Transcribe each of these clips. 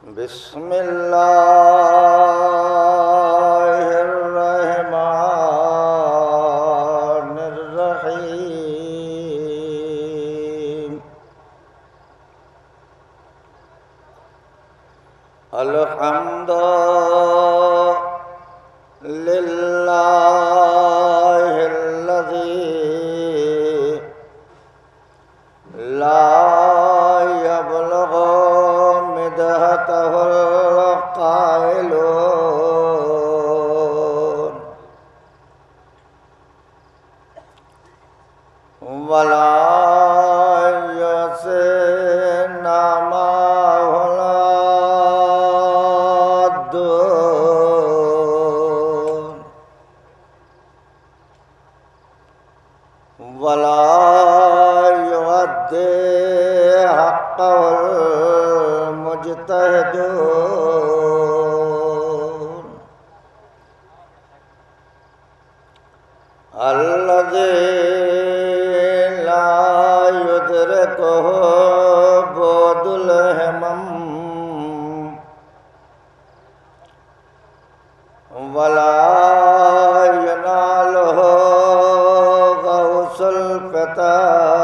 بسم اللہ الرحمن الرحیم الحمد للہ الذی لا يبلغ مدحته القائلون ولا يحسن معه العادون ولا يؤدي حقه المجتهدون الذي لا يدركه بعد الهمم ولا يناله غوث الفتان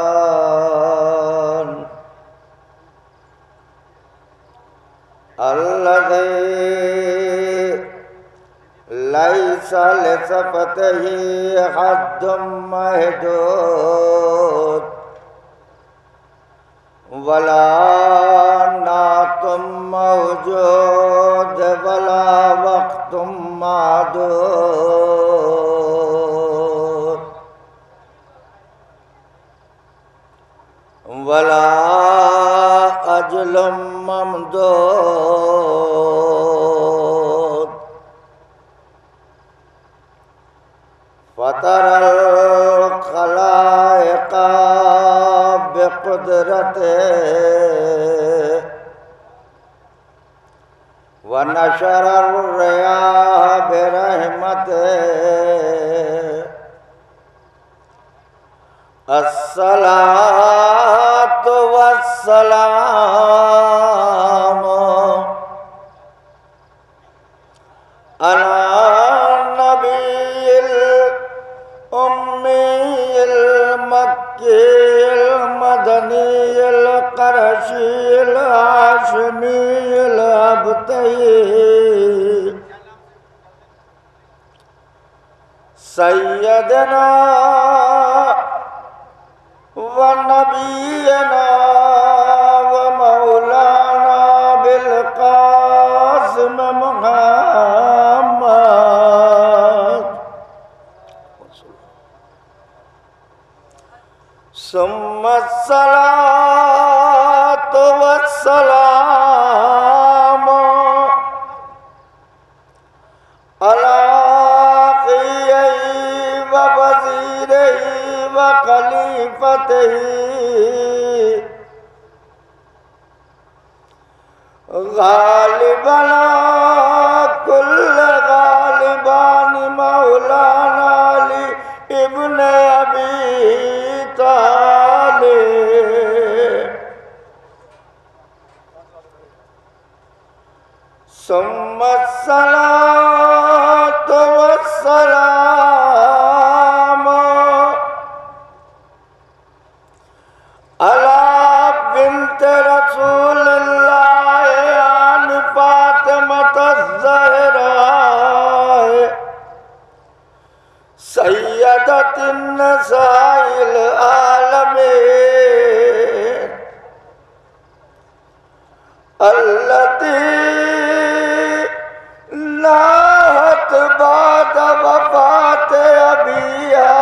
الذي ليس لصفته حد محدود ولا نعت موجود ولا وقت معدود ولا أجل ممدود فطر الخلائق بقدرته ونشر الرياح برحمته الصلاة والسلام على النبي الأمي المكي المدني القرشي الهاشمي الأبتي سيدنا ونبينا ومولانا بالقاسم محمد ثم الصلاة والسلام على أخيه ووزيره وخليفته غالبنا كل غالبان مولانا علي ابن أبي طالب ثم الصلاة والسلام على بنت رسول الله عن فاطمة الزهراء سيدة النساء العالمين التي ناهت بعد وفاة أبيها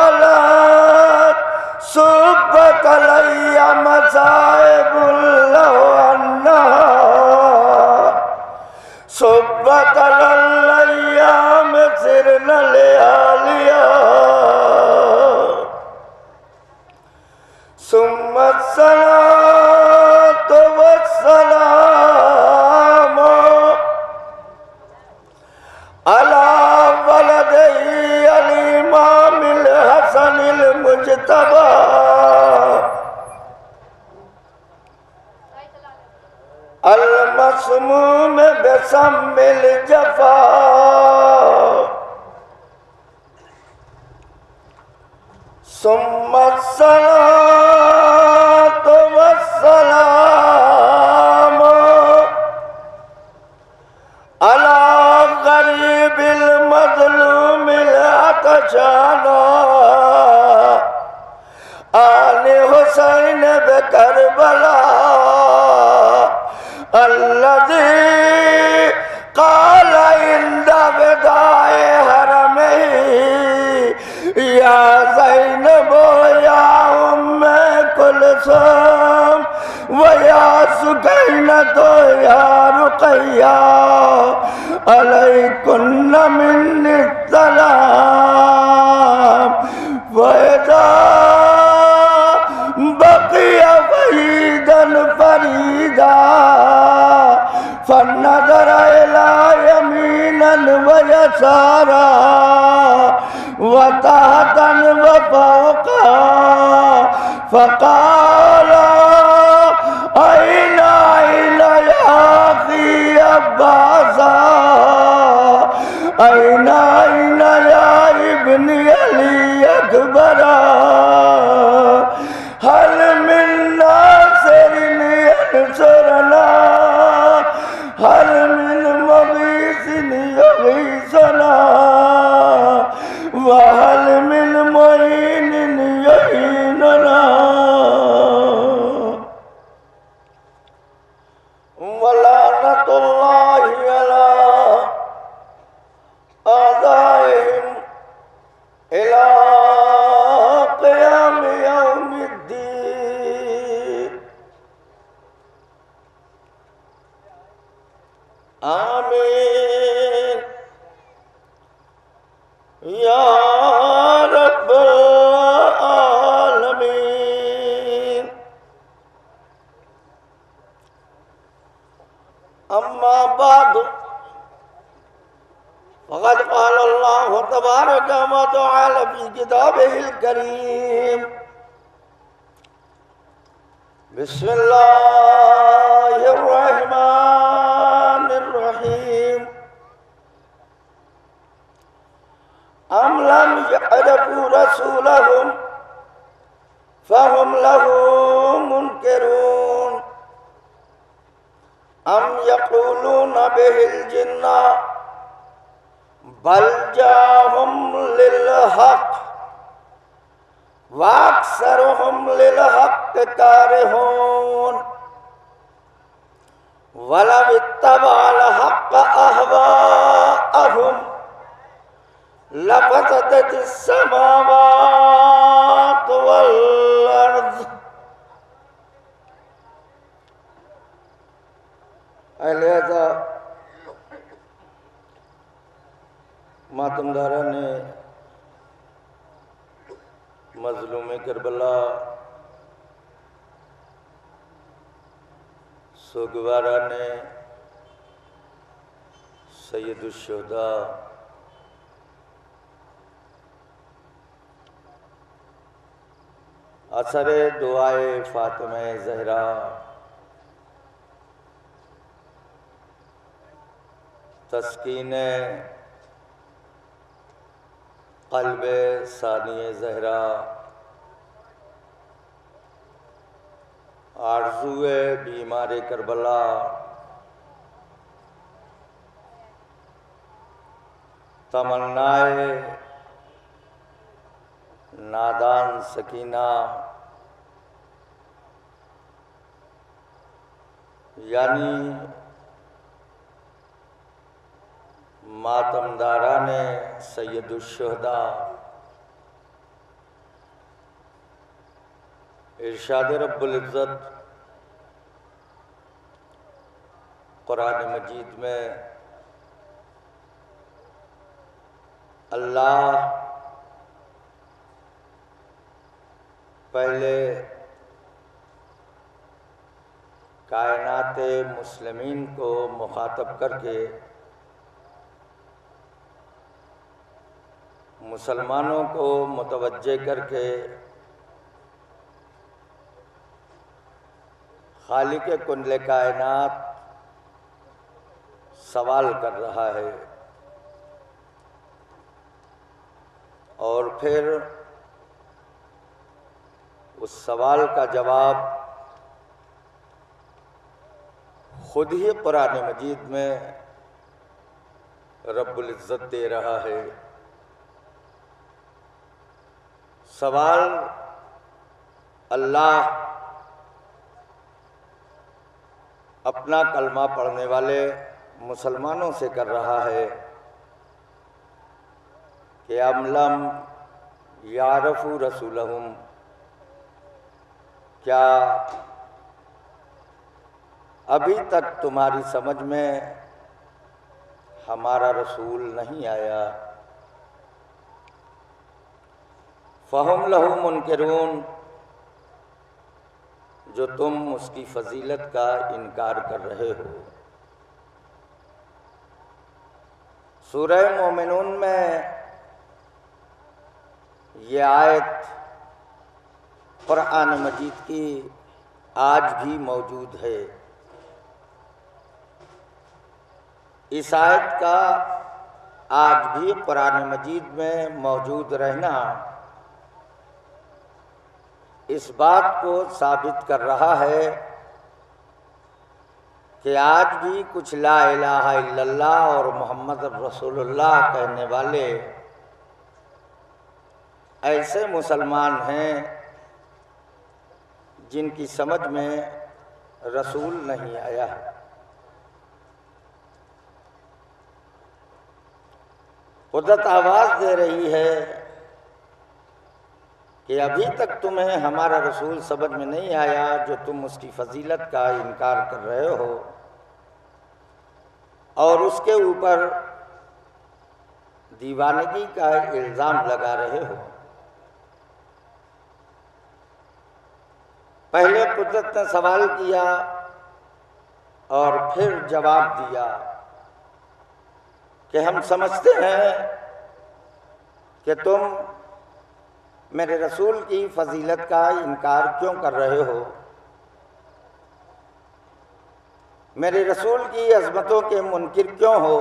وقالت صبت علي مصائب لو أنها صبت على الأيام سرنا لياليها ثم الصلاة والسلام على ولده الإمام الحسن المجتبى مسموم بسم الجفا ثم الصلاة والسلام على غريب المظلوم العطشان آل حسین بکربلاء الذي قال عند وداع حرمه یا زینب یا ام کلثوم ویا سکینۃ یا رقیہ علیکن منی السلام وَإِذَا بقي وحيدا فريدا فنظر إلى يمينا ويسارا وتحتا وفوقا فقال أين يا أخي عباسا أين يا ابني علي أكبرا هل من ناصر ينصرنا هل من مغيث يغيثنا وهل من معين يعيننا ولعنة الله على أعدائهم إلى قيام يوم الدين آمين يا رب العالمين أما بعد فقد قال الله تبارك وتعالى في كتابه الكريم بسم الله الرحمن الرحيم أم لم يعرفوا رسولهم فهم له منكرون أم يقولون به الجنة بل جاءهم للحق وأكثرهم للحق كارهون ولو اتبع الحق أهواءهم لفسدت السماوات والأرض لہذا ماتمدارہ نے مظلوم کربلا سوگوارہ نے سید الشہداء اثر دعائے فاطمہ زہرا تسکین قلب ثانی زہرا آرزو بیمار کربلا تمنائے نادان سکینہ یعنی ماتمداران سید الشہداء ارشاد رب العزت قرآن مجید میں اللہ پہلے کائنات مسلمین کو مخاطب کر کے مسلمانوں کو متوجہ کر کے خالق کل کائنات سوال کر رہا ہے، اور پھر اس سوال کا جواب خود ہی قرآن مجید میں رب العزت دے رہا ہے۔ سوال اللہ اپنا کلمہ پڑھنے والے مسلمانوں سے کر رہا ہے کہ ام لم یعرفوا رسولہم، کیا ابھی تک تمہاری سمجھ میں ہمارا رسول نہیں آیا؟ فہم لہ منکرون، جو تم اس کی فضیلت کا انکار کر رہے ہو۔ سورہ مومنون میں یہ آیت قرآن مجید کی آج بھی موجود ہے۔ اس آیت کا آج بھی قرآن مجید میں موجود رہنا اس بات کو ثابت کر رہا ہے کہ آج بھی کچھ لا الہ الا اللہ اور محمد رسول اللہ کہنے والے ایسے مسلمان ہیں جن کی سمجھ میں رسول نہیں آیا ہے۔ قدرت آواز دے رہی ہے کہ ابھی تک تمہیں ہمارا رسول سمجھ میں نہیں آیا، جو تم اس کی فضیلت کا انکار کر رہے ہو اور اس کے اوپر دیوانگی کا الزام لگا رہے ہو۔ پہلے قدرت نے سوال کیا اور پھر جواب دیا کہ ہم سمجھتے ہیں کہ تم میرے رسول کی فضیلت کا انکار کیوں کر رہے ہو، میرے رسول کی عظمتوں کے منکر کیوں ہو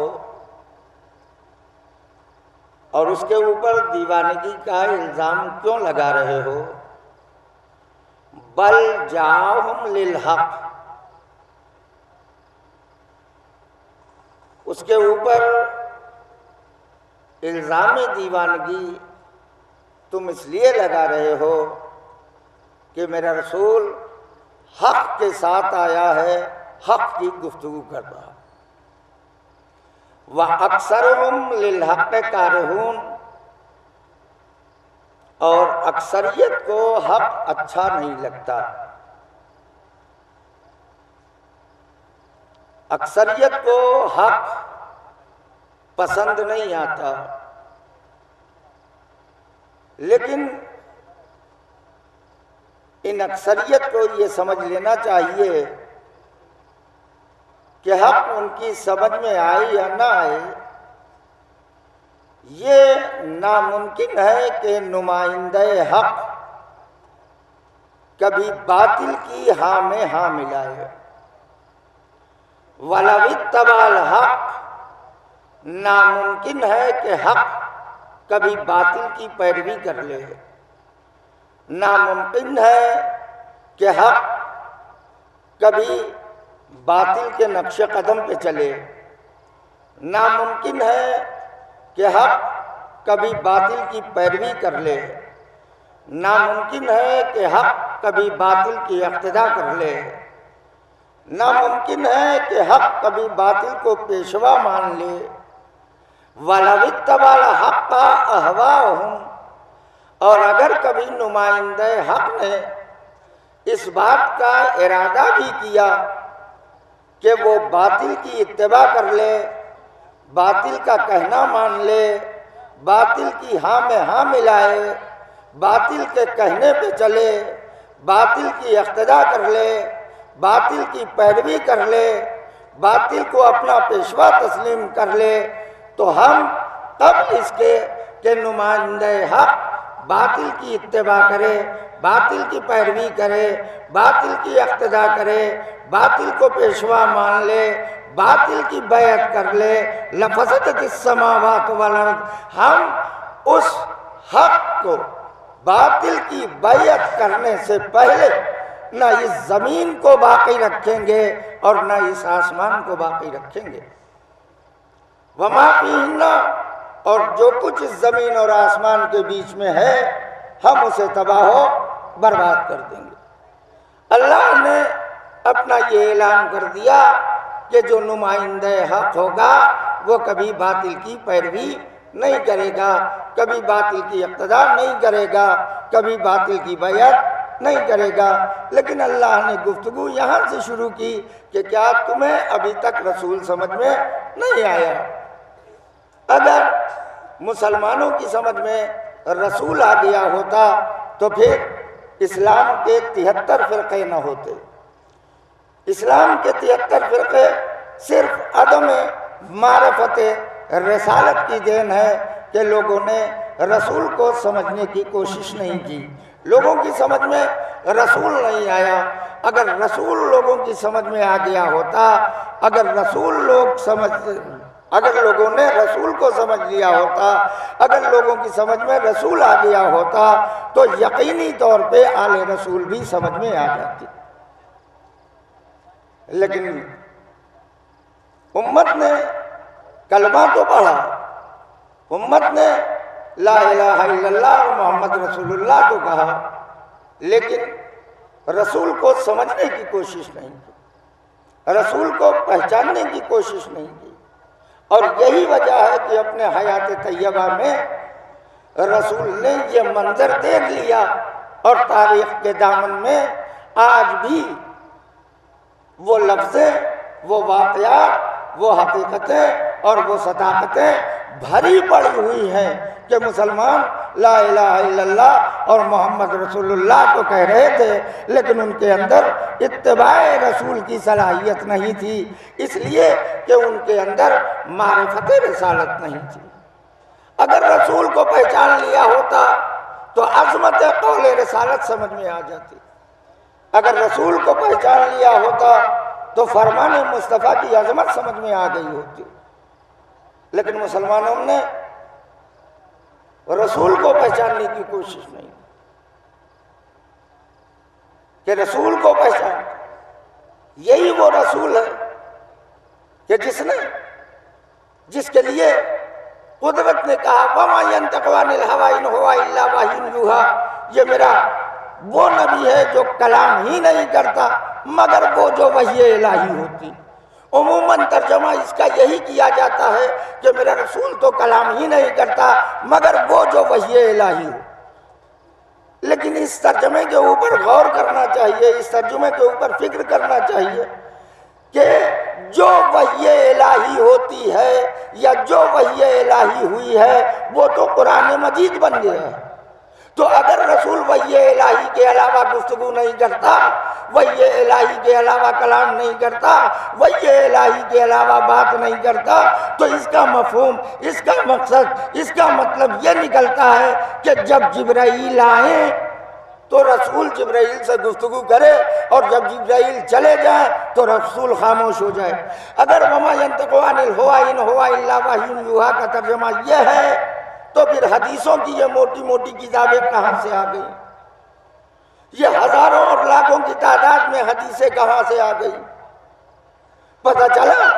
اور اس کے اوپر دیوانگی کا الزام کیوں لگا رہے ہو۔ بل جاءہم للحق، اس کے اوپر الزام دیوانگی تم اس لیے لگا رہے ہو کہ میرا رسول حق کے ساتھ آیا ہے، حق کی گفتگو کر رہا۔ وَأَكْثَرُهُمْ لِلْحَقِّ كَارِهُونَ، اور اکثریت کو حق اچھا نہیں لگتا، اکثریت کو حق پسند نہیں آتا۔ لیکن ان اکثریت کو یہ سمجھ لینا چاہیے کہ حق ان کی سمجھ میں آئے یا نہ آئے، یہ ناممکن ہے کہ نمائندہ حق کبھی باطل کی ہاں میں ہاں ملائے۔ وَلَوِ اتَّبَعَ الْحَقَّ، ناممکن ہے کہ حق کبھی باطل کی پیروی کر لے، ناممکن ہے کہ حق کبھی باطل کے نقش قدم پہ چلے، ناممکن ہے کہ حق کبھی باطل کی پیروی کر لے، ناممکن ہے کہ حق کبھی باطل کی اقتدا کر لے، ناممکن ہے کہ حق کبھی باطل کو پیشوا مان لے۔ وَلَوِ اتَّبَعَ الْحَقَّ أَهْوَاءَهُمْ، اور اگر کبھی نمائندہ حق نے اس بات کا ارادہ بھی کیا کہ وہ باطل کی اتباع کر لے، باطل کا کہنا مان لے، باطل کی ہاں میں ہاں ملائے، باطل کے کہنے پہ چلے، باطل کی اقتدا کر لے، باطل کی پیروی کر لے، باطل کو اپنا پیشوا تسلیم کر لے، تو ہم قبل اس کے کہ نمائندہ حق باطل کی اتباع کرے، باطل کی پیروی کرے، باطل کی اقتدا کرے، باطل کو پیشوا مان لے، باطل کی بیعت کر لے لفسدت السماوات والارض، ہم اس حق کو باطل کی بیعت کرنے سے پہلے نہ اس زمین کو باقی رکھیں گے اور نہ اس آسمان کو باقی رکھیں گے، وما فیہن، اور جو کچھ اس زمین اور آسمان کے بیچ میں ہے ہم اسے تباہ و برباد کر دیں گے۔ اللہ نے اپنا یہ اعلان کر دیا کہ جو نمائندہ حق ہوگا وہ کبھی باطل کی پیروی نہیں کرے گا، کبھی باطل کی اقتداء نہیں کرے گا، کبھی باطل کی بیعت نہیں کرے گا۔ لیکن اللہ نے گفتگو یہاں سے شروع کی کہ کیا تمہیں ابھی تک رسول سمجھ میں نہیں آیا؟ اگر مسلمانوں کی سمجھ میں رسول آ گیا ہوتا تو پھر اسلام کے 73 فرقے نہ ہوتے۔ اسلام کے 73 فرقے صرف عدم معرفت رسالت کی دین ہے کہ لوگوں نے رسول کو سمجھنے کی کوشش نہیں کی، لوگوں کی سمجھ میں رسول نہیں آیا۔ اگر رسول لوگوں کی سمجھ میں آ گیا ہوتا، اگر لوگوں نے رسول کو سمجھ لیا ہوتا، اگر لوگوں کی سمجھ میں رسول آ گیا ہوتا تو یقینی طور پہ آل رسول بھی سمجھ میں آ جاتی۔ لیکن امت نے کلمہ تو پڑھا، امت نے لا الہ الا اللہ اور محمد رسول اللہ تو کہا، لیکن رسول کو سمجھنے کی کوشش نہیں کی، رسول کو پہچاننے کی کوشش نہیں کی۔ اور یہی وجہ ہے کہ اپنے حیات طیبہ میں رسول نے یہ منظر دیکھ لیا اور تاریخ کے دامن میں آج بھی وہ لفظیں، وہ واقعات، وہ حقیقتیں اور وہ صداقتیں بھری پڑی ہوئی ہیں کہ مسلمان لا الہ الا اللہ اور محمد رسول اللہ تو کہہ رہے تھے لیکن ان کے اندر اتباع رسول کی صلاحیت نہیں تھی، اس لیے کہ ان کے اندر معرفت رسالت نہیں تھی۔ اگر رسول کو پہچان لیا ہوتا تو عظمت قول رسالت سمجھ میں آ جاتی، اگر رسول کو پہچان لیا ہوتا تو فرمان مصطفیٰ کی عظمت سمجھ میں آ گئی ہوتی۔ لیکن مسلمانوں نے رسول کو پہچاننے کی کوشش نہیں کہ رسول کو پہچان، یہی وہ رسول ہے کہ جس کے لیے قدرت نے کہا وَمَا يَنْطِقُ عَنِ الْهَوَىٰ إِنْ هُوَ إِلَّا وَحْيٌ يُوحَىٰ، یہ میرا وہ نبی ہے جو کلام ہی نہیں کرتا مگر وہ جو وحی الہی ہوتی۔ عموماً ترجمہ اس کا یہی کیا جاتا ہے کہ میرا رسول تو کلام ہی نہیں کرتا مگر وہ جو وحی الہی ہو۔ لیکن اس ترجمے کے اوپر غور کرنا چاہیے، اس ترجمے کے اوپر فکر کرنا چاہیے کہ جو وحی الہی ہوتی ہے یا جو وحی الہی ہوئی ہے وہ تو قرآن مجید بن گیا ہے۔ تو اگر رسول وحی الہی کے علاوہ گفتگو نہیں کرتا، وحی الہی کے علاوہ کلام نہیں کرتا، وحی الہی کے علاوہ بات نہیں کرتا، تو اس کا مفہوم، اس کا مقصد، اس کا مطلب یہ نکلتا ہے کہ جب جبرائیل آئیں تو رسول جبرائیل سے گفتگو کرے اور جب جبرائیل چلے جائیں تو رسول خاموش ہو جائے۔ اگر وما ينطق عن الهوى إن هو إلا وحي يوحى کا ترجمہ یہ ہے تو پھر حدیثوں کی یہ موٹی موٹی کتابیں کہاں سے آ گئی؟ یہ ہزاروں اور لاکھوں کی تعداد میں حدیثیں کہاں سے آ گئی؟ پتہ چلا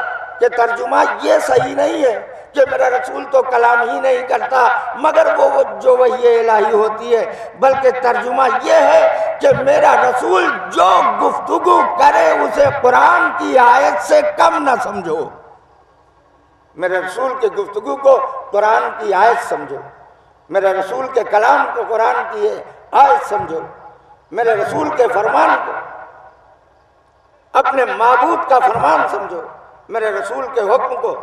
کہ ترجمہ یہ صحیح نہیں ہے کہ میرا رسول تو کلام ہی نہیں کرتا مگر وہ جو وحی الہی ہوتی ہے، بلکہ ترجمہ یہ ہے کہ میرا رسول جو گفتگو کرے اسے قرآن کی آیت سے کم نہ سمجھو، میرے رسول کے گفتگو کو قرآن کی آیت سمجھو، میرے رسول کے کلام کو قرآن کی آیت سمجھو، میرے رسول کے فرمان کو اپنے معبود کا فرمان سمجھو، میرے رسول کے حکم کو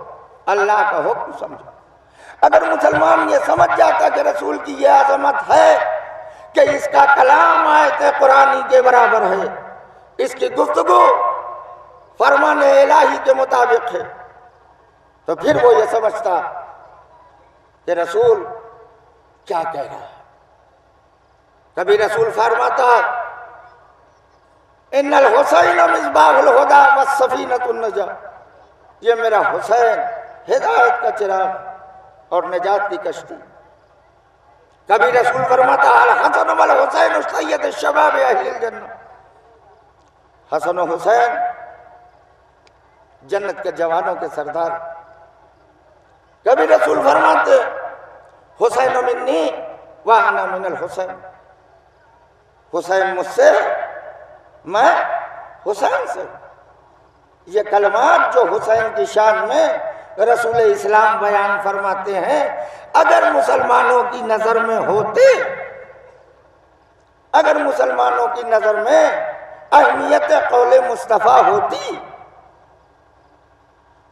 اللہ کا حکم سمجھو۔ اگر مسلمان یہ سمجھ جاتا کہ رسول کی یہ عظمت ہے کہ اس کا کلام آیت قرآنی کے برابر ہے، اس کی گفتگو فرمان الہی کے مطابق ہے، تو پھر وہ یہ سمجھتا کہ رسول کیا کہہ رہا ہے۔ کبھی رسول فرماتا ان الحسین مصباح الہدی والسفینۃ النجاۃ، یہ میرا حسین ہدایت کا چراغ اور نجات کی کشتی۔ کبھی رسول فرماتا الحسن والحسین سید الشباب اہل الجنہ، حسن و حسین جنت کے جوانوں کے سردار۔ کبھی رسول فرماتے حسین منی وانا من الحسین، حسین مجھ سے میں حسین سے۔ یہ کلمات جو حسین کی شان میں رسول اسلام بیان فرماتے ہیں، اگر مسلمانوں کی نظر میں ہوتے، اگر مسلمانوں کی نظر میں اہمیت قول مصطفیٰ ہوتی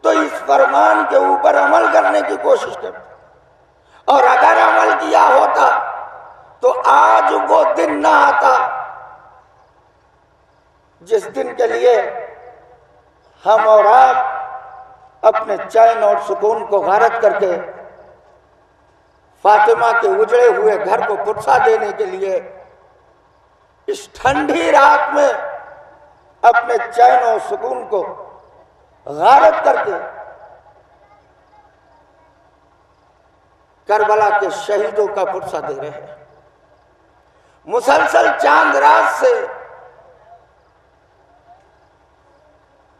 تو اس فرمان کے اوپر عمل کرنے کی کوشش کرتے، اور اگر عمل کیا ہوتا تو آج وہ دن نہ آتا جس دن کے لیے ہم اور آپ اپنے چین اور سکون کو غارت کر کے فاطمہ کے اجڑے ہوئے گھر کو پرسا دینے کے لیے اس ٹھنڈی رات میں اپنے چین اور سکون کو غارت کر کے کربلا کے شہیدوں کا پرسا دے رہے ہیں۔ مسلسل چاند رات سے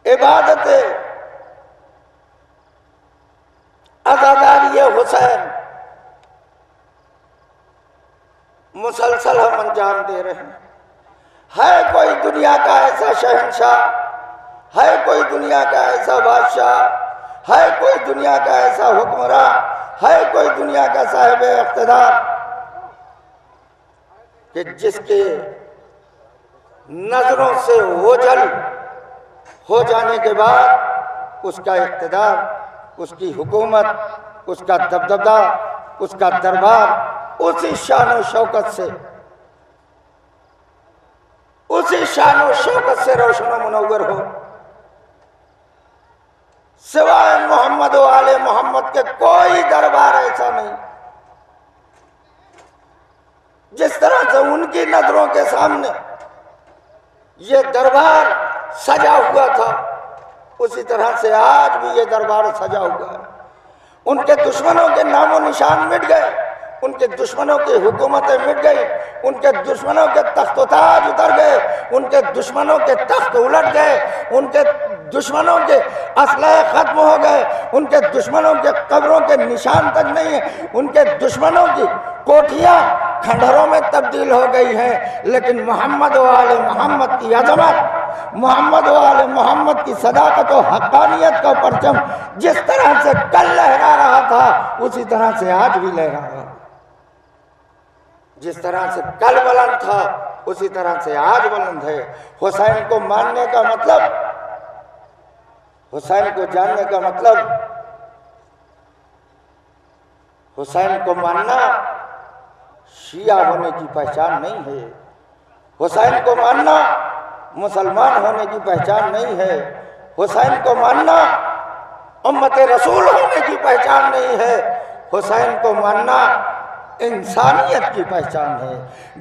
عبادت عزاداری حسین مسلسل ہم انجام دے رہے ہیں۔ ہے کوئی دنیا کا ایسا شہنشاہ، ہے کوئی دنیا کا ایسا بادشاہ، ہے کوئی دنیا کا ایسا حکمراں، ہے کوئی دنیا کا صاحب اقتدار کہ جس کے نظروں سے اوجھل ہو جانے کے بعد اس کا اقتدار، اس کی حکومت، اس کا دبدبہ، اس کا دربار اسی شان و شوکت سے، اسی شان و شوکت سے روشن و منور ہو۔ سوائے محمد و آل محمد کے کوئی دربار ایسا نہیں۔ جس طرح سے ان کی نظروں کے سامنے یہ دربار سجا ہوا تھا، اسی طرح سے آج بھی یہ دربار سجا ہوا ہے۔ ان کے دشمنوں کے نام و نشان مٹ گئے، ان کے دشمنوں کی حکومتیں مٹ گئی، ان کے دشمنوں کے تخت و تاج اتر گئے، ان کے دشمنوں کے تخت الٹ گئے، ان کے دشمنوں کے اسلحے ختم ہو گئے، ان کے دشمنوں کے قبروں کے نشان تک نہیں ہیں، ان کے دشمنوں کی کوٹھیاں کھنڈروں میں تبدیل ہو گئی ہیں، لیکن محمد و آل محمد کی عظمت، محمد و آل محمد کی صداقت و حقانیت کا پرچم جس طرح سے کل لہرا رہا تھا اسی طرح سے آج بھی لہرا رہا ہے۔ جس طرح سے کل بلند تھا اسی طرح سے آج بلند ہے۔ حسین کو ماننے کا مطلب، حسین کو جاننے کا مطلب، حسین کو ماننا شیعہ ہونے کی پہچان نہیں ہے، حسین کو ماننا مسلمان ہونے کی پہچان نہیں ہے، حسین کو ماننا امت رسول ہونے کی پہچان نہیں ہے، حسین کو ماننا انسانیت کی پہچان ہے۔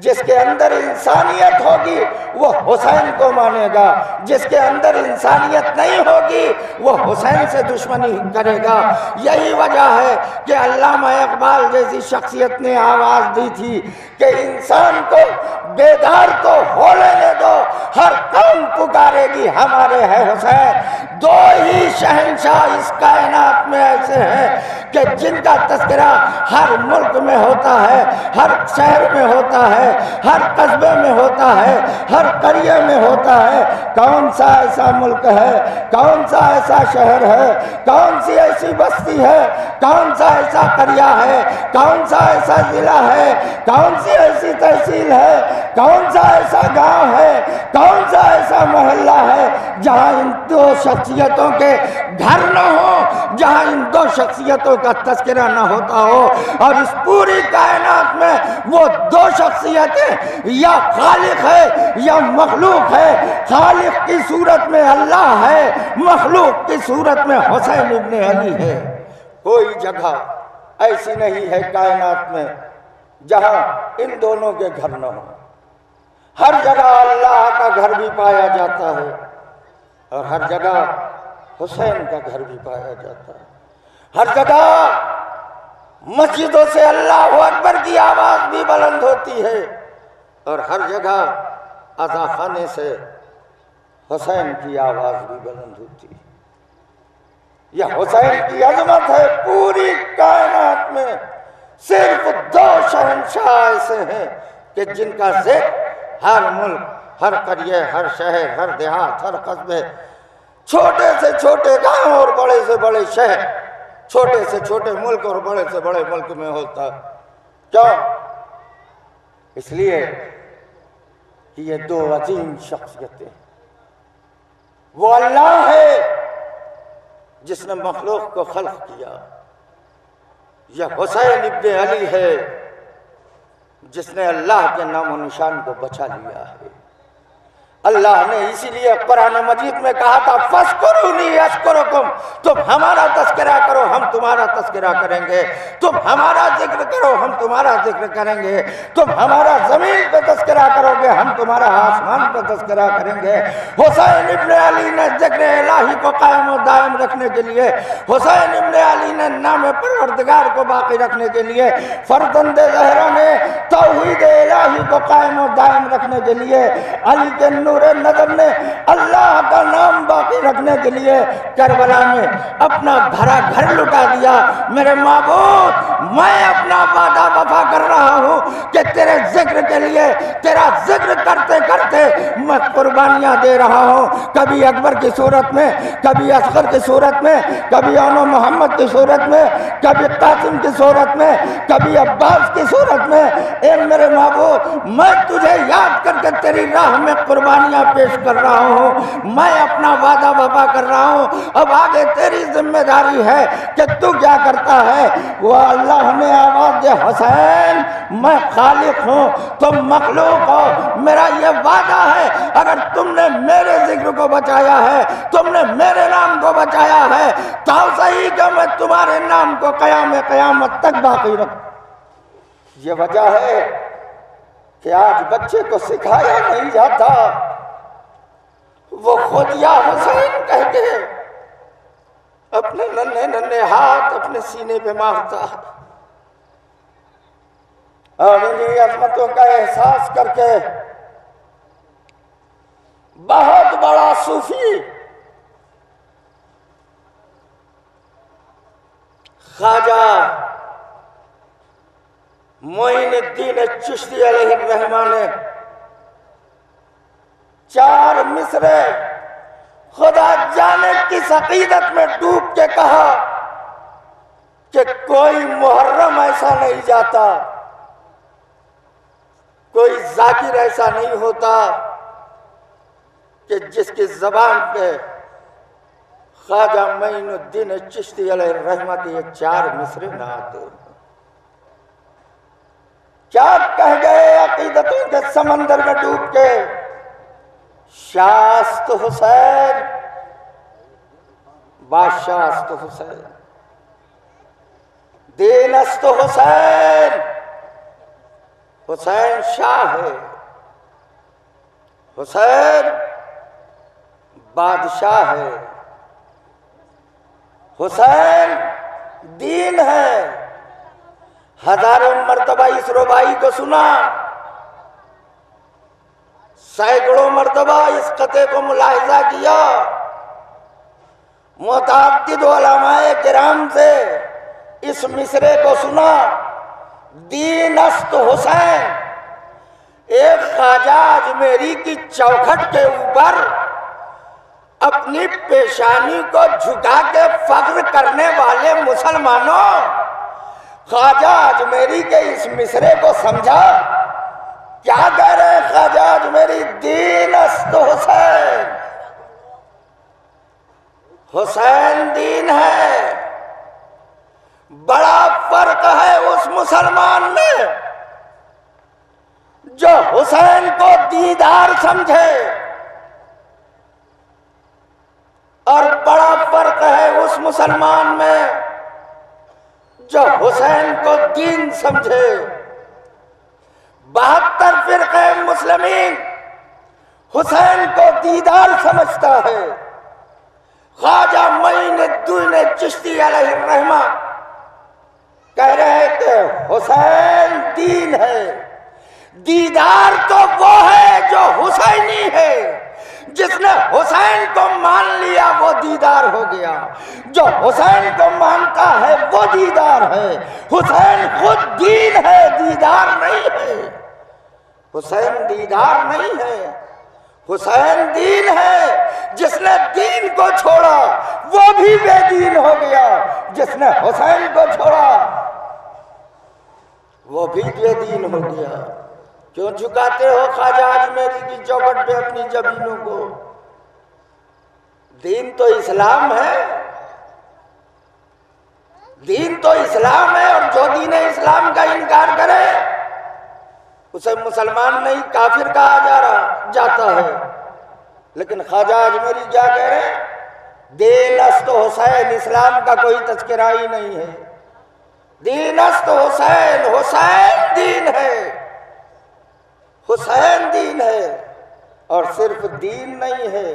جس کے اندر انسانیت ہوگی وہ حسین کو مانے گا، جس کے اندر انسانیت نہیں ہوگی وہ حسین سے دشمنی کرے گا۔ یہی وجہ ہے کہ علامہ اقبال جیسی شخصیت نے آواز دی تھی کہ انسان کو بیدار تو ہو لینے دو، ہر قوم پکارے گی ہمارے ہے حسین۔ دو ہی شہنشاہ اس کائنات میں ایسے ہیں کہ جن کا تذکرہ ہر ملک میں ہوتا ہے، ہر شہر میں ہوتا ہے، ہر قصبے میں ہوتا ہے، ہر قریے میں ہوتا ہے۔ کون سا ایسا ملک ہے، کون سا ایسا شہر ہے، کون سی ایسی بستی ہے، کون سا ایسا قریہ ہے، کون سا ایسا ضلع ہے، کون سی ایسی تحصیل ہے، کون سا ایسا گاؤں ہے، کون سا ایسا محلہ ہے جہاں ان دو شخصیتوں کے گھر نہ ہو، جہاں ان دو شخصیتوں کا تذکرہ نہ ہوتا ہو۔ اور اس پوری کائنات میں وہ دو شخصیتیں یا خالق ہے یا مخلوق ہے۔ خالق کی صورت میں اللہ ہے، مخلوق کی صورت میں حسین ابن علی ہے۔ کوئی جگہ ایسی نہیں ہے کائنات میں جہاں ان دونوں کے گھر نہ ہو۔ ہر جگہ اللہ کا گھر بھی پایا جاتا ہے اور ہر جگہ حسین کا گھر بھی پایا جاتا ہے۔ ہر جگہ مسجدوں سے اللہ اکبر کی آواز بھی بلند ہوتی ہے، اور ہر جگہ عزا خانے سے حسین کی آواز بھی بلند ہوتی ہے۔ یہ حسین کی عظمت ہے۔ پوری کائنات میں صرف 2 شہنشاہ ایسے ہیں کہ جن کا ذکر ہر ملک، ہر قریہ، ہر شہر، ہر دیہات، ہر قصبے، چھوٹے سے چھوٹے گاؤں اور بڑے سے بڑے شہر، چھوٹے سے چھوٹے ملک اور بڑے سے بڑے ملک میں ہوتا ہے۔ کیوں؟ اس لیے کہ یہ 2 عظیم شخصیتیں، وہ اللہ ہے جس نے مخلوق کو خلق کیا، یہ حسین ابن علی ہے جس نے اللہ کے نام و نشان کو بچا لیا ہے۔ اللہ نے اسی لیے قرآن مجید میں کہا تھا فَاذْكُرُونِي أَذْكُرْكُمْ، تم ہمارا تذکرہ کرو ہم تمہارا تذکرہ کریں گے، تم ہمارا ذکر کرو ہم تمہارا ذکر کریں گے، تم ہمارا زمین پہ تذکرہ کرو گے ہم تمہارا آسمان پہ تذکرہ کریں گے۔ حسین ابن علی نے ذکر الہی کو قائم و دائم رکھنے کے لیے، حسین ابن علی نے نام پروردگار کو باقی رکھنے کے لیے، فرزند زہرا نے توحید الہی کو قائم و دائم رکھنے کے لیے، علی کے نور نظر نے اللہ کا نام باقی رکھنے کے لیے کربلا میں اپنا بھرا گھر لٹا دیا۔ میرے معبود، میں اپنا وعدہ وفا کر رہا ہوں کہ تیرے ذکر کے لیے، تیرا ذکر کرتے کرتے میں قربانیاں دے رہا ہوں، کبھی اکبر کی صورت میں، کبھی اصغر کی صورت میں، کبھی اونو محمد کی صورت میں، کبھی قاسم کی صورت میں، کبھی عباس کی صورت میں۔ اے میرے معبود، میں تجھے یاد کر کے تیری راہ میں قربانیاں پیش کر رہا ہوں، میں اپنا وعدہ وفا کر رہا ہوں۔ اب آگے تیری ذمہ داری ہے کہ تو کیا کرتا ہے۔ وہ اللہ نے آواز دے، حسین میں خالق ہوں تم مخلوق ہو، میرا یہ وعدہ ہے اگر تم نے میرے ذکر کو بچایا ہے، تم نے میرے نام کو بچایا ہے، تو صحیح کہ میں تمہارے نام کو قیامت تک باقی رکھوں۔ یہ وجہ ہے کہ آج بچے کو سکھایا نہیں جاتا، وہ خود یا حسین کہہ کے اپنے ننھے ننھے ہاتھ اپنے سینے پہ مارتا ہے، اور انہی عظمتوں کا احساس کر کے بہت بڑا صوفی خواجہ معین الدین چشتی علیہ الرحمہ نے 4 مصرے خدا جانے کس عقیدت میں ڈوب کے کہا کہ کوئی محرم ایسا نہیں جاتا، کوئی ذاکر ایسا نہیں ہوتا کہ جس کی زبان پہ خواجہ معین الدین چشتی علیہ الرحمہ کے یہ 4 مصرے نہ آتے۔ کیا کہہ گئے عقیدتوں کے سمندر میں ڈوب کے، شاست حسین، بادشاست حسین، دینست حسین، حسین شاہ ہے، حسین بادشاہ ہے، حسین دین ہے۔ ہزاروں مرتبہ اس ربائی کو سنا، سینکڑوں مرتبہ اس قطعے کو ملاحظہ کیا، متعدد علماء کرام سے اس مصرے کو سنا، دین است حسین۔ ایک خواجہ اجمیری کی چوکھٹ کے اوپر اپنی پیشانی کو جھکا کے فخر کرنے والے مسلمانوں، خواجہ اجمیری کے اس مصرے کو سمجھا؟ کیا کہہ رہے ہیں خواجہ اجمیری؟ دین است حسین، حسین دین ہے۔ بڑا فرق ہے اس مسلمان میں جو حسین کو دیندار سمجھے، اور بڑا فرق ہے اس مسلمان میں جو حسین کو دین سمجھے۔ 72 فرقہ مسلمین حسین کو دیدار سمجھتا ہے، خواجہ معین الدین چشتی علیہ الرحمہ کہہ رہے ہیں کہ حسین دین ہے، دیدار تو وہ ہے جو حسینی ہے، جس نے حسین کو مان لیا وہ دیدار ہو گیا، جو حسین کو مانتا ہے وہ دیدار ہے۔ حسین خود دین ہے، دیدار نہیں ہے۔ حسین دیدار نہیں ہے، حسین دین ہے۔ جس نے دین کو چھوڑا وہ بھی بے دین ہو گیا، جس نے حسین کو چھوڑا وہ بھی بے دین ہو گیا۔ کیوں جھکاتے ہو خواجہ اجمیری کی چوکھٹ پہ اپنی جبینوں کو؟ دین تو اسلام ہے، دین تو اسلام ہے، اور جو دین اسلام کا انکار کرے اسے مسلمان نہیں کافر کہا جاتا ہے۔ لیکن خواجہ اجمیری کیا کہہ رہے ہیں؟ دین است حسین، اسلام کا کوئی تذکرہ ہی نہیں ہے۔ دین است حسین، حسین دین ہے، حسین دین ہے، اور صرف دین نہیں ہے،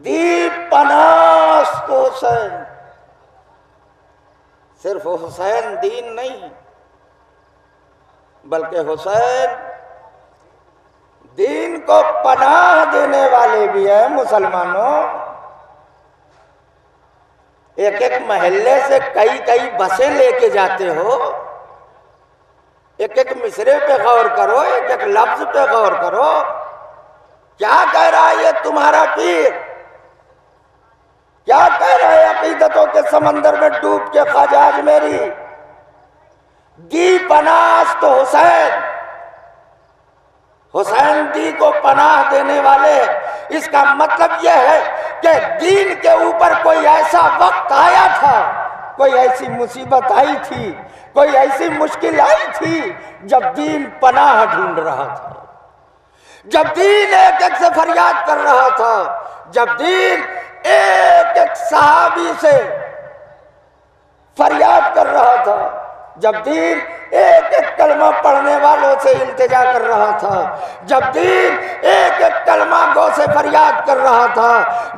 دی پناہ است حسین۔ صرف حسین دین نہیں بلکہ حسین دین کو پناہ دینے والے بھی ہیں۔ مسلمانوں، ایک ایک محلے سے کئی کئی بسیں لے کے جاتے ہو، ایک ایک مصرے پہ غور کرو، ایک ایک لفظ پہ غور کرو۔ کیا کہہ رہا ہے یہ تمہارا پیر؟ کیا کہہ رہا ہے عقیدتوں کے سمندر میں ڈوب کے خواجہ اجمیری؟ دی پناہ است حسین، حسین دی کو پناہ دینے والے۔ اس کا مطلب یہ ہے کہ دین کے اوپر کوئی ایسا وقت آیا تھا، کوئی ایسی مصیبت آئی تھی، کوئی ایسی مشکل آئی تھی جب دین پناہ ڈھونڈ رہا تھا، جب دین ایک ایک سے فریاد کر رہا تھا، جب دین ایک ایک صحابی سے فریاد کر رہا تھا، جب دین ایک ایک کلمہ پڑھنے والوں سے التجا کر رہا تھا، جب دین ایک ایک کلمہ گو سے فریاد کر رہا تھا،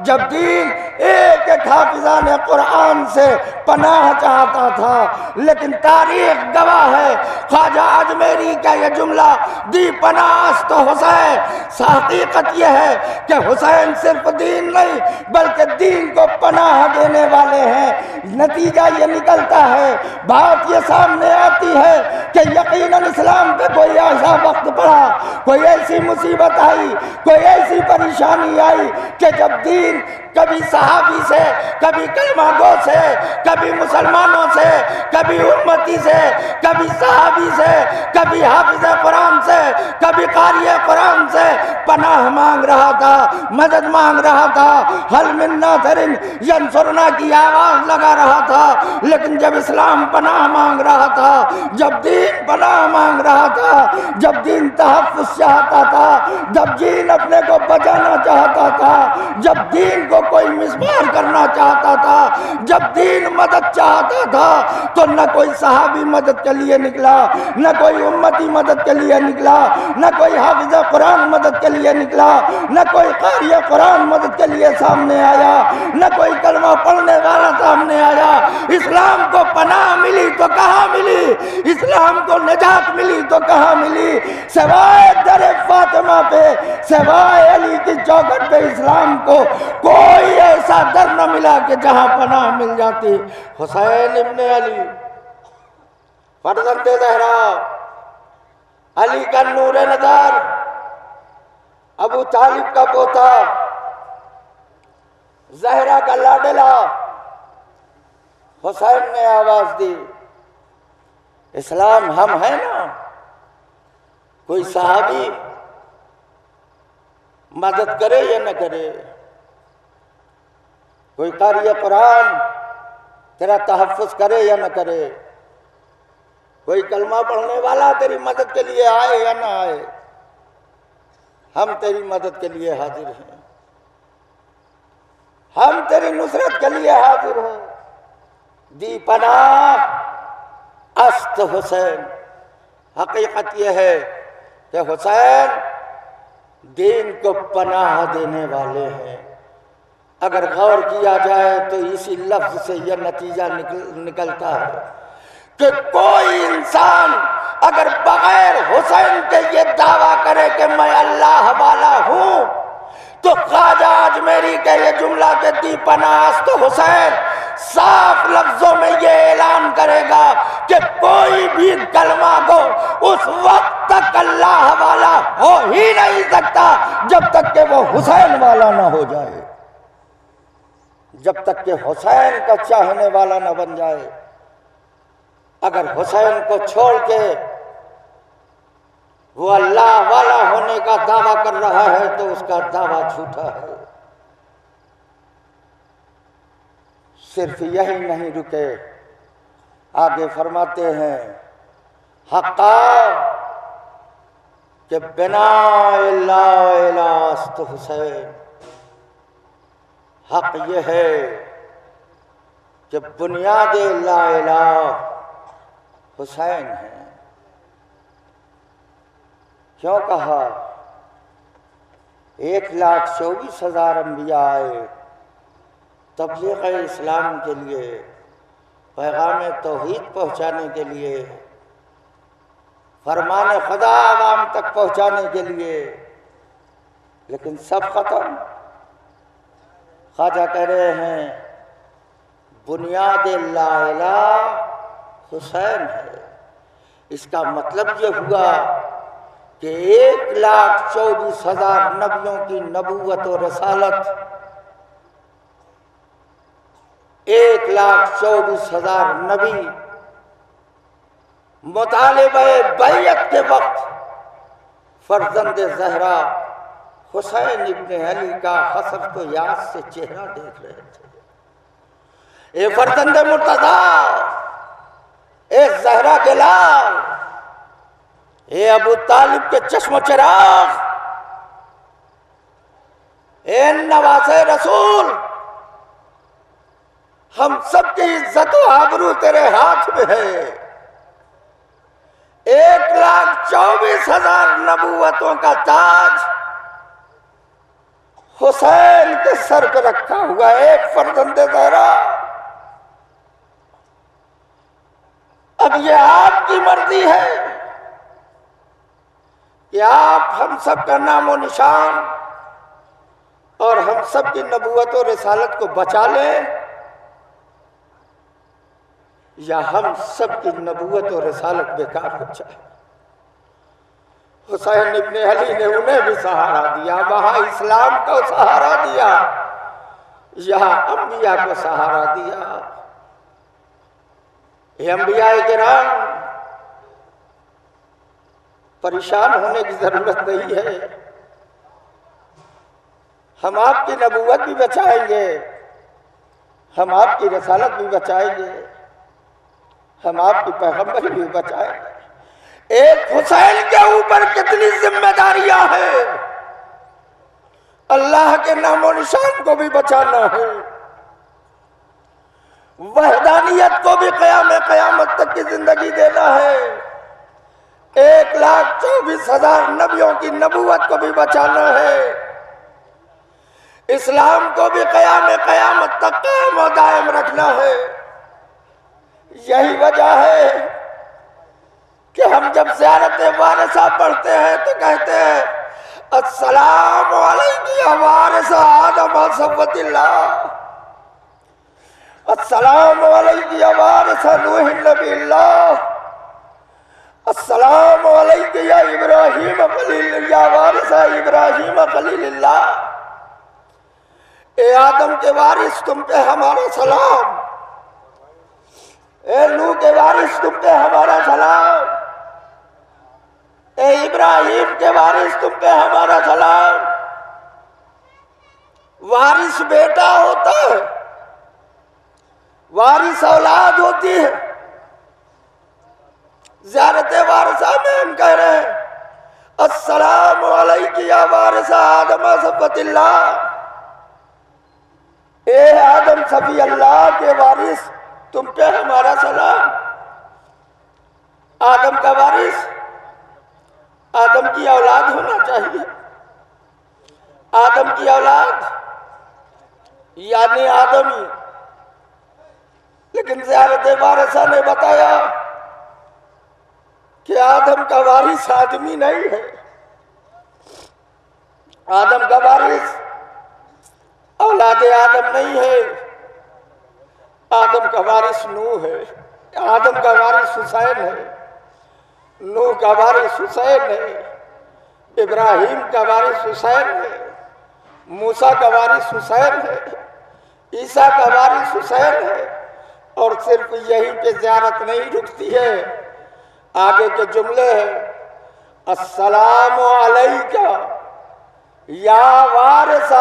جب دین ایک ایک حافظان قرآن سے پناہ چاہتا تھا۔ لیکن تاریخ گواہ ہے، خواجہ اجمیری کا یہ جملہ دی پناہ است حسین، حقیقت یہ ہے کہ حسین صرف دین نہیں بلکہ دین کو پناہ دینے والے ہیں۔ نتیجہ یہ نکلتا ہے، بات یہ سامنے آتی ہے کہ یقیناً اسلام پہ کوئی ایسا وقت پڑا، کوئی ایسی مصیبت آئی، کوئی ایسی پریشانی آئی کہ جب دین کبھی صحابی سے، کبھی کلمہ گو سے، کبھی مسلمانوں سے، کبھی امتی سے، کبھی صحابی سے، کبھی حافظ قرآن سے، کبھی قاری قرآن سے پناہ مانگ رہا تھا، مدد مانگ رہا تھا، حل من ناصر ینصرنا کی آواز لگا رہا تھا۔ لیکن جب اسلام پناہ مانگ رہا تھا، جب دین پناہ مانگ رہا تھا، جب دین تحفظ چاہتا تھا، جب دین اپنے کو بچانا چاہتا تھا، جب دین کو کوئی مسمار کرنا چاہتا تھا، جب دین مدد چاہتا تھا، تو نہ کوئی صحابی مدد کے لیے نکلا، نہ کوئی امتی مدد کے لیے نکلا، نہ کوئی حافظ قرآن مدد کے لیے نکلا، نہ کوئی قاری قرآن مدد کے لیے سامنے آیا، نہ کوئی کلمہ پڑھنے والا سامنے آیا۔ اسلام کو پناہ ملی تو کہاں ملی؟ اسلام کو نجات ملی تو کہاں ملی؟ سوائے در فاطمہ پہ، سوائے علی کی چوکھٹ پہ اسلام کو کوئی ایسا در نہ ملا کہ جہاں پناہ مل جاتی۔ حسین ابن علی، فرزند زہرا، علی کا نور نظر، ابو طالب کا پوتا، زہرا کا لاڈلا، حسین نے آواز دی، اسلام ہم ہیں نا۔ کوئی صحابی مدد کرے یا نہ کرے، کوئی قاری قرآن تیرا تحفظ کرے یا نہ کرے، کوئی کلمہ پڑھنے والا تیری مدد کے لیے آئے یا نہ آئے، ہم تیری مدد کے لیے حاضر ہیں، ہم تیری نصرت کے لیے حاضر ہیں۔ دی پناہ است حسین، حقیقت یہ ہے کہ حسین دین کو پناہ دینے والے ہیں۔ اگر غور کیا جائے تو اسی لفظ سے یہ نتیجہ نکلتا ہے کہ کوئی انسان اگر بغیر حسین کے یہ دعویٰ کرے کہ میں اللہ والا ہوں تو خواجہ اجمیری کے یہ جملہ کہ دی پناہ تو حسین صاف لفظوں میں یہ اعلان کرے گا کہ کوئی بھی کلمہ گو اس وقت تک اللہ والا ہو ہی نہیں سکتا جب تک کہ وہ حسین والا نہ ہو جائے، جب تک کہ حسین کا چاہنے والا نہ بن جائے۔ اگر حسین کو چھوڑ کے وہ اللہ والا ہونے کا دعویٰ کر رہا ہے تو اس کا دعویٰ جھوٹا ہے۔ صرف یہی نہیں رکے، آگے فرماتے ہیں حقا کہ بنا لا الہ است حسین، حق یہ ہے کہ بنیاد لا الہ حسین ہے۔ کیوں کہا؟ 1,24,000 انبیاء آئے تبلیغ اسلام کے لیے، پیغام توحید پہنچانے کے لیے، فرمان خدا عوام تک پہنچانے کے لیے، لیکن سب ختم۔ خواجہ کہہ رہے ہیں بنیاد لا الہ حسین ہے۔ اس کا مطلب یہ ہوا کہ 1,24,000 نبیوں کی نبوت و رسالت، 1,24,000 نبی مطالبہ بیعت کے وقت فرزند زہرا حسین ابن علی کا حسرت و یاس سے چہرہ دیکھ رہے تھے۔ اے فرزند مرتضیٰ، اے زہرا کے لال، اے ابو طالب کے چشم و چراغ، اے نواز رسول، ہم سب کی عزت و آبرو تیرے ہاتھ میں ہے۔ 1,24,000 نبوتوں کا تاج حسین کے سر پہ رکھا ہوا ایک فرزند زہرا۔ اب یہ آپ کی مرضی ہے کہ آپ ہم سب کا نام و نشان اور ہم سب کی نبوت و رسالت کو بچا لیں، یا ہم سب کی نبوت و رسالت بیکار ہو جائے۔ حسین ابن علی نے انہیں بھی سہارا دیا، وہاں اسلام کو سہارا دیا، یہاں انبیاء کو سہارا دیا۔ یہ انبیاء کرام پریشان ہونے کی ضرورت نہیں ہے، ہم آپ کی نبوت بھی بچائیں گے، ہم آپ کی رسالت بھی بچائیں گے، ہم آپ کی پیغمبر بھی بچائیں گے۔ ایک حسین کے اوپر کتنی ذمہ داریاں ہیں، اللہ کے نام و نشان کو بھی بچانا ہے، وحدانیت کو بھی قیامت تک کی زندگی دینا ہے، 1,24,000 نبیوں کی نبوت کو بھی بچانا ہے، اسلام کو بھی قیامت تک قائم و دائم رکھنا ہے۔ یہی وجہ ہے کہ ہم جب زیارت وارثہ پڑھتے ہیں تو کہتے ہیں السلام علیکم یا وارث آدم صفوت اللہ، السلام علیکم یا وارث نوح نبی اللہ، السلام علیکم یا ابراہیم خلیل یا وارث ابراہیم خلیل اللہ۔ اے آدم کے وارث تم پہ ہمارا سلام، اے نوح کے وارث تم پہ ہمارا سلام، اے ابراہیم کے وارث تم پہ ہمارا سلام۔ وارث بیٹا ہوتا ہے، وارث اولاد ہوتی ہے۔ زیارت وارثہ میں ہم کہہ رہے ہیں السلام علیکم یا وارث آدم صفوت اللہ، اے آدم صفی اللہ کے وارث تم پہ ہمارا سلام۔ آدم کا وارث آدم کی اولاد ہونا چاہیے، آدم کی اولاد یعنی آدمی، لیکن زیارت وارثہ نے بتایا کہ آدم کا وارث آدمی نہیں ہے، آدم کا وارث اولاد آدم نہیں ہے، آدم کا وارث نوح ہے، آدم کا وارث حسین ہے، نوح کا وارث حسین ہے، ابراہیم کا وارث حسین ہے، موسیٰ کا وارث حسین ہے، عیسیٰ کا وارث حسین ہے۔ اور صرف یہی پہ زیارت نہیں رکتی ہے، آگے کے جملے ہیں السلام علیکہ یا وارث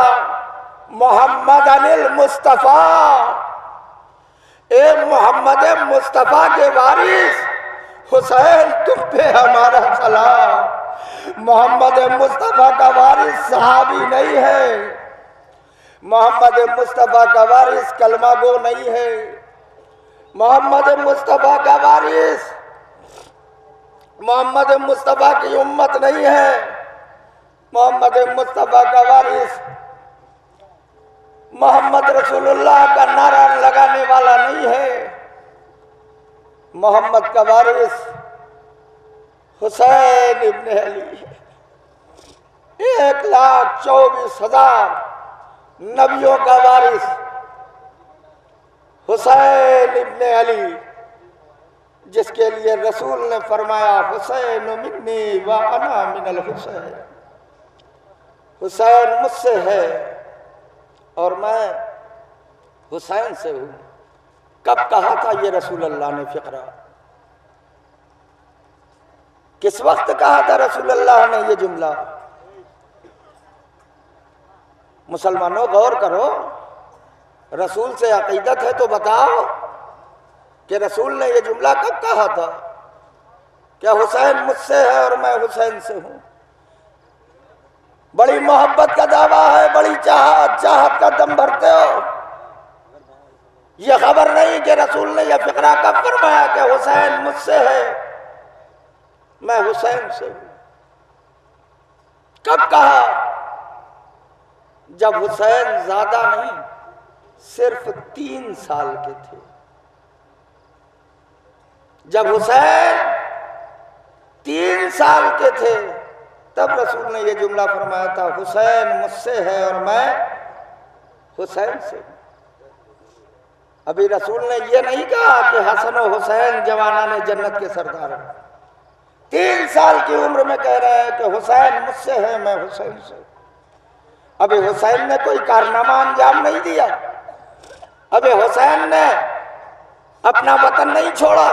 محمد المصطفیٰ، اے محمد مصطفیٰ کے وارث حسین تم پہ ہمارا سلام۔ محمد مصطفیٰ کا وارث صحابی نہیں ہے، محمد مصطفیٰ کا وارث کلمہ گو نہیں ہے، محمد مصطفیٰ کا وارث محمد مصطفیٰ کی امت نہیں ہے، محمد مصطفیٰ کا وارث محمد رسول اللہ کا نعرہ لگانے والا نہیں ہے، محمد کا وارث حسین ابن علی ہے۔ 1,24,000 نبیوں کا وارث حسین ابن علی، جس کے لیے رسول نے فرمایا حسین منی و انا من الحسین، حسین مجھ سے ہے اور میں حسین سے ہوں۔ کب کہا تھا یہ رسول اللہ نے فقرہ؟ کس وقت کہا تھا رسول اللہ نے یہ جملہ؟ مسلمانوں غور کرو، رسول سے عقیدت ہے تو بتاؤ کہ رسول نے یہ جملہ کب کہا تھا؟ کیا حسین مجھ سے ہے اور میں حسین سے ہوں؟ بڑی محبت کا دعویٰ ہے، بڑی چاہت کا دم بھرتے ہو، یہ خبر نہیں کہ رسول نے یہ فقرہ کب فرمایا کہ حسین مجھ سے ہے میں حسین سے ہوں؟ کب کہا؟ جب حسین زیادہ نہیں صرف 3 سال کے تھے، جب حسین 3 سال کے تھے تب رسول نے یہ جملہ فرمایا تھا حسین مجھ سے ہے اور میں حسین سے ہوں۔ ابھی رسول نے یہ نہیں کہا کہ حسن و حسین جوانان جنت کے سردار ہیں، 3 سال کی عمر میں کہہ رہے ہیں کہ حسین مجھ سے ہے میں حسین سے ہوں۔ ابھی حسین نے کوئی کارنامہ انجام نہیں دیا، ابھی حسین نے اپنا وطن نہیں چھوڑا،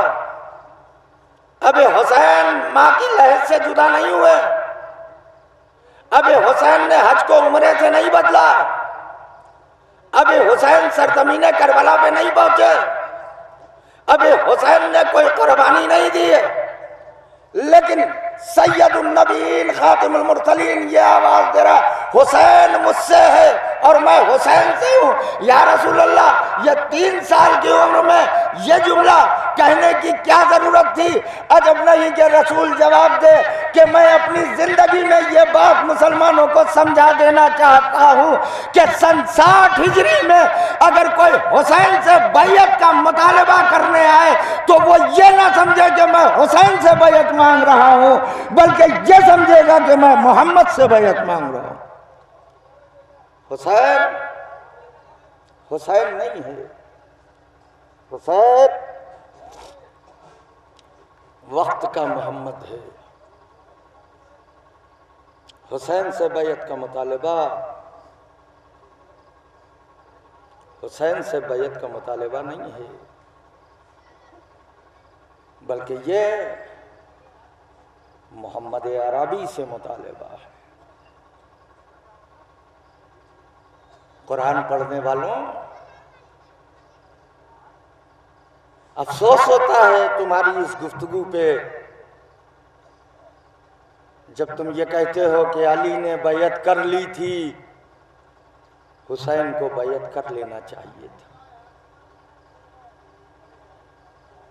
ابھی حسین ماں کی لحد سے جدا نہیں ہوئے، ابھی حسین نے حج کو عمرے سے نہیں بدلا، ابھی حسین سرزمین کربلا پہ نہیں پہنچے، ابھی حسین نے کوئی قربانی نہیں دی ہے، لیکن سید النبیین خاتم المرسلین یہ آواز دے رہا حسین مجھ سے ہے اور میں حسین سے ہوں۔ یا رسول اللہ، یہ 3 سال کی عمر میں یہ جملہ کہنے کی کیا ضرورت تھی؟ عجب نہیں کہ رسول جواب دے کہ میں اپنی زندگی میں یہ بات مسلمانوں کو سمجھا دینا چاہتا ہوں کہ سن 60 ہجری میں اگر کوئی حسین سے بیعت کا مطالبہ کرنے آئے تو وہ یہ نہ سمجھے کہ میں حسین سے بیعت مانگ رہا ہوں، بلکہ یہ سمجھے گا کہ میں محمد سے بیعت مانگ رہا ہوں۔ حسین نہیں ہے، حسین وقت کا محمد ہے۔ حسین سے بیعت کا مطالبہ، حسین سے بیعت کا مطالبہ نہیں ہے، بلکہ یہ محمد عربی سے مطالبہ ہے۔ قرآن پڑھنے والوں، افسوس ہوتا ہے تمہاری اس گفتگو پہ جب تم یہ کہتے ہو کہ علی نے بیعت کر لی تھی، حسین کو بیعت کر لینا چاہیے تھا۔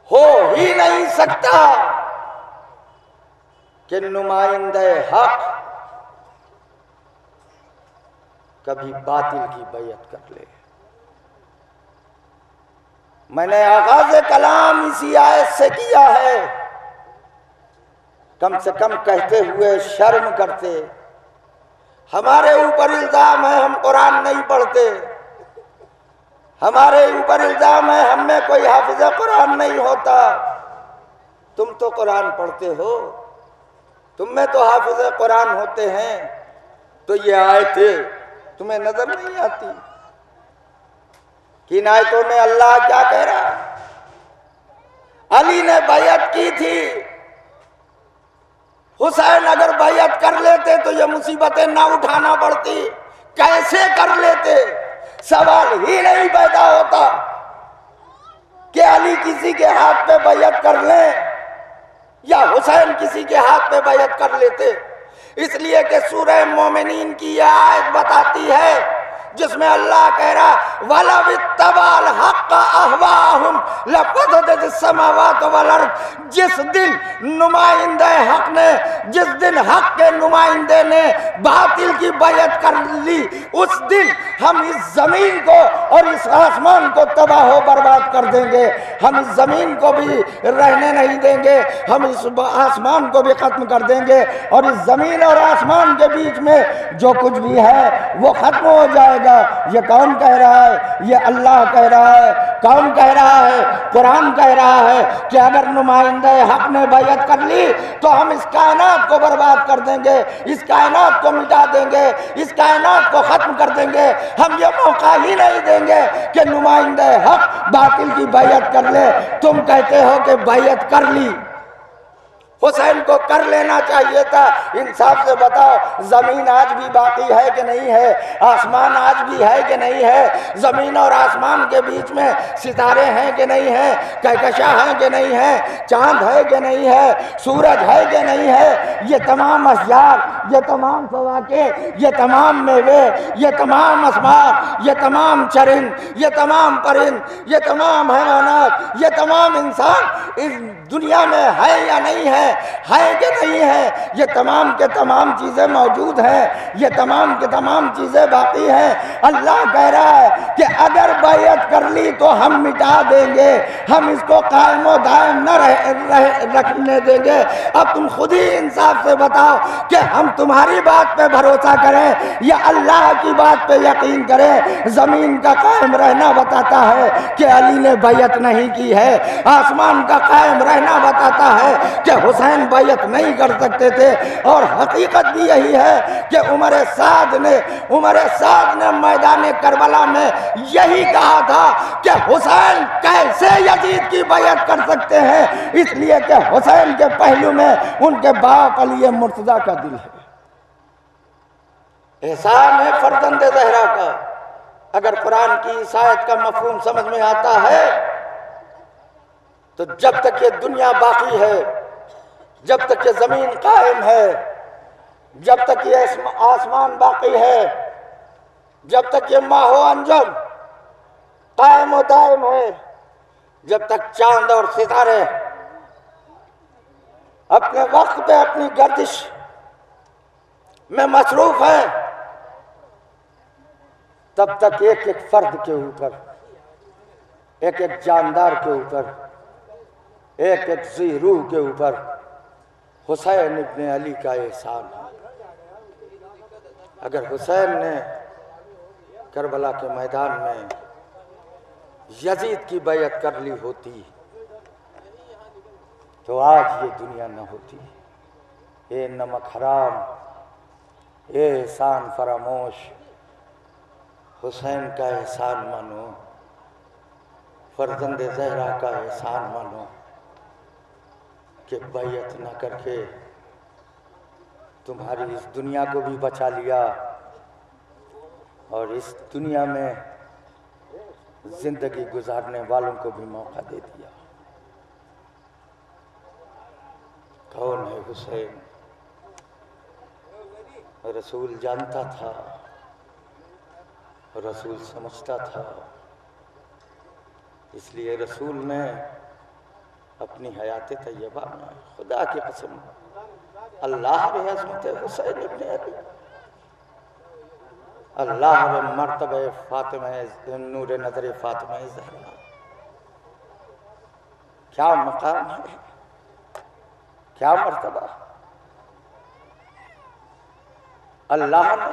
ہو ہی نہیں سکتا کہ نمائندہ حق کبھی باطل کی بیعت کر لے۔ میں نے آغاز کلام اسی آیت سے کیا ہے، کم سے کم کہتے ہوئے شرم کرتے۔ ہمارے اوپر الزام ہے ہم قرآن نہیں پڑھتے، ہمارے اوپر الزام ہے ہم میں کوئی حافظ قرآن نہیں ہوتا۔ تم تو قرآن پڑھتے ہو، تم میں تو حافظ قرآن ہوتے ہیں، تو یہ آیتیں تمہیں نظر نہیں آتی؟ کن آیتوں میں اللہ کیا کہہ رہا ہے؟ علی نے بیعت کی تھی، حسین اگر بیعت کر لیتے تو یہ مصیبتیں نہ اٹھانا پڑتی۔ کیسے کر لیتے؟ سوال ہی نہیں پیدا ہوتا کہ علی کسی کے ہاتھ پہ بیعت کر لیں یا حسین کسی کے ہاتھ پہ بیعت کر لیتے۔ اس لیے کہ سورہ مومنین کی یہ آیت بتاتی ہے جس میں اللہ کہہ رہا وَلَوِ اتَّبَعَ الْحَقَّ أَهْوَاءَهُمْ لَفَسَدَتِ السَّمَاوَاتُ وَالْأَرْضُ۔ جس دن نمائندہ حق نے، جس دن حق کے نمائندے نے باطل کی بیعت کر لی، اس دن ہم اس زمین کو اور اس آسمان کو تباہ و برباد کر دیں گے۔ ہم اس زمین کو بھی رہنے نہیں دیں گے، ہم اس آسمان کو بھی ختم کر دیں گے، اور اس زمین اور آسمان کے بیچ میں جو کچھ بھی ہے وہ ختم ہو جائے گا۔ یہ کون کہہ رہا ہے؟ یہ اللہ کہہ رہا ہے۔ کون کہہ رہا ہے؟ قرآن کہہ رہا ہے کہ اگر نمائندہ حق نے بیعت کر لی تو ہم اس کائنات کو برباد کر دیں گے، اس کائنات کو مٹا دیں گے، اس کائنات کو ختم کر دیں گے۔ ہم یہ موقع ہی نہیں دیں گے کہ نمائندہ حق باطل کی بیعت کر لے۔ تم کہتے ہو کہ بیعت کر لی، حسین کو کر لینا چاہیے تھا۔ انصاف سے بتاؤ، زمین آج بھی باقی ہے کہ نہیں ہے؟ آسمان آج بھی ہے کہ نہیں ہے؟ زمین اور آسمان کے بیچ میں ستارے ہیں کہ نہیں ہیں؟ کہکشاں ہیں کہ نہیں ہیں؟ چاند ہے کہ نہیں ہے؟ سورج ہے کہ نہیں ہے؟ یہ تمام اشجار، یہ تمام فواکہ، یہ تمام میوے، یہ تمام اسباب، یہ تمام چرند، یہ تمام پرند، یہ تمام حیوانات، یہ تمام انسان اس دنیا میں ہے یا نہیں ہے؟ ہے کہ نہیں ہے؟ یہ تمام کے تمام چیزیں موجود ہیں، یہ تمام کے تمام چیزیں باقی ہیں۔ اللہ کہہ رہا ہے کہ اگر بیعت کر لی تو ہم مٹا دیں گے، ہم اس کو قائم و دائم نہ رکھنے دیں گے۔ اب تم خود ہی انصاف سے بتاؤ کہ ہم تمہاری بات پہ بھروسہ کریں یا اللہ کی بات پہ یقین کریں؟ زمین کا قائم رہنا بتاتا ہے کہ علی نے بیعت نہیں کی ہے، آسمان کا قائم رہنا بتاتا ہے کہ حسین بیعت نہیں کر سکتے تھے، اور حقیقت بھی یہی ہے کہ عمر سعد نے میدان کربلا میں یہی کہا تھا کہ حسین کیسے یزید کی بیعت کر سکتے ہیں، اس لیے کہ حسین کے پہلو میں ان کے باپ علی مرتضیٰ کا دل ہے۔ احسان ہے فرزند زہرا کا۔ اگر قرآن کی اس آیت کا مفہوم سمجھ میں آتا ہے تو جب تک یہ دنیا باقی ہے، جب تک یہ زمین قائم ہے، جب تک یہ آسمان باقی ہے، جب تک یہ ماہ و انجم قائم و دائم ہے، جب تک چاند اور ستارے اپنے وقت پہ اپنی گردش میں مصروف ہیں، تب تک ایک ایک فرد کے اوپر، ایک ایک جاندار کے اوپر، ایک ایک ذی روح کے اوپر حسین ابن علی کا احسان ہے۔ اگر حسین نے کربلا کے میدان میں یزید کی بیعت کر لی ہوتی تو آج یہ دنیا نہ ہوتی۔ اے نمک حرام، اے احسان فراموش، حسین کا احسان مانو، فرزند زہرا کا احسان مانو کہ بیعت نہ کر کے تمہاری اس دنیا کو بھی بچا لیا اور اس دنیا میں زندگی گزارنے والوں کو بھی موقع دے دیا۔ کون ہے حسین؟ رسول جانتا تھا، رسول سمجھتا تھا، اس لیے رسول نے اپنی حیات طیبہ میں خدا کی قسم اللہ رے عظمت حسین ابن علی، اللہ رے مرتبہ فاطمہ نور نظر فاطمہ زہرا، کیا مقام ہے، کیا مرتبہ. اللہ نے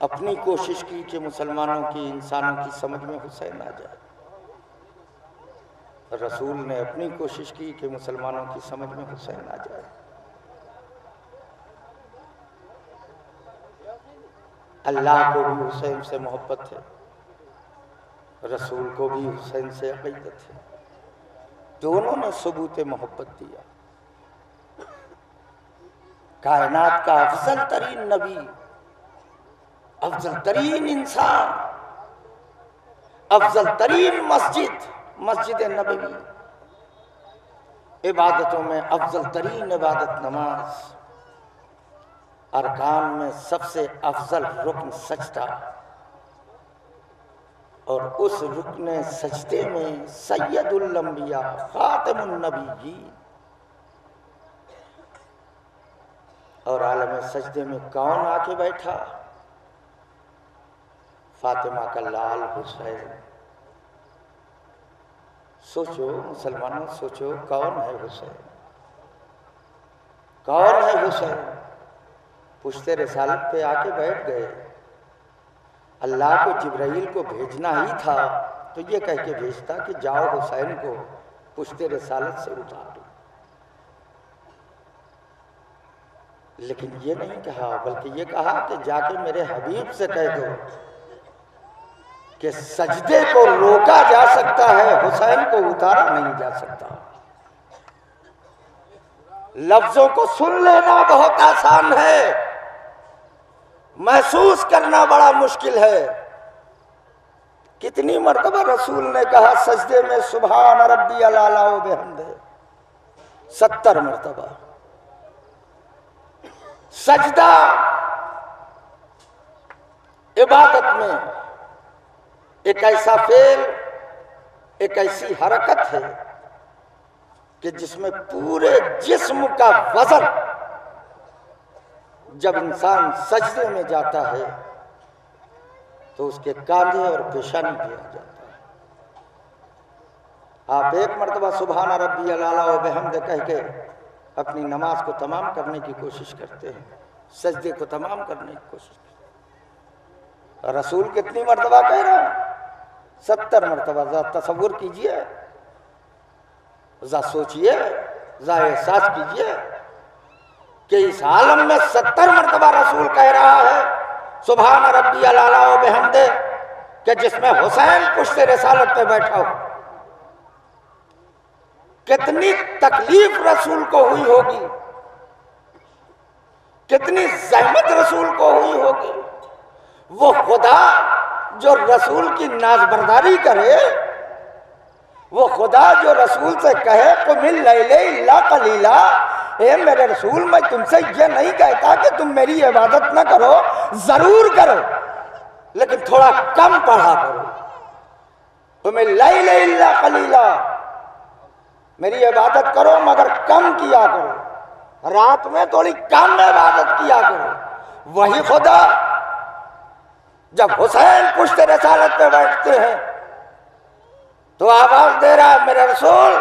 اپنی کوشش کی کہ مسلمانوں کی، انسانوں کی سمجھ میں حسین آ جائے. رسول نے اپنی کوشش کی کہ مسلمانوں کی سمجھ میں حسین آ جائے. اللہ کو بھی حسین سے محبت ہے، رسول کو بھی حسین سے عقیدت ہے. دونوں نے ثبوت محبت دیا. کائنات کا افضل ترین نبی، افضل ترین انسان، افضل ترین مسجد، مسجد نبوی، عبادتوں میں افضل ترین عبادت نماز، ارکان میں سب سے افضل رکن سجدہ، اور اس رکن سجدے میں سید الانبیاء خاتم النبیین. اور عالم سجدے میں کون آ کے بیٹھا؟ فاطمہ کا لال حسین. سوچو مسلمانوں، سوچو کون ہے حسین؟ کون ہے حسین؟ پشت رسالت پہ آ کے بیٹھ گئے. اللہ کو جبرائیل کو بھیجنا ہی تھا تو یہ کہہ کے بھیجتا کہ جاؤ حسین کو پشت رسالت سے اتار دو. لیکن یہ نہیں کہا، بلکہ یہ کہا کہ جا کے میرے حبیب سے کہہ دو کہ سجدے کو روکا جا سکتا ہے، حسین کو اتارا نہیں جا سکتا. لفظوں کو سن لینا بہت آسان ہے، محسوس کرنا بڑا مشکل ہے. کتنی مرتبہ رسول نے کہا سجدے میں سبحان ربی الاعلی و بحمدہ؟ 70 مرتبہ. سجدہ عبادت میں ایک ایسا فعل، ایک ایسی حرکت ہے کہ جس میں پورے جسم کا وزن جب انسان سجدے میں جاتا ہے تو اس کے کاندھے اور پیشانی پہ آ جاتا ہے. آپ ایک مرتبہ سبحان ربی الاعلی و بحمدہ کہہ کے اپنی نماز کو تمام کرنے کی کوشش کرتے ہیں، سجدے کو تمام کرنے کی کوشش کرتے ہیں. رسول کتنی مرتبہ کہہ رہا ہے؟ 70 مرتبہ. ذرا تصور کیجئے، ذرا سوچئے، ذرا احساس کیجئے کہ اس عالم میں 70 مرتبہ رسول کہہ رہا ہے سبحان ربی الاعلی و بحمدہ، کہ جس میں حسین پشت رسالت پہ بیٹھا ہو. کتنی تکلیف رسول کو ہوئی ہوگی، کتنی زحمت رسول کو ہوئی ہوگی. وہ خدا جو رسول کی نازبرداری کرے، وہ خدا جو رسول سے کہے قم اللیل الا قلیلا، اے میرے رسول میں تم سے یہ نہیں کہتا کہ تم میری عبادت نہ کرو، ضرور کرو لیکن تھوڑا کم پڑھا کرو. قم اللیل الا قلیلا، میری عبادت کرو مگر کم کیا کرو، رات میں تھوڑی کم عبادت کیا کرو. وہی خدا جب حسین پشت رسالت پہ بیٹھتے ہیں تو آواز دے رہا ہے میرے رسول،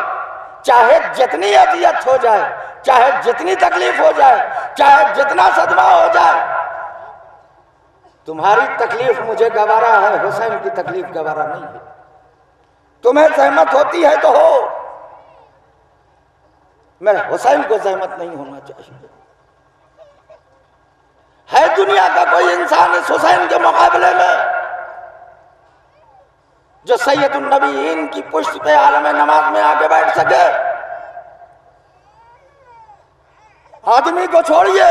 چاہے جتنی اذیت ہو جائے، چاہے جتنی تکلیف ہو جائے، چاہے جتنا صدمہ ہو جائے، تمہاری تکلیف مجھے گوارا ہے، حسین کی تکلیف گوارا نہیں ہے. تمہیں زحمت ہوتی ہے تو ہو، میرے حسین کو زحمت نہیں ہونا چاہیے. ہے دنیا کا کوئی انسان اس حسین کے مقابلے میں جو سید النبیین کی پشت پہ عالم نماز میں آگے بیٹھ سکے؟ آدمی کو چھوڑیے،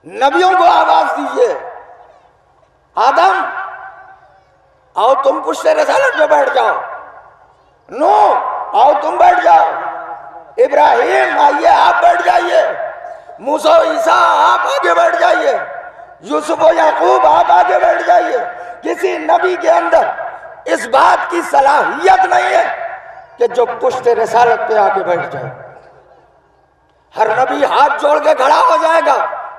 نبیوں کو آواز دیجیے، آدم آؤ تم پشت رسالت پہ بیٹھ جاؤ، نوح آؤ تم بیٹھ جاؤ، ابراہیم آئیے آپ بیٹھ جائیے، موسیٰ عیسیٰ آپ آگے بیٹھ جائیے، یوسف و یعقوب آپ آگے بیٹھ جائیے. کسی نبی کے اندر اس بات کی صلاحیت نہیں ہے کہ جو پشت رسالت پہ آ کے بیٹھ جائے. ہر نبی ہاتھ جوڑ کے کھڑا ہو جائے گا،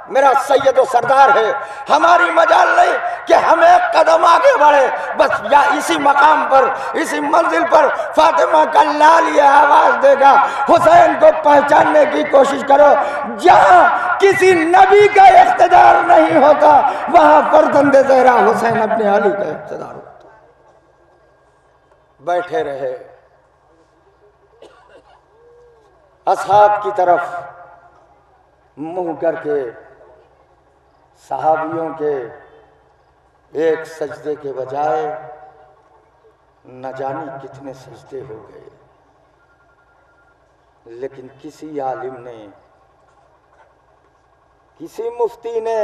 میرا سید و سردار ہے، ہماری مجال نہیں کہ ہم ایک قدم آگے بڑھے، بس یا اسی مقام پر اسی منزل پر فاطمہ کا لال یہ آواز دے گا حسین کو پہچاننے کی کوشش کرو۔ جہاں کسی نبی کا اقتدار نہیں ہوتا وہاں فرزند زہرا حسین اپنے علی کا اقتدار ہوتا۔ بیٹھے رہے، اصحاب کی طرف منہ کر کے صحابیوں کے ایک سجدے کے بجائے نہ جانے کتنے سجدے ہو گئے، لیکن کسی عالم نے، کسی مفتی نے،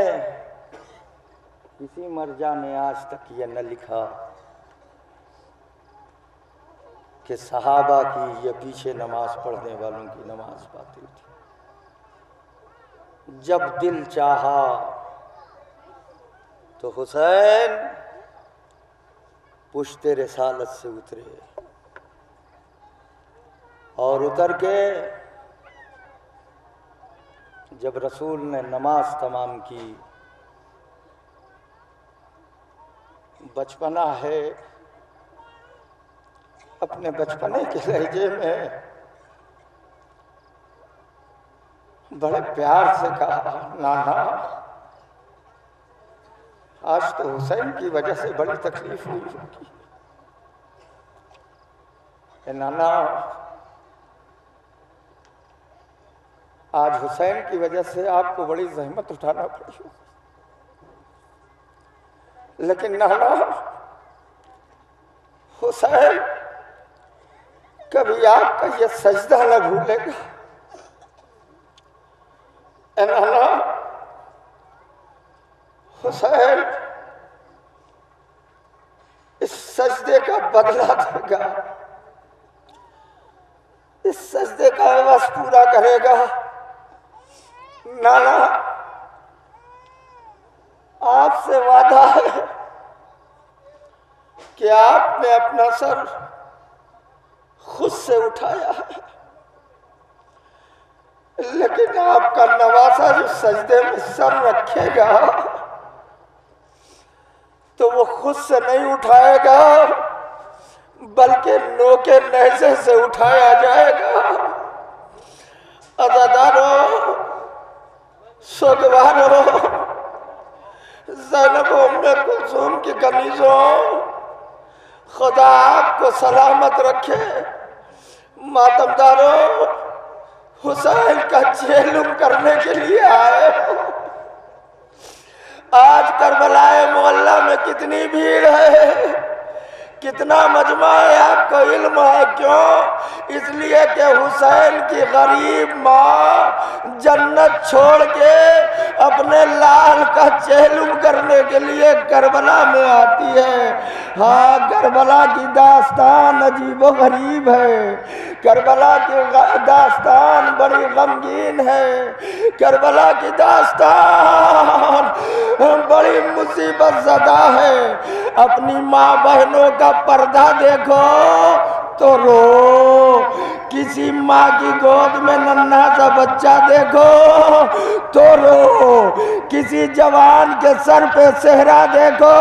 کسی مرجع نے آج تک یہ نہ لکھا کہ صحابہ کی یہ پیچھے نماز پڑھنے والوں کی نماز باطل تھی۔ جب دل چاہا تو حسین پشت رسالت سے اترے اور اتر کے جب رسول نے نماز تمام کی، بچپنا ہے، اپنے بچپنے کے لہجے میں بڑے پیار سے کہا، نانا آج تو حسین کی وجہ سے بڑی تکلیف ہوئی ہوگی، اے نانا آج حسین کی وجہ سے آپ کو بڑی زحمت اٹھانا پڑی ہوگی، لیکن نانا حسین کبھی آپ کا یہ سجدہ نہ بھولے گا، اے نانا حسین اس سجدے کا بدلہ دے گا، اس سجدے کا عوض پورا کرے گا۔ نانا آپ سے وعدہ ہے کہ آپ نے اپنا سر خود سے اٹھایا ہے، لیکن آپ کا نواسا جو سجدے میں سر رکھے گا تو وہ خود سے نہیں اٹھائے گا بلکہ نوکے نیزے سے اٹھایا جائے گا۔ عزادارو، سوگوارو، زینب و ام کلثوم کی کنیزوں، خدا آپ کو سلامت رکھے۔ ماتمدارو، حسین کا چہلم کرنے کے لیے آئے ہو۔ آج کربلا معلیٰ میں کتنی بھیڑ ہے، کتنا مجمع ہے، آپ کو علم ہے کیوں؟ اس لیے کہ حسین کی غریب ماں جنت چھوڑ کے اپنے لال کا چہلم کرنے کے لیے کربلا میں آتی ہے۔ ہاں، کربلا کی داستان عجیب و غریب ہے، کربلا کی داستان بڑی غمگین ہے، کربلا کی داستان بڑی مصیبت زدہ ہے۔ اپنی ماں بہنوں کا پردہ دیکھو تو رو، کسی ماں کی گود میں ننھا سا بچہ دیکھو تو رو، کسی جوان کے سر پہ صحرا دیکھو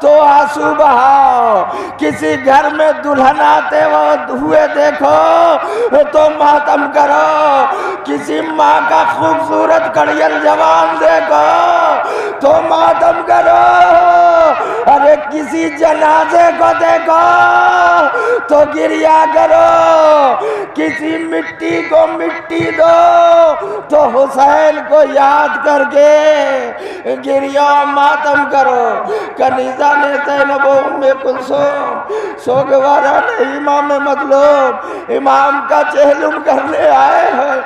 تو آنسو بہاؤ، کسی گھر میں دلہن آتے ہوئے دیکھو تو ماتم کرو، کسی ماں کا خوبصورت کڑیل جوان دیکھو تو ماتم کرو، ارے کسی جنازے کو دیکھو تو گریہ کرو، کسی مٹی کو مٹی دو تو حسین کو یاد کر کے گریہ ماتم کرو۔ کنیزہ نے زینب و ام کلثوم، سوگوارہ نے امام مطلوب امام کا چہلم کرنے آئے ہیں۔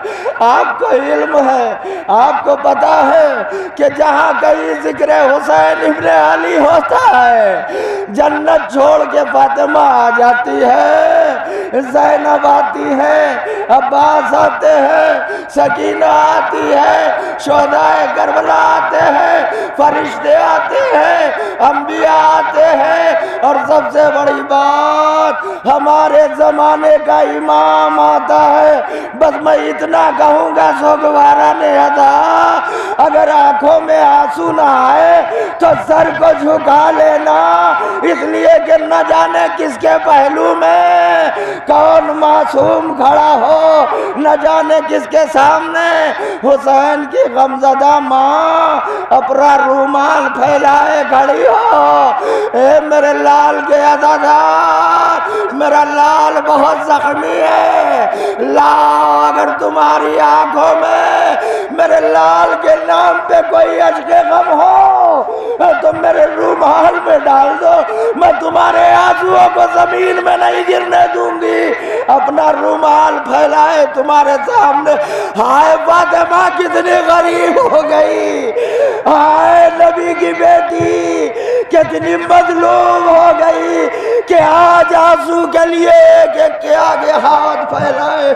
آپ کو علم ہے، آپ کو پتا ہے کہ جہاں کہیں ذکر حسین ابن علی ہوتا ہے جنت چھوڑ کے فاطمہ آ جاتی ہے، زینب آتی ہے، عباس آتے ہیں، سکینہ آتی ہے، شہدائے کربلا آتے ہیں، فرشتے آتے ہیں، انبیاء آتے ہیں، اور سب سے بڑی بات ہمارے زمانے کا امام آتا ہے۔ بس میں اتنا کہوں گا، سوگوارہ نے ادا، اگر آنکھوں میں آنسو نہ آئے تو سر کو جھکا لینا، اس لیے کہ نہ جانے کس کے پہلو میں کون معصوم کھڑا ہو، نہ جانے کس کے سامنے حسین کی غمزدہ ماں اپنا رومال پھیلائے کھڑی ہو۔ اے میرے لال کے عزادار، میرا لال بہت زخمی ہے، لاؤ اگر تمہاری آنکھوں میں میرے لال کے نام پہ کوئی اشک غم ہو تو میرے رومال میں ڈال دو، میں تمہارے آنسوؤں کو زمین میں نہیں گرنے دوں گی۔ اپنا رومال پھیلائے تمہارے سامنے، ہائے فاطمہ کتنی غریب ہو گئی، ہائے نبی کی بیٹی کتنی مظلوم ہو گئی کہ آج آنسو کے لیے کہ آگے ہاتھ پھیلائے۔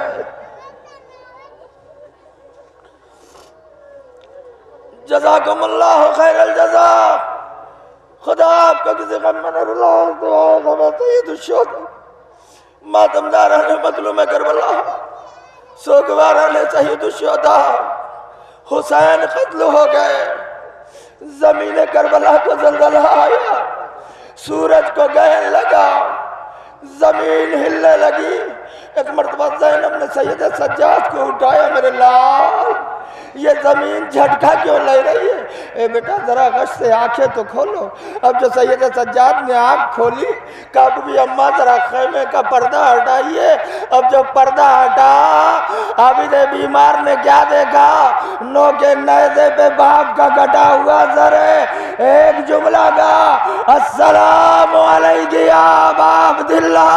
جزاکم اللہ خیر الجزا۔ خدا آپ کو کسی غم میں نہ رلائے، دعا خبر سید الشہداء، ماتمداران مظلوم کربلا، سوگواران سید الشہداء، حسین قتل ہو گئے، زمین کربلا کو زلزلہ آیا، سورج کو گہن لگا، زمین ہلنے لگی۔ ایک مرتبہ زینب نے سید سجاد کو اٹھایا، میرے لال یہ زمین جھٹکا کیوں لے رہی ہے؟ اے بیٹا ذرا غش سے آنکھیں تو کھولو۔ اب جو سید سجاد نے آنکھ کھولی، کہا بھی اماں ذرا خیمے کا پردہ ہٹائیے۔ اب جو پردہ ہٹا، عابد بیمار نے کیا دیکھا؟ نو کے نیزے پہ باپ کا کٹا ہوا سر ہے، ایک جملہ کا السلام علیکم یا ابا عبداللہ،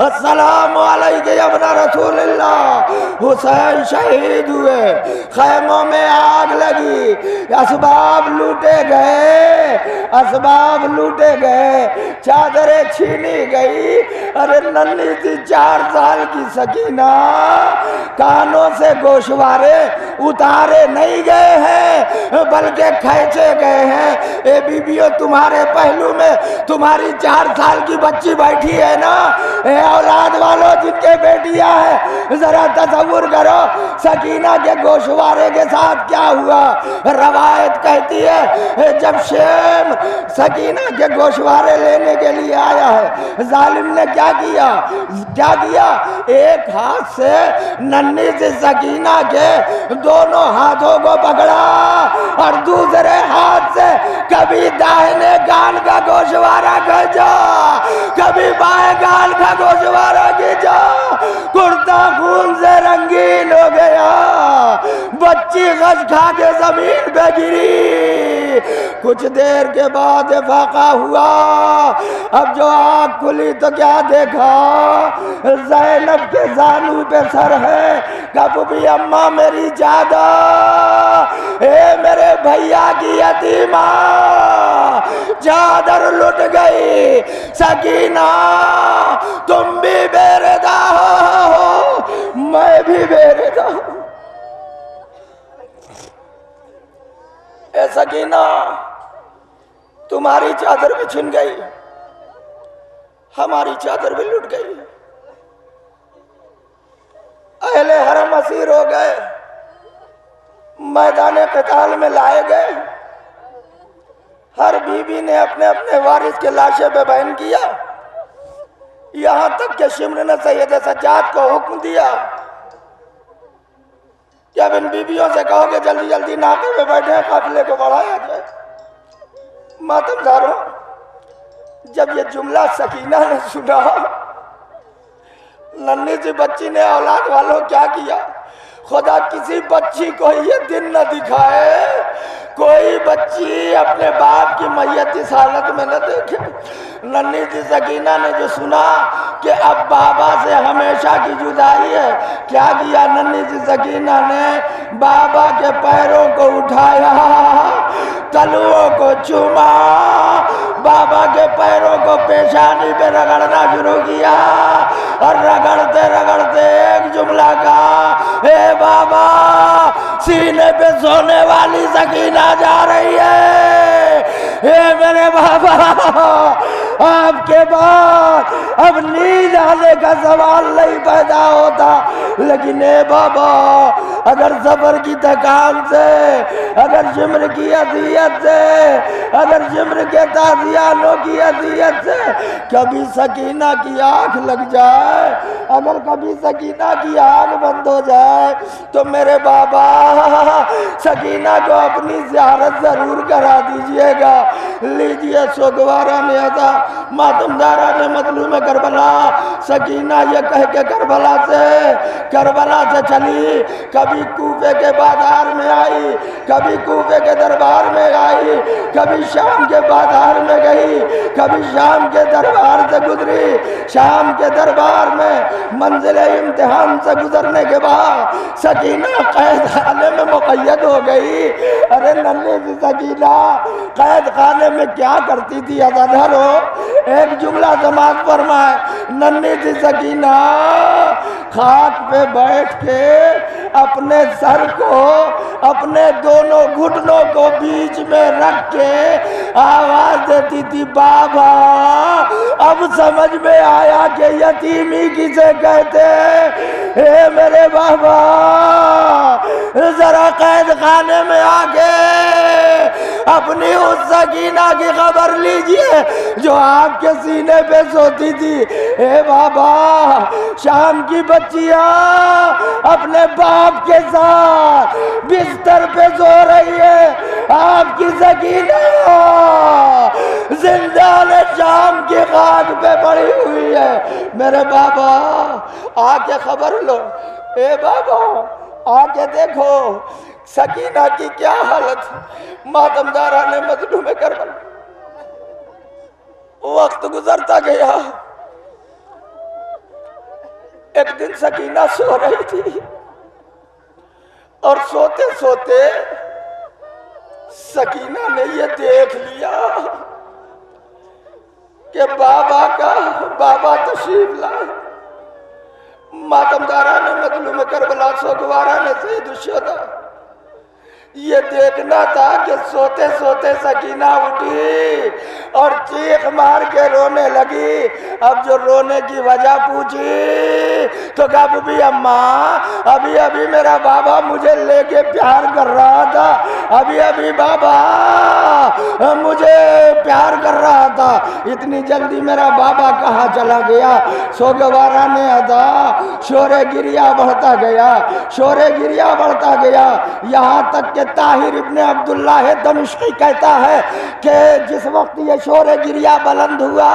السلام علیکم یا ابن رسول اللہ۔ حسین شہید ہوئے، خیموں میں آگ لگی، اسباب لوٹے گئے، اسباب لوٹے گئے، چادریں چھینی گئی۔ ارے ننھی سی 4 سال کی سکینہ، کانوں سے گوشوارے اتارے نہیں گئے ہیں بلکہ کھینچے گئے ہیں۔ اے بیبیوں تمہارے پہلو میں تمہاری 4 سال کی بچی بیٹھی ہے نا، اے اولاد والوں جن کے بیٹیاں ہیں، ذرا تصور کرو سکینہ کے گوشوارے کے ساتھ کیا ہوا۔ روایت کہتی ہے جب شیم سکینہ کے گوشوارے لینے کے لیے آیا ہے، ظالم نے کیا کیا؟ ایک ہاتھ سے ننھی سی سکینہ کے دونوں ہاتھوں کو پکڑا اور دوسرے ہاتھ سے کبھی داہنے گال کا گوشوارہ کھینچا، کبھی بائیں گال کا گوشوارہ کھینچا، کرتا خون سے رنگین ہو گیا، بچی غش کھا کے زمین پہ گری۔ کچھ دیر کے بعد افاقہ ہوا، اب جو آنکھ کھلی تو کیا دیکھا؟ زینب کے زانو پہ سر ہے، کب بھی اماں میری جادا، اے میرے بھیا کی یتیمہ، چادر لٹ گئی۔ سکینہ تم بھی بے ردا ہو، میں بھی بے ردا ہوں۔ اے سکینہ تمہاری چادر بھی چھن گئی، ہماری چادر بھی لٹ گئی، اہل حرم اسیر ہو گئے، میدان قتال میں لائے گئے، ہر بیوی نے اپنے اپنے وارث کے لاشے پہ بیان کیا، یہاں تک کہ شمر نے سید سجاد کو حکم دیا کہ اب ان بیویوں سے کہو کہ جلدی جلدی ناکے پہ بیٹھے، قافلے کو بڑھایا جائے۔ ماتم داروں، جب یہ جملہ سکینہ نے سنا، ننھی سی بچی نے اولاد والوں کیا کیا؟ خدا کسی بچی کو یہ دن نہ دکھائے، کوئی بچی اپنے باپ کی میت اس حالت میں نہ دیکھے۔ ننھی سی سکینہ نے جو سنا کہ اب بابا سے ہمیشہ کی جدائی ہے، کیا کیا؟ ننھی سی سکینہ نے بابا کے پیروں کو اٹھایا، تلوؤں کو چوما، بابا کے پیروں کو پیشانی پہ رگڑنا شروع کیا، اور رگڑتے رگڑتے ایک جملہ کہا، اے بابا سینے پہ سونے والی سکینہ جا رہی ہے، اے میرے بابا آپ کے بعد اب نیند آنے کا سوال نہیں پیدا ہوتا، لیکن اے بابا اگر سفر کی تھکان سے، اگر جمر کی اذیت سے، اگر جمر کے تازیانوں کی اذیت سے کبھی سکینہ کی آنکھ لگ جائے، اگر کبھی سکینہ کی آنکھ بند ہو جائے تو میرے بابا سکینہ کو اپنی زیارت ضرور کرا دیجئے گا۔ لیجئے سوگوارہ نے ادا، ماتمدارہ نے مظلوم کربلا، سکینہ یہ کہہ کے کربلا سے چلی، کبھی کوفے کے بازار میں آئی، کبھی کوفے کے دربار میں آئی، کبھی شام کے بازار میں گئی، کبھی شام کے دربار سے گزری۔ شام کے دربار میں منزل امتحان سے گزرنے کے بعد سکینہ قید خانے میں مقید ہو گئی۔ ارے ننھی سی سکینہ قید خانے میں کیا کرتی تھی ازادھرو؟ ایک جملہ سماعت فرمائے۔ ننھی سی سکینہ خاک پہ بیٹھ کے اپنے سر کو، اپنے دونوں گھٹنوں کو بیچ میں رکھ کے آواز دیتی تھی، بابا اب سمجھ میں آیا کہ یتیمی کسے کہتے ہیں۔ اے میرے بابا ذرا قید خانے میں آگے اپنی اس سکینہ کی خبر لیجئے جو آپ کے سینے پہ سوتی تھی۔ اے بابا شام کی بچیاں اپنے باپ کے ساتھ بستر پہ سو رہی ہے، آپ کی سکینہ زندان شام کی خاک پہ پڑی ہوئی ہے۔ میرے بابا آ کے خبر لو، اے بابا آ کے دیکھو سکینہ کی کیا حالت۔ ماتمدارہ نے مظلوم کربلا، وقت گزرتا گیا۔ ایک دن سکینہ سو رہی تھی اور سوتے سوتے سکینہ نے یہ دیکھ لیا کہ بابا تشریف لائے۔ ماتمدارہ نے مظلوم کربلا سوگوارہ نے سید الشہداء یہ دیکھنا تھا کہ سوتے سوتے سکینہ اٹھی اور چیخ مار کے رونے لگی۔ اب جو رونے کی وجہ پوچھی تو کہا بھی اماں ابھی میرا بابا مجھے لے کے پیار کر رہا تھا، ابھی بابا مجھے پیار کر رہا تھا، اتنی جلدی میرا بابا کہاں چلا گیا؟ سوگوارہ نے ادا شور گریہ بڑھتا گیا یہاں تک کہ طاہر ابن عبداللہ دمشقی کہتا ہے کہ جس وقت یہ شور گریہ بلند ہوا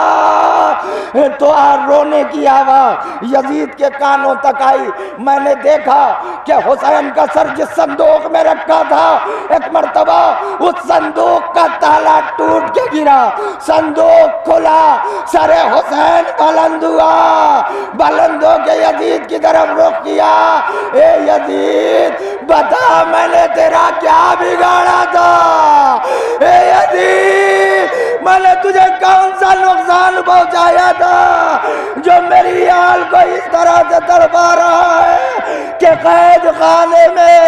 تو رونے کی آواز یزید کے کانوں تک آئی۔ میں نے دیکھا کہ حسین کا سر جس صندوق میں رکھا تھا ایک مرتبہ اس صندوق کا تالا ٹوٹ کے گرا، صندوق کھلا، سر حسین بلند ہو کے یزید کی طرف رخ کیا۔ اے یزید بتا میں نے تیرا کیا بگاڑا تھا؟ اے یزید میں نے تجھے کون سا نقصان پہنچایا تھا جو میری آل کو اس طرح سے تڑپا رہا ہے کہ قید خانے میں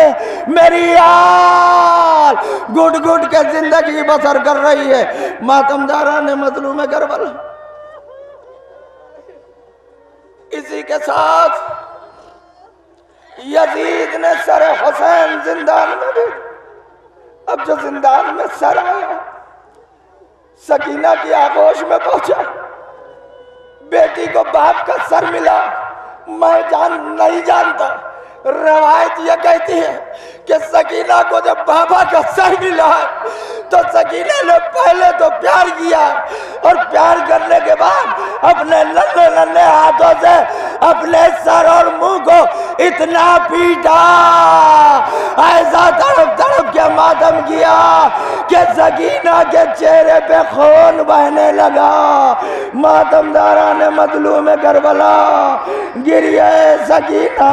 میری آل گھٹ گھٹ کے زندگی بسر کر رہی ہے۔ ماتمدارہ نے مظلوم کربلا اسی کے ساتھ یزید نے سر حسین زندان میں بھی، اب جو زندان میں سر آیا سکینہ کی آغوش میں پہنچا، بیٹی کو باپ کا سر ملا، میں نہیں جانتا، روایت یہ کہتی ہے کہ سکینہ کو جب بابا کا سر ملا تو سکینہ نے پہلے تو پیار کیا اور پیار کرنے کے بعد اپنے ننھے ہاتھوں سے اپنے سر اور منہ کو اتنا پیٹا، ایسا تڑپ تڑپ کے ماتم کیا کہ سکینہ کے چہرے پہ خون بہنے لگا۔ ماتمدارہ نے مظلوم کربلا گریہ سکینہ،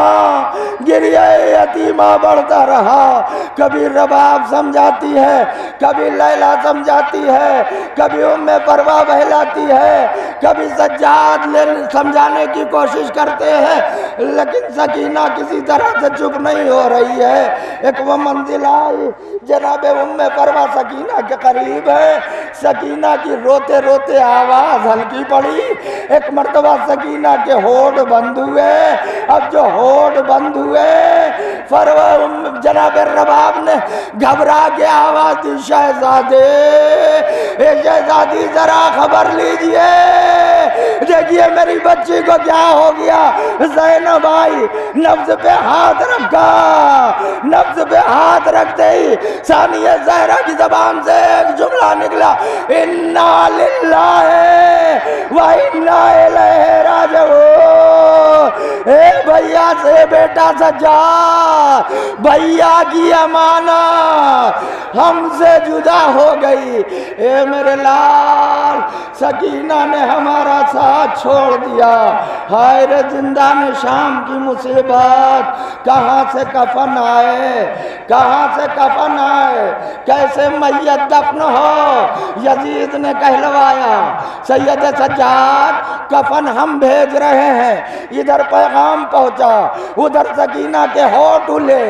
گریہ یتیمہ بڑھتا رہا۔ کبھی رباب سمجھاتی ہے، کبھی لیلا سمجھاتی ہے، کبھی ام پروا بہلاتی ہے، کبھی سجاد سمجھانے کی کوشش کرتے ہیں، لیکن سکینہ کسی طرح سے چپ نہیں ہو رہی ہے۔ ایک وہ منزل آئی جناب ام پروا سکینہ کے قریب ہے، سکینہ کی روتے روتے آواز ہلکی پڑی۔ ایک مرتبہ سکینہ کے ہونٹ بند ہوئے، اب جو ہونٹ بند ہوئے جناب رباب نے گھبرا کے آواز دی شہزادے، اے شہزادی ذرا خبر لیجئے، دیکھیے میری بچی کو کیا ہو گیا۔ زینب آئی، نبض پہ ہاتھ رکھا، نبض پہ ہاتھ رکھتے ہی ثانیہ زہرا کی زبان سے ایک جملہ نکلا، انا للہ و انا الیہ راجعون۔ اے بھیا سے بیٹا سجاد، بھیا کی امانت ہم سے جدا ہو گئی، اے میرے لال سکینہ نے ہمارا ساتھ چھوڑ دیا، ہائے رے زندان شام کی مصیبت، کہاں سے کفن آئے، کہاں سے کفن آئے، کیسے میت دفن ہو۔ یزید نے کہلوایا، سید سجاد کفن ہم بھیج رہے ہیں، ادھر پیغام پہنچا، ادھر سکینہ کے ہونٹ ہلے،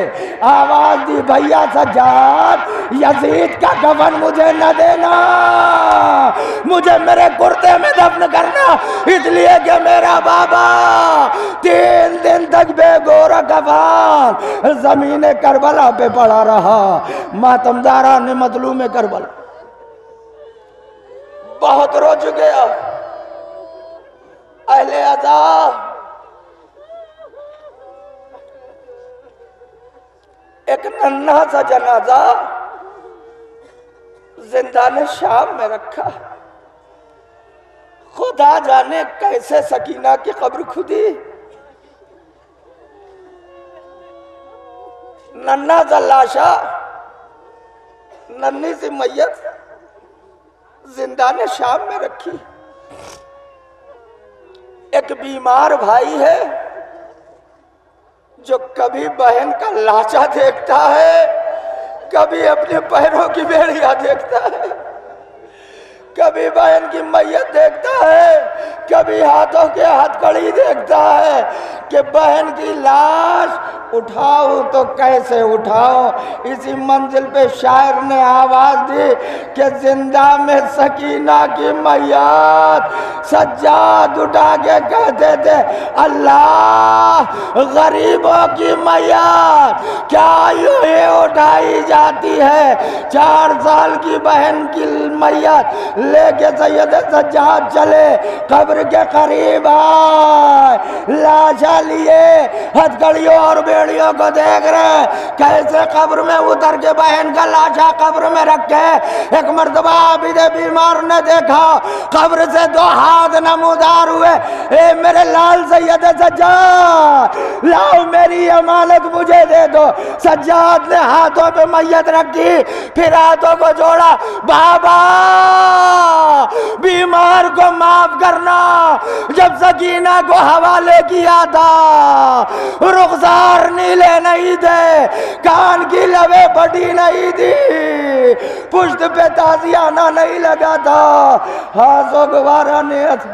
آواز دی، بھیا سجاد یزید کا کفن مجھے نہ دینا، مجھے میرے کرتے میں دفن کرنا، اس لیے کہ میرا بابا 3 دن تک بے گورا کفن زمین کربلا پہ پڑا رہا۔ ماتمداران مظلوم کربلا بہت رو چکے، اہل عزا ایک ننھا سا جنازہ زندان شام میں رکھا، خدا جانے کیسے سکینہ کی قبر کھدی، ننھا سا لاشا، ننھی سی میت زندان شام میں رکھی۔ ایک بیمار بھائی ہے جو کبھی بہن کا لاشا دیکھتا ہے، کبھی اپنے پیروں کی بیڑیاں دیکھتا ہے، کبھی بہن کی میت دیکھتا ہے، کبھی ہاتھوں کے ہتھ کڑی دیکھتا ہے کہ بہن کی لاش اٹھاؤں تو کیسے اٹھاؤں۔ اسی منزل پہ شاعر نے آواز دی کہ زندہ میں سکینہ کی میت سجاد اٹھا کے کہتے تھے، اللہ غریبوں کی میت کیا یوں ہی اٹھائی جاتی ہے۔ 4 سال کی بہن کی میت لے کے سید سجاد چلے، قبر کے قریب آئے، لاشا لیے، ہتھکڑیوں اور بیڑیوں کو دیکھ رہے کیسے قبر میں اتر کے بہن کا لاشا قبر میں رکھے۔ ایک مرتبہ عابد بیمار نے دیکھا، قبر سے 2 ہاتھ نمودار ہوئے، اے میرے لال سید سجاد لاؤ میری امانت مجھے دے دو۔ سجاد نے ہاتھوں پہ میت رکھی، پھر ہاتھوں کو جوڑا، بابا بیمار کو معاف کرنا، جب سکینہ کو حوالے کیا تھا رخسار نیلے نہیں تھے، کان کی لبیں پھٹی نہیں تھی، پشت پہ تازیانہ نہیں لگا تھا، ہاتھوں گوارا نیت،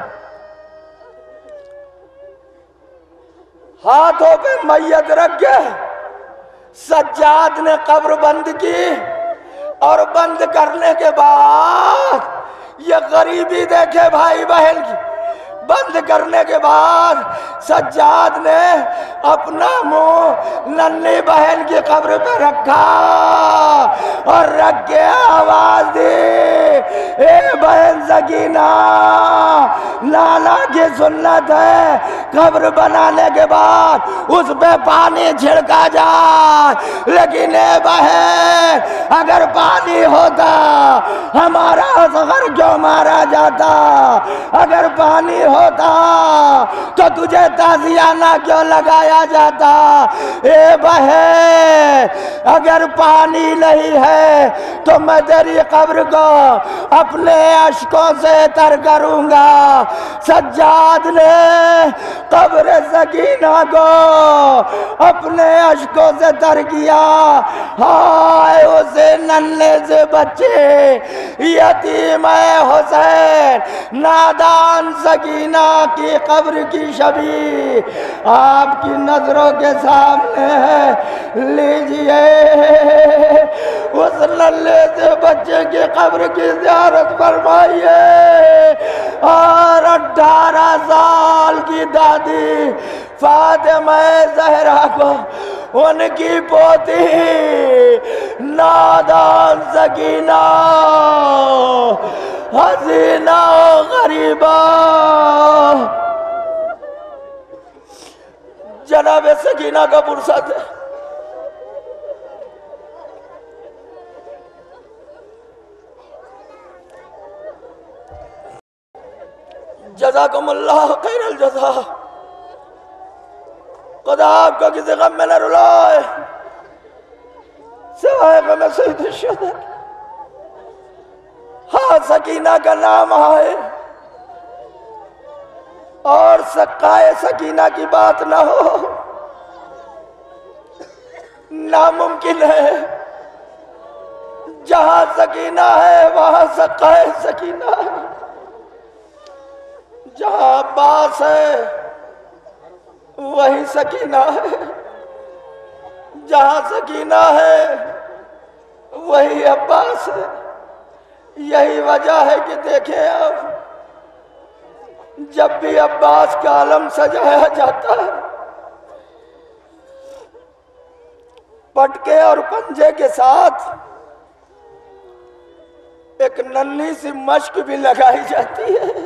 ہاتھوں پہ میت رکھ کے سجاد نے قبر بند کی، اور بند کرنے کے بعد یہ غریبی دیکھے بھائی بہن کی، بند کرنے کے بعد سجاد نے اپنا منہ ننھی بہن کی قبر پہ رکھا اور رکھ کے آواز دی، اے بہن سکینہ لالا کی سنت ہے قبر بنانے کے بعد اس پہ پانی چھڑکا جائے، لیکن اے بہن اگر پانی ہوتا ہمارا اصغر کیوں مارا جاتا، اگر پانی ہوتا تو تجھے تازیانہ کیوں لگایا جاتا۔ اے بہن اگر پانی نہیں ہے تو میں تیری قبر کو اپنے اشکوں سے تر کروں گا۔ سجاد نے قبر سکینہ کو اپنے اشکوں سے تر کیا، ہائے اسے ننھے سے بچے یتیم حسین نادان سکینہ کی قبر کی شبیہ آپ کی نظروں کے سامنے ہے، لیجئے اس ننھے سے بچے کی قبر کی زیارت فرمائیے۔ اور 18 سال کی دادی فاطمہ زہرا کو ان کی پوتی نادان سکینہ حسینہ غریبہ جناب سکینہ کا پرسد ہے. جزاکم اللہ خیر الجزا. خدا آپ کو کسی غم میں نہ رلائے سوائے غم سید الشہداء. ہاں سکینہ کا نام آئے اور سقائے سکینہ کی بات نہ ہو ناممکن ہے. جہاں سکینہ ہے وہاں سقائے سکینہ ہے. جہاں عباس ہے وہی سکینہ ہے. جہاں سکینہ ہے وہی عباس ہے. یہی وجہ ہے کہ دیکھیں آپ جب بھی عباس کا علم سجایا جاتا ہے پٹکے اور پنجے کے ساتھ ایک ننھی سی مشق بھی لگائی جاتی ہے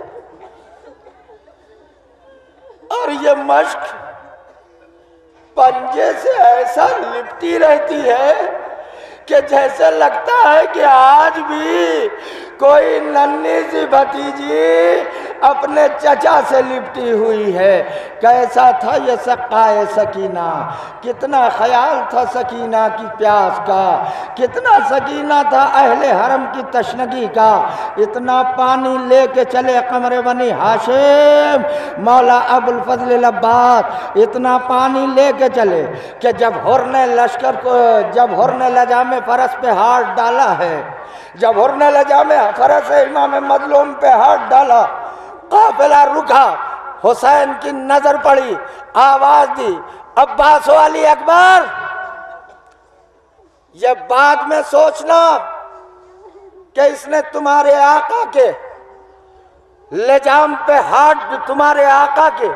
اور یہ مشق پنجے سے ایسا لپٹی رہتی ہے کہ جیسے لگتا ہے کہ آج بھی کوئی ننھی سی بھتیجی اپنے چچا سے لپٹی ہوئی ہے. کیسا تھا یہ سقائے سکینہ. کتنا خیال تھا سکینہ کی پیاس کا. کتنا سکینہ تھا اہل حرم کی تشنگی کا. اتنا پانی لے کے چلے قمر بنی ہاشم مولا ابو الفضل العباس. اتنا پانی لے کے چلے کہ جب ہر نے لشکر کو جب ہر نے لجام فرس پہ ہاتھ ڈالا ہے جب ہر نے لجام فرس امام مظلوم پہ ہاتھ ڈالا قافلہ رکا. حسین کی نظر پڑی آواز دی عباس و علی اکبر. یہ بعد میں سوچنا کہ اس نے تمہارے آقا کے لجام پہ ہاتھ تمہارے آقا کے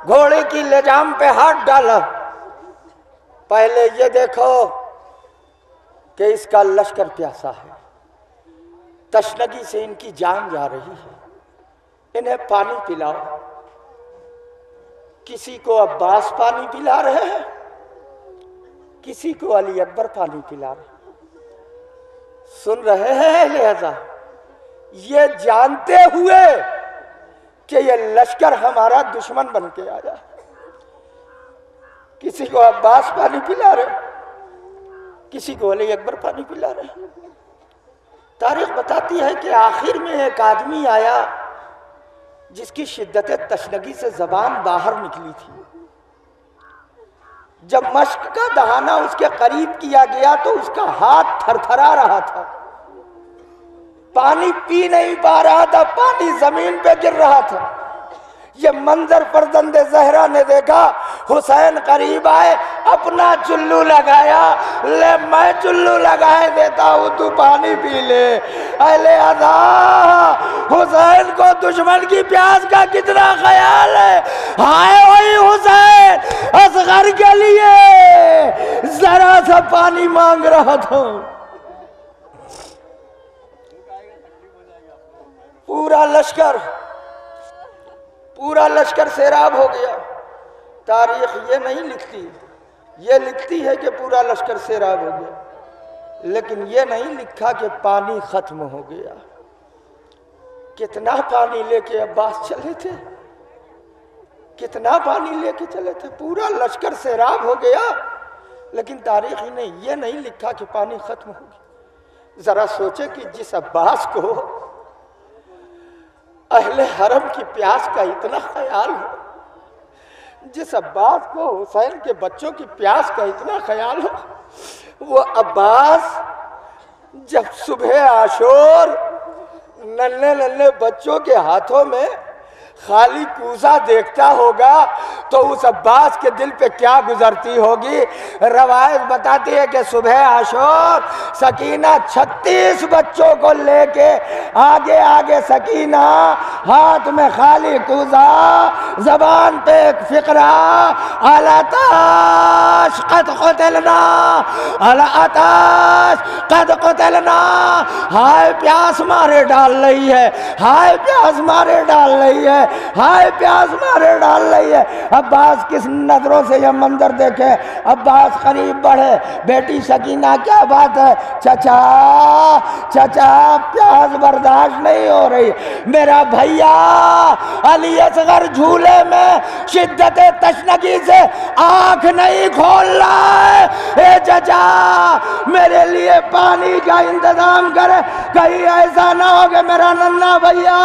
گھوڑے کی لجام پہ ہاتھ ڈالا. پہلے یہ دیکھو کہ اس کا لشکر پیاسا ہے. تشنگی سے ان کی جان جا رہی ہے. انہیں پانی پلاؤ. کسی کو عباس پانی پلا رہے ہیں کسی کو علی اکبر پانی پلا رہے ہیں. سن رہے ہیں لہذا یہ جانتے ہوئے کہ یہ لشکر ہمارا دشمن بن کے آیا. کسی کو عباس پانی پلا رہے کسی کو علی اکبر پانی پلا رہے. تاریخ بتاتی ہے کہ آخر میں ایک آدمی آیا جس کی شدت تشنگی سے زبان باہر نکلی تھی. جب مشک کا دہانہ اس کے قریب کیا گیا تو اس کا ہاتھ تھر تھرا رہا تھا. پانی پی نہیں پا رہا تھا. پانی زمین پہ گر رہا تھا. یہ منظر فرزند زہرا نے دیکھا. حسین قریب آئے اپنا چلو لگایا. لے میں چلو لگائے دیتا ہوں تو پانی پی لے. اہل عزا حسین کو دشمن کی پیاس کا کتنا خیال ہے. ہائے وہی حسین اصغر کے لیے ذرا سا پانی مانگ رہا تھا. پورا لشکر سیراب ہو گیا. تاریخ یہ نہیں لکھتی. یہ لکھتی ہے کہ پورا لشکر سیراب ہو گیا لیکن یہ نہیں لکھا کہ پانی ختم ہو گیا. کتنا پانی لے کے عباس چلے تھے. کتنا پانی لے کے چلے تھے. پورا لشکر سیراب ہو گیا لیکن تاریخ نے یہ نہیں لکھا کہ پانی ختم ہو گیا. ذرا سوچے کہ جس عباس کو اہل حرم کی پیاس کا اتنا خیال ہو, جس عباس کو حسین کے بچوں کی پیاس کا اتنا خیال ہو, وہ عباس جب صبح عاشور ننھے ننھے بچوں کے ہاتھوں میں خالی کوزہ دیکھتا ہوگا تو اس عباس کے دل پہ کیا گزرتی ہوگی۔ روایت بتاتی ہے کہ صبح عاشور سکینہ 36 بچوں کو لے کے آگے آگے سکینہ، ہاتھ میں خالی کوزہ، زبان پہ ایک فقرہ، الاتاش قد قتلنا، الاتاش قد قتلنا، ہائے پیاس مارے ڈال رہی ہے، ہائے پیاس مارے ڈال رہی ہے، ہائے پیاس مارے ڈال رہی ہے۔ عباس کس نظروں سے یہ منظر دیکھے، عباس قریب بڑھے، بیٹی سکینہ کیا بات ہے، چچا چچا پیاس برداشت نہیں ہو رہی، میرا بھیا علی اصغر جھولے میں شدت تشنگی سے آنکھ نہیں کھول رہا ہے، اے چچا میرے لیے پانی کا انتظام کرے، کہیں ایسا نہ ہو کہ میرا ننھا بھیا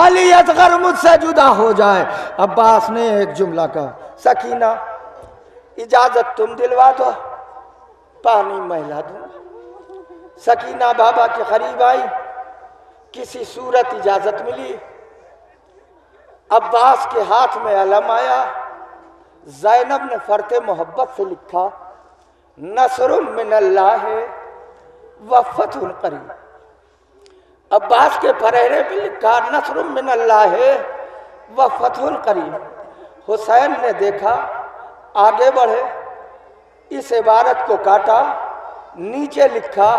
علی اصغر مجھ سے جدا ہو جائے۔ عباس نے ایک جملہ کہا، سکینہ اجازت تم دلوا دو، پانی میں لا دوں۔ سکینہ بابا کے قریب آئی، کسی صورت اجازت ملی، عباس کے ہاتھ میں علم آیا، زینب نے فرط محبت سے لکھا نصر من اللہ وفتح قریب، عباس کے پرہرے پہ لکھا نصر من اللہ وفتح قریب۔ حسین نے دیکھا، آگے بڑھے، اس عبارت کو کاٹا، نیچے لکھا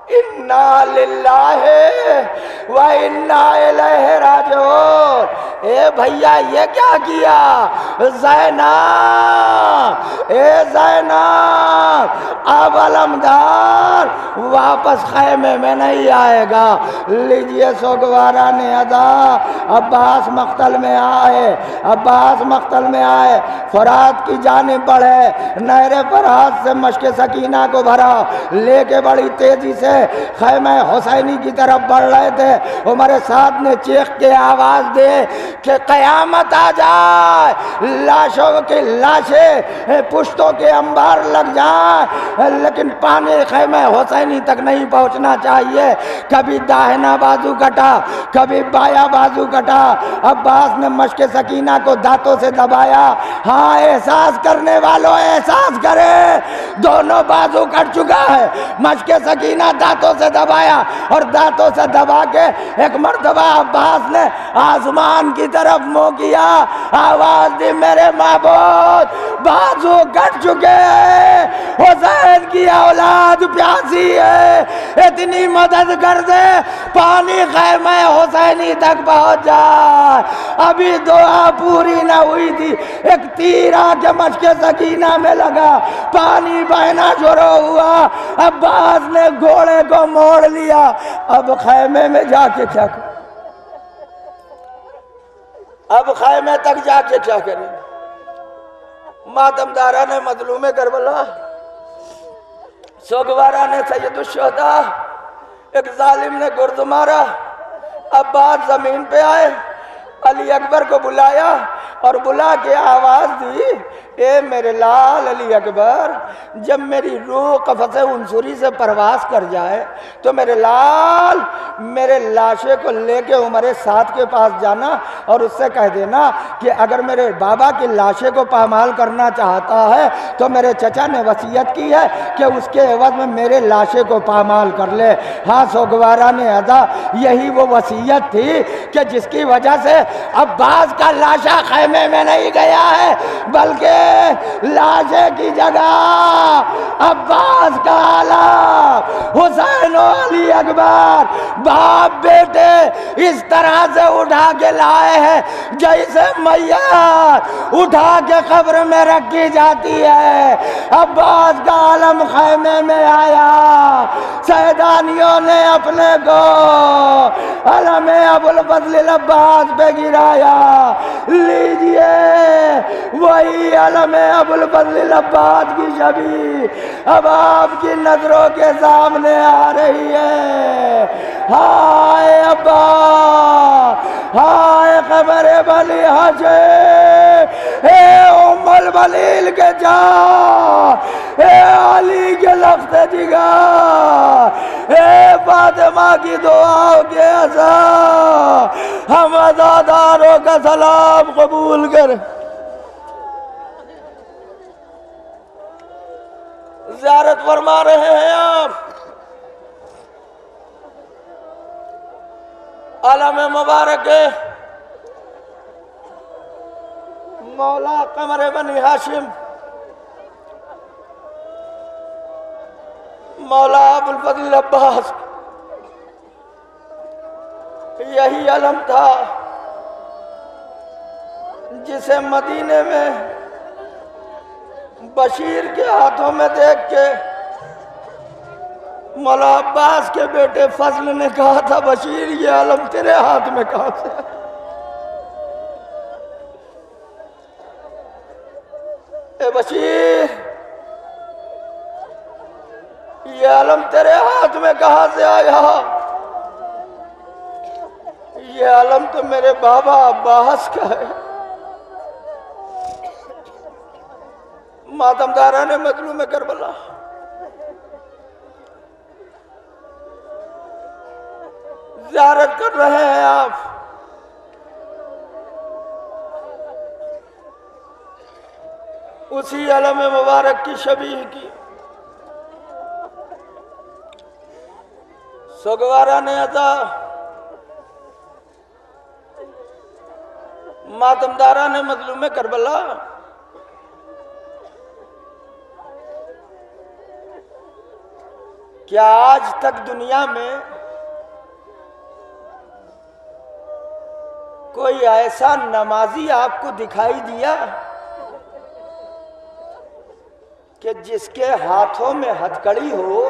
اِنَّا لِلَّهِ وَإِنَّا إِلَيْهِ رَاجِعُونَ۔ اے بھیا یہ کیا کیا، زینب اے زینب اب علمدار واپس خیمے میں نہیں آئے گا۔ لیجئے سوگوارا نے ادا، عباس مقتل میں آئے، عباس مقتل میں آئے، فرات کی جانب بڑھے، نہر فرات سے مشک سکینہ کو بھرا، لے کے بڑی تیزی سے خیمہ حسینی کی طرف بڑھ رہے تھے۔ عمر سعد نے چیخ کے آواز دے کہ قیامت آ جائے، لاشوں کی لاشیں پشتوں کے انبار لگ جائیں، لیکن پانی خیمہ حسینی تک نہیں پہنچنا چاہیے۔ کبھی داہنا بازو کٹا، کبھی بایا بازو کٹا، عباس نے مشک سکینہ کو دانتوں سے دبایا۔ ہاں احساس کرنے والوں احساس کرے، دونوں بازو کٹ چکا ہے۔ مشک سکینہ دانتوں سے دبایا اور دانتوں سے دبا کے ایک مرتبہ عباس نے آسمان کی طرف منہ کیا، آواز دی میرے معبود بازو کٹ چکے ہیں، حسین کی اولاد پیاسی ہے، اتنی مدد کر دے پانی خیمہ حسینی تک پہنچ جائے۔ ابھی دعا پوری نہ ہوئی تھی، ایک تیر آ کے مشک سکینہ میں لگا، پانی بہنا شروع ہوا، عباس نے گھوڑے کو موڑ لیا۔ اب خیمے میں جا کے کیا کریں، اب خیمے تک جا کے کیا کریں؟ ماتمدارہ نے مظلوم کربلا، سوگوارا نے سید الشہداء، ایک ظالم نے گرد مارا۔ عباس زمین پہ آئے، علی اکبر کو بلایا اور بلا کے آواز دی، اے میرے لال علی اکبر، جب میری روح قفس عنصری سے پرواز کر جائے تو میرے لال میرے لاشے کو لے کے عمر سعد کے پاس جانا اور اس سے کہہ دینا کہ اگر میرے بابا کی لاشے کو پامال کرنا چاہتا ہے تو میرے چچا نے وصیت کی ہے کہ اس کے عوض میں میرے لاشے کو پامال کر لے۔ ہاں سوگوارا نے ادا، یہی وہ وصیت تھی کہ جس کی وجہ سے عباس کا لاشا خیمے میں نہیں گیا ہے، بلکہ لاشے کی جگہ عباس کا عالم، حسین و علی اکبر باپ بیٹے اس طرح سے اٹھا کے لائے ہیں جیسے میت اٹھا کے قبر میں رکھی جاتی ہے۔ عباس کا عالم خیمے میں آیا، سیدانیوں نے اپنے کو علم ابوالفضل العباس پہ گرایا۔ لیجئے وہی علم ابوالفضل العباس کی شبیہ اب آپ کی نظروں کے سامنے آ رہی ہے۔ ہائے عباس، ہائے قبر بنی ہاشم، اے ام البلیل کے جان، اے علی کے لفظ جگر، اے فاطمہ کی دعاؤں کے اثر، ہم عزاداروں کا سلام قبول کریں۔ زیارت فرما رہے ہیں آپ عالم مبارک مولا قمر بنی ہاشم مولا ابو الفضل عباس، یہی علم تھا جسے مدینے میں بشیر کے ہاتھوں میں دیکھ کے مولا عباس کے بیٹے فضل نے کہا تھا بشیر یہ علم تیرے ہاتھ میں کہاں سے؟ اے بشیر یہ علم تیرے ہاتھ میں کہاں سے آیا؟ یہ علم تو میرے بابا عباس کا ہے۔ ماتم داران مظلوم کربلا، زیارت کر رہے ہیں آپ اسی علم مبارک کی شبیہ کی۔ سوگوارہ نے عطا ماتم داران مظلوم کربلا، کیا آج تک دنیا میں کوئی ایسا نمازی آپ کو دکھائی دیا کہ جس کے ہاتھوں میں ہتھکڑی ہو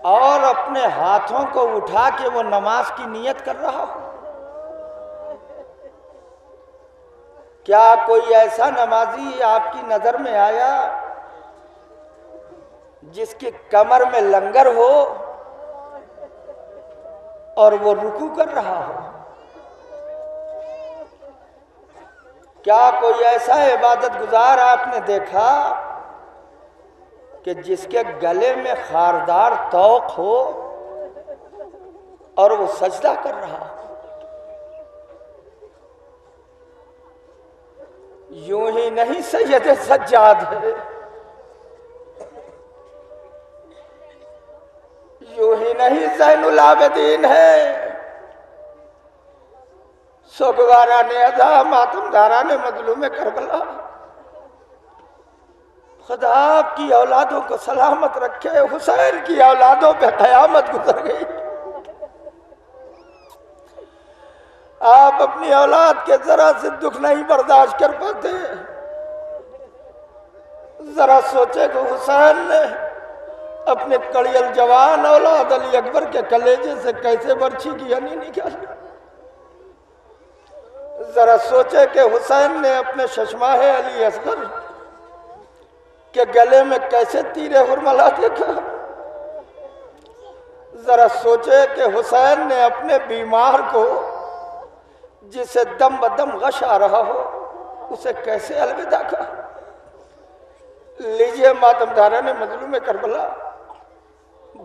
اور اپنے ہاتھوں کو اٹھا کے وہ نماز کی نیت کر رہا ہو؟ کیا کوئی ایسا نمازی آپ کی نظر میں آیا جس کی کمر میں لنگر ہو اور وہ رکوع کر رہا ہو؟ کیا کوئی ایسا عبادت گزار آپ نے دیکھا کہ جس کے گلے میں خاردار طوق ہو اور وہ سجدہ کر رہا ہو؟ یوں ہی نہیں سید سجاد ہے، یوں ہی نہیں زین العابدین ہے۔ سوگواران عزا ماتم داران مظلوم کربلا، خدا آپ کی اولادوں کو سلامت رکھے۔ حسین کی اولادوں پہ قیامت گزر گئی۔ آپ اپنی اولاد کے ذرا سے دکھ نہیں برداشت کر پاتے۔ ذرا سوچے کہ حسین نے اپنے کڑی الجوان اولاد علی اکبر کے کلیجے سے کیسے برچھی کی یعنی نکالی۔ ذرا سوچے کہ حسین نے اپنے ششماہ علی اصغر کے گلے میں کیسے تیر حرملہ دیکھا۔ ذرا سوچے کہ حسین نے اپنے بیمار کو جسے دم بدم غش آ رہا ہو اسے کیسے الوداع کہا۔ لیجئے ماتم داران مظلوم کربلا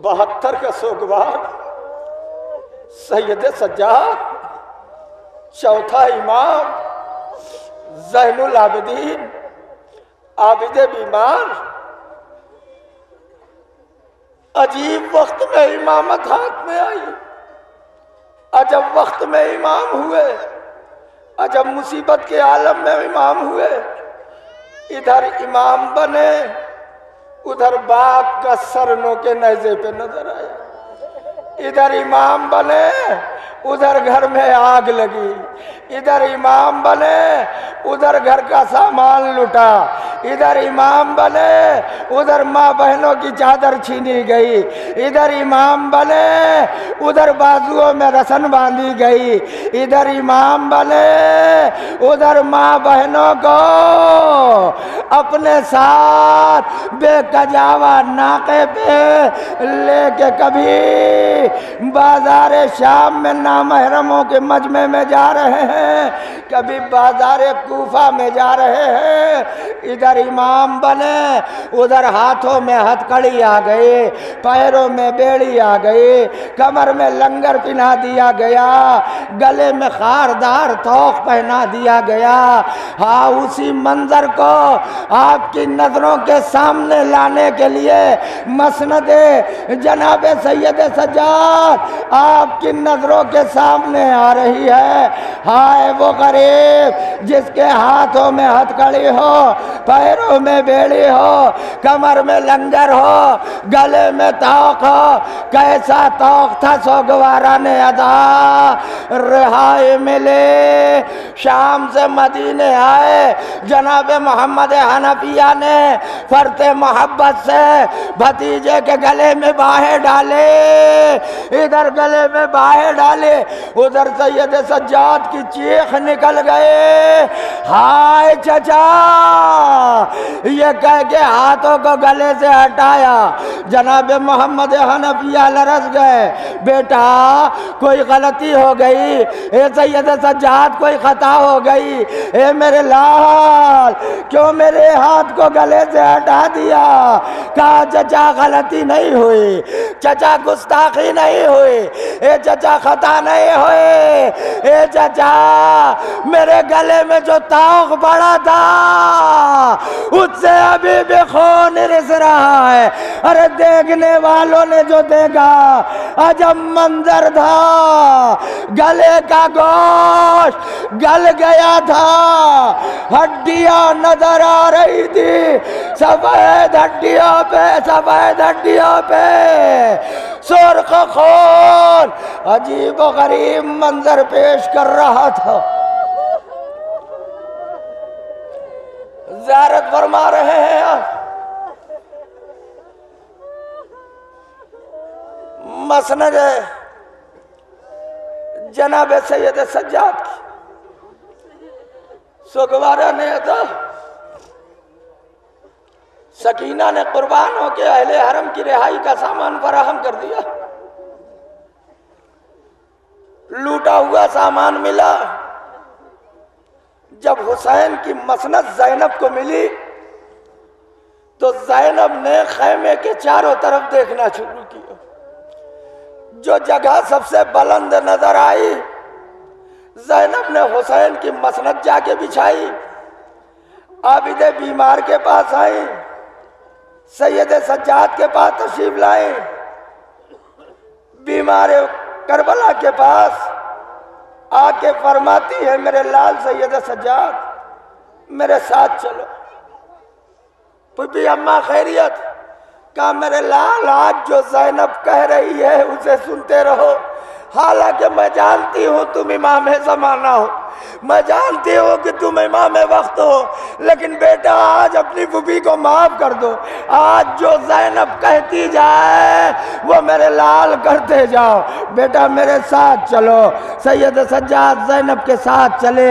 72 کا سوگوار، سید سجاد، چوتھا امام، زین العابدین، عابد بیمار، عجیب وقت میں امامت ہاتھ میں آئی، عجب وقت میں امام ہوئے، عجب مصیبت کے عالم میں امام ہوئے۔ ادھر امام بنے، ادھر باپ کا سر نوکے نیزے پہ نظر آیا۔ ادھر امام بنے، ادھر گھر میں آگ لگی۔ ادھر امام بنے، ادھر گھر کا سامان لٹا۔ ادھر امام بنے، ادھر ماں بہنوں کی چادر چھینی گئی۔ ادھر امام بنے، ادھر بازوؤں میں رسن باندھی گئی۔ ادھر امام بنے، ادھر ماں بہنوں کو اپنے ساتھ بے کجاوا ناقے پہ لے کے کبھی بازار شام میں نامحرموں کے مجمع میں جا رہے ہیں، کبھی بازار کوفہ میں جا رہے ہیں۔ ادھر ادھر امام بنے، ادھر ہاتھوں میں ہتھکڑی آ گئی، پیروں میں بیڑی آ گئی، کمر میں لنگر پہنا دیا گیا، گلے میں خاردار توق پہنا دیا گیا۔ ہاں اسی منظر کو آپ کی نظروں کے سامنے لانے کے لیے مسند جناب سید سجاد آپ کی نظروں کے سامنے آ رہی ہے۔ ہائے وہ غریب جس کے ہاتھوں میں ہتھکڑی ہو، پیروں میں بیڑی ہو، کمر میں لنگر ہو، گلے میں توق ہو۔ کیسا توق تھا سوگوارا نے ادا، رہائی ملے شام سے مدینے آئے، جناب محمد حنفیہ نے فرط محبت سے بھتیجے کے گلے میں باہیں ڈالے، ادھر گلے میں باہیں ڈالے، ادھر سید سجاد کی چیخ نکل گئے، ہائے چچا، یہ کہہ کے ہاتھوں کو گلے سے ہٹایا۔ جناب محمد حنفیہ لرز گئے، بیٹا کوئی غلطی ہو گئی، اے سید سجاد کوئی خطا ہو گئی، اے میرے لال کیوں میرے ہاتھ کو گلے سے ہٹا دیا؟ کہا چچا غلطی نہیں ہوئی، چچا گستاخی نہیں ہوئی، اے چچا خطا نہیں ہوئی، اے چچا میرے گلے میں جو توق پڑا تھا اس سے ابھی بھی خون رس رہا ہے۔ ارے دیکھنے والوں نے جو دیکھا عجب منظر تھا، گلے کا گوشت گل گیا تھا، ہڈیاں نظر آ رہی تھی، سفید ہڈیوں پہ سفید ہڈیوں پہ سرخ خون عجیب و غریب منظر پیش کر رہا تھا۔ زیارت فرما رہے ہیں مسند جناب سید سجاد کی۔ سوگوارا نے تھا، سکینہ نے قربان ہو کے اہل حرم کی رہائی کا سامان فراہم کر دیا، لوٹا ہوا سامان ملا۔ جب حسین کی مسند زینب کو ملی تو زینب نے خیمے کے چاروں طرف دیکھنا شروع کیا، جو جگہ سب سے بلند نظر آئی زینب نے حسین کی مسند جا کے بچھائی، عابد بیمار کے پاس آئیں، سید سجاد کے پاس تشریف لائیں، بیمار کربلا کے پاس آ کے فرماتی ہے میرے لال سید سجاد میرے ساتھ چلو۔ پھپھی اماں خیریت؟ کہا میرے لال آج جو زینب کہہ رہی ہے اسے سنتے رہو، حالانکہ میں جانتی ہوں تم امام زمانہ ہو، میں جانتی ہوں کہ تم امام وقت ہو، لیکن بیٹا آج اپنی پھپھی کو معاف کر دو، آج جو زینب کہتی جائے وہ میرے لال کرتے جاؤ، بیٹا میرے ساتھ چلو۔ سید سجاد زینب کے ساتھ چلے،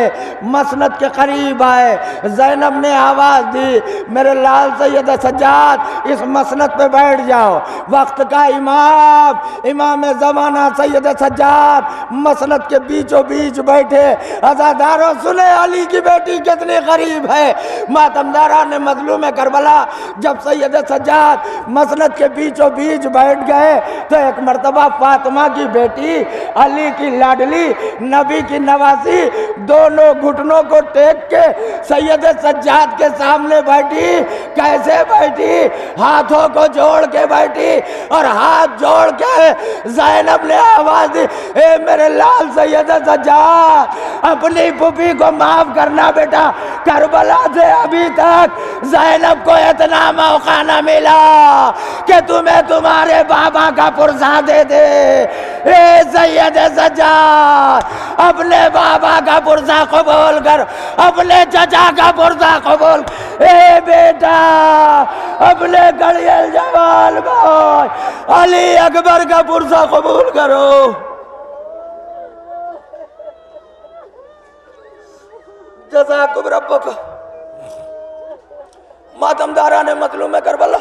مسند کے قریب آئے، زینب نے آواز دی میرے لال سید سجاد اس مسند پہ بیٹھ جاؤ۔ وقت کا امام زمانہ سید سجاد مسند کے بیچوں بیچ بیٹھے۔ عزاداروں سنے علی کی بیٹی کتنی غریب ہے۔ ماتمداران مظلوم کربلا جب سید سجاد مسند کے بیچوں بیچ بیٹھ گئے تو ایک مرتبہ فاطمہ کی بیٹی، علی کی لاڈلی، نبی کی نواسی، دونوں گھٹنوں کو ٹیک کے سید سجاد کے سامنے بیٹھی۔ کیسے بیٹھی؟ ہاتھوں کو جوڑ کے بیٹھی، اور ہاتھ جوڑ کے زینب نے آواز دی اے میرے لال سید سجاد اپنی پھپھی کو معاف کرنا بیٹا، کربلا سے ابھی تک زینب کو اتنا موقع نہ ملا کہ تمہیں تمہارے بابا کا پرزہ دے دے۔ اے سید سجاد اپنے بابا کا پرزہ قبول کر، اپنے چچا کا پرزہ قبول کر۔ اے بیٹا اپنے گڑیل جوال بھائی علی اکبر کا پرزہ قبول کرو۔ جزاکم ربک۔ ماتمداران مظلوم کربلا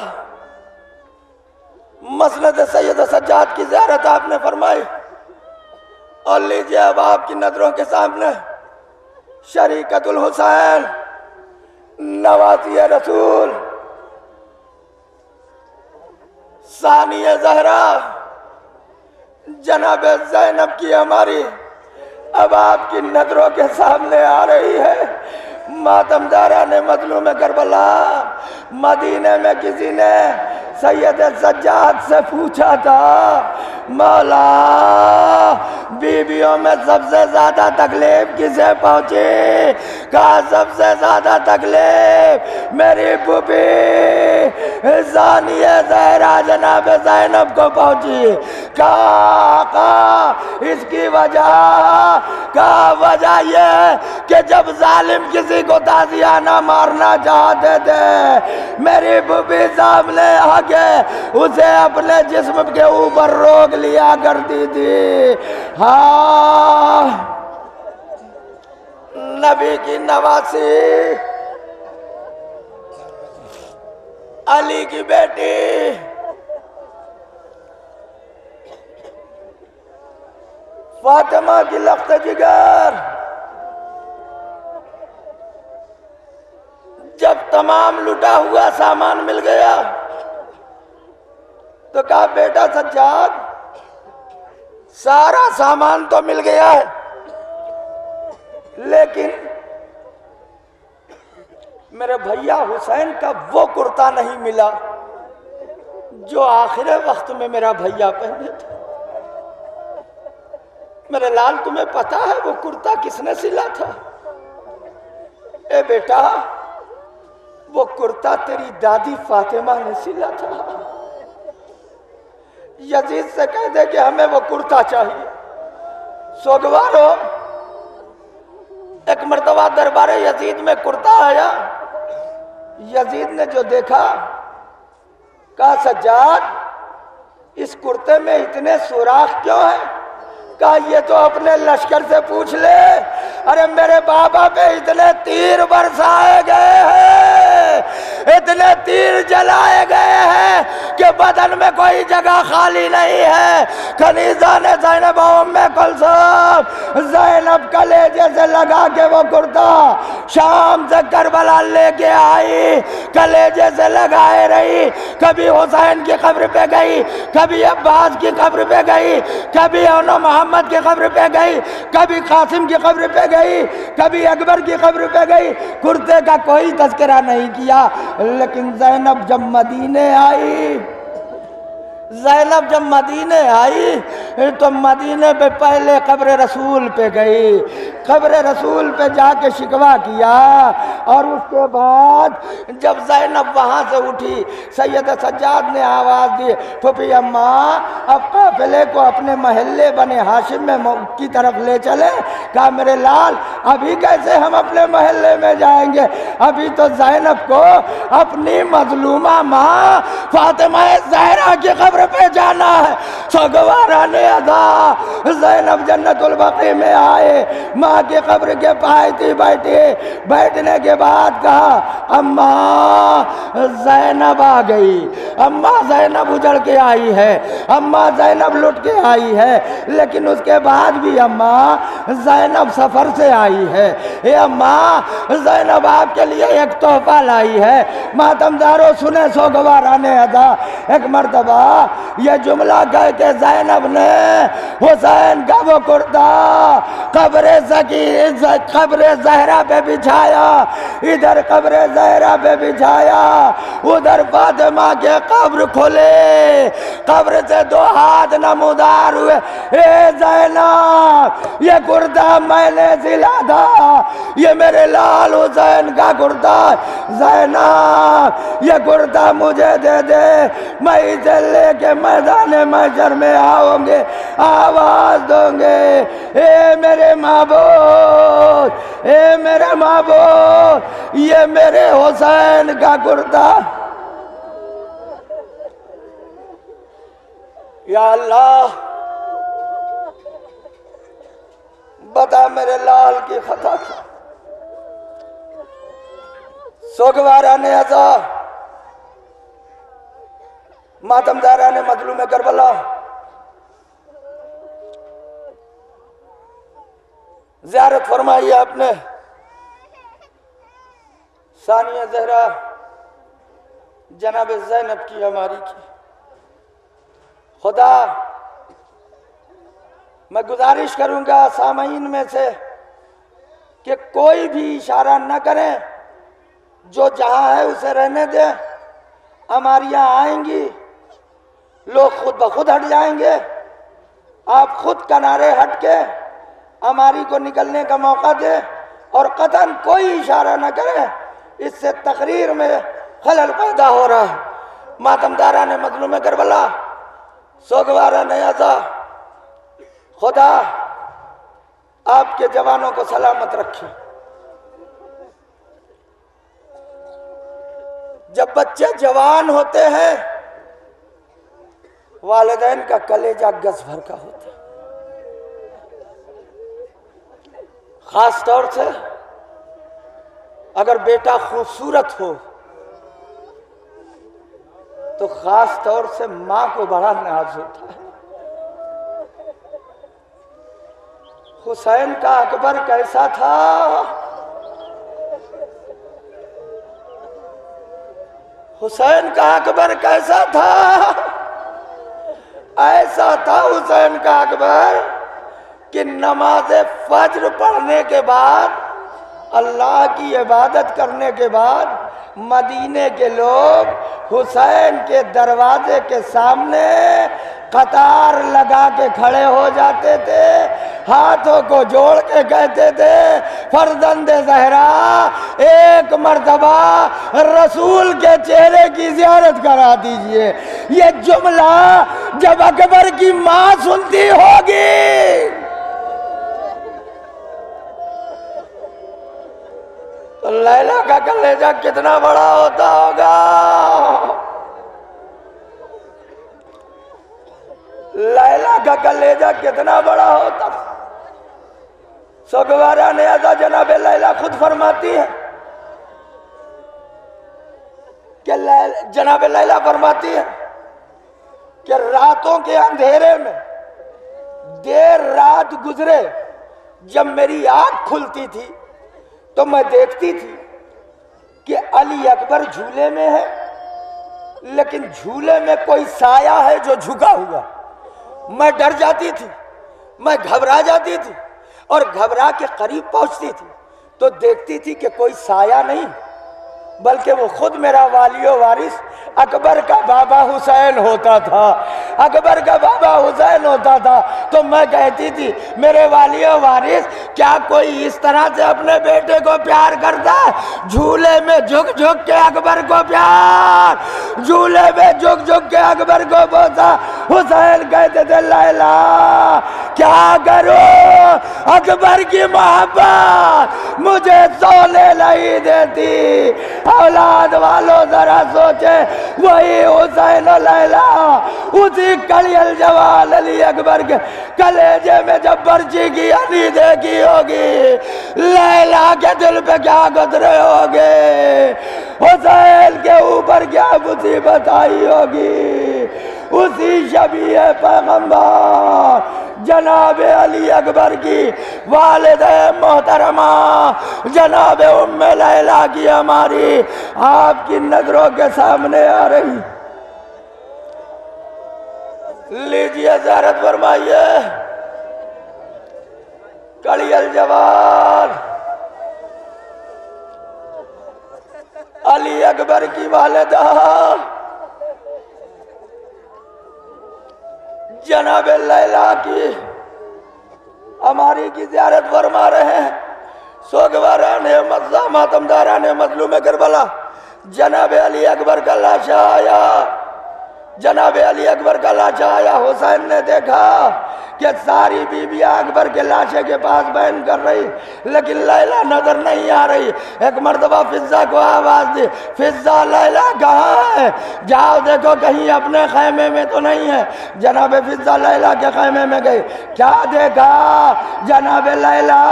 مسند سید سجاد کی زیارت آپ نے فرمائی، اور لیجئے اب آپ کی نظروں کے سامنے شریکت الحسین نواسی رسول ثانی زہرا جناب زینب کی ہماری اب آپ کی نظروں کے سامنے آ رہی ہے۔ ماتم داران مظلوم کربلا، مدینے میں کسی نے سید سجاد سے پوچھا تھا مولا بیویوں میں سب سے زیادہ تکلیف کسے پہنچی؟ کہا سب سے زیادہ تکلیف میری پھوپھی ثانیہ زہرا جناب زینب کو پہنچی۔ کہا اس کی وجہ، کہا وجہ یہ کہ جب ظالم کسی کو تازیانہ مارنا چاہتے تھے میری پھوپھی سامنے آگے اسے اپنے جسم کے اوپر روک لیا کرتی تھی۔ ہاں نبی کی نواسی علی کی بیٹی فاطمہ کی لخت جگر جب تمام لٹا ہوا سامان مل گیا تو کہا بیٹا سجاد سارا سامان تو مل گیا ہے لیکن میرے بھیا حسین کا وہ کرتا نہیں ملا جو آخر وقت میں میرا بھیا پہنے تھا۔ میرے لال تمہیں پتا ہے وہ کرتا کس نے سلا تھا؟ اے بیٹا وہ کرتا تیری دادی فاطمہ نے سلا تھا۔ یزید سے کہہ دے کہ ہمیں وہ کرتا چاہیے۔ سوگوارو ایک مرتبہ دربار یزید میں کرتا آیا، یزید نے جو دیکھا کہا سجاد اس کرتے میں اتنے سوراخ کیوں ہیں؟ کہا یہ تو اپنے لشکر سے پوچھ لے، ارے میرے بابا پہ اتنے تیر برسائے گئے ہیں، اتنے تیر جلائے گئے ہیں کہ بدن میں کوئی جگہ خالی نہیں ہے۔ کنیزہ نے زینب و ام کلثوم زینب کلیجے سے لگا کے وہ کرتا شام سے کربلا لے کے آئی، کلیجے سے لگائے رہی، کبھی حسین کی قبر پہ گئی، کبھی عباس کی قبر پہ گئی، کبھی محمد کی قبر پہ گئی، کبھی قاسم کی قبر پہ گئی، کبھی اکبر کی قبر پہ گئی، کرتے کا کوئی تذکرہ نہیں کیا۔ لیکن زینب جب مدینے آئی، زینب جب مدینے آئی تو مدینے پہ پہلے قبر رسول پہ گئی، قبر رسول پہ جا کے شکوہ کیا، اور اس کے بعد جب زینب وہاں سے اٹھی سید سجاد نے آواز دی پھوپھی اماں اب قافلے کو اپنے محلے بنے ہاشم میں کی طرف لے چلے۔ کہا میرے لال ابھی کیسے ہم اپنے محلے میں جائیں گے، ابھی تو زینب کو اپنی مظلومہ ماں فاطمہ زہرا کی قبر پہ جانا ہے۔ سوگواران ادا زینب جنت البقیع میں آئے، ماں کی قبر کے پاس بیٹھی، بیٹھنے کے بعد کہا اماں زینب آ گئی، اماں زینب اجڑ کے آئی ہے، اماں زینب لٹ کے آئی ہے، لیکن اس کے بعد بھی اماں زینب سفر سے آئی ہے۔ اے اماں زینب آپ کے لیے ایک تحفہ لائی ہے۔ ماتمدارو سنیں سوگواران ادا، ایک مرتبہ یہ جملہ کہہ کے زینب نے حسین کا وہ کرتا قبر زہرا پہ بچھایا، ادھر قبر زہرا پہ بچھایا، ادھر فاطمہ کے قبر کھلے، قبر سے دو ہاتھ نمودار ہوئے، اے زینب یہ کرتا میں نے سلا تھا، یہ میرے لال حسین کا کرتا، زینب یہ کرتا مجھے دے دے، میں اسے لے کے میدان محشر میں آؤں گے، آواز دوں گے اے میرے معبود، اے میرے معبود یہ میرے حسین کا کرتا۔ یا اللہ بتا میرے لال کی خطا کی۔ سوگواران اعضا، ماتمداران مظلوم کربلا، زیارت فرمائی آپ نے ثانیہ زہرا جناب زینب کی ہماری کی، خدا میں گزارش کروں گا سامعین میں سے کہ کوئی بھی اشارہ نہ کریں، جو جہاں ہے اسے رہنے دیں۔ ہماریاں آئیں گی، لوگ خود بخود ہٹ جائیں گے، آپ خود کنارے ہٹ کے ہماری کو نکلنے کا موقع دیں اور قطعاً کوئی اشارہ نہ کریں، اس سے تقریر میں خلل پیدا ہو رہا ہے۔ ماتمداران مظلوم کربلا، سوگواران عزا، خدا آپ کے جوانوں کو سلامت رکھے۔ جب بچے جوان ہوتے ہیں والدین کا کلیجہ گز بھر کا ہوتا ہے، خاص طور سے اگر بیٹا خوبصورت ہو تو خاص طور سے ماں کو بڑا ناز ہوتا ہے۔ حسین کا اکبر کیسا تھا؟ حسین کا اکبر کیسا تھا؟ ایسا تھا حسین کا اکبر کہ نماز فجر پڑھنے کے بعد، اللہ کی عبادت کرنے کے بعد مدینے کے لوگ حسین کے دروازے کے سامنے قطار لگا کے کھڑے ہو جاتے تھے، ہاتھوں کو جوڑ کے کہتے تھے فرزند زہرا ایک مرتبہ رسول کے چہرے کی زیارت کرا دیجئے۔ یہ جملہ جب اکبر کی ماں سنتی ہوگی تو لیلا کا کلیجہ کتنا بڑا ہوتا ہوگا۔ لیلا کا کلیجہ کتنا بڑا ہوتا۔ سوگواران عزا جناب لیلا خود فرماتی ہے کہ جناب لیلا فرماتی ہے کہ راتوں کے اندھیرے میں دیر رات گزرے، جب میری آنکھ کھلتی تھی تو میں دیکھتی تھی کہ علی اکبر جھولے میں ہے، لیکن جھولے میں کوئی سایہ ہے جو جھکا ہوا۔ میں ڈر جاتی تھی، میں گھبرا جاتی تھی، اور گھبرا کے قریب پہنچتی تھی تو دیکھتی تھی کہ کوئی سایہ نہیں، بلکہ وہ خود میرا والی و وارث اکبر کا بابا حسین ہوتا تھا۔ اکبر کا بابا حسین ہوتا تھا تو میں کہتی تھی میرے والی و وارث کیا کوئی اس طرح سے اپنے بیٹے کو پیار کرتا ہے؟ جھولے میں جھک جھک کے اکبر کو پیار، جھولے میں جھک جھک کے اکبر کو بوسا۔ حسین کہتے تھے لیلا کیا کروں، اکبر کی محبت مجھے سونے نہیں دیتی۔ اولاد والوں ذرا سوچے، وہی حسین و لیلا اسی کلی الجوال علی اکبر کے کلیجے میں جب برچی کی یعنی دیکھی ہوگی، لیلا کے دل پہ کیا گزرے ہوگے، حسین کے اوپر کیا مصیبت آئی ہوگی۔ اسی شبیہ پیغمبر جناب علی اکبر کی والد محترمہ جناب ام لیلا کی ہماری آپ کی نظروں کے سامنے آ رہی۔ لیجیے زیارت فرمائیے کڑی الجوال علی اکبر کی والدہ جناب لیلا کی ہماری کی زیارت فرما رہے ہیں۔ سوگواران مزہ ماتمداران مظلوم کربلا، جناب علی اکبر کا لاشا آیا، جناب علی اکبر کا لاشا آیا۔ حسین نے دیکھا کہ ساری بیویاں اکبر کے لاشے کے پاس بیان کر رہی، لیکن لیلا نظر نہیں آ رہی۔ ایک مرتبہ فضہ کو آواز دی، فضہ لیلا کہاں ہے؟ جاؤ دیکھو کہیں اپنے خیمے میں تو نہیں ہے۔ جناب فضہ لیلا کے خیمے میں گئی، کیا دیکھا؟ جناب لیلا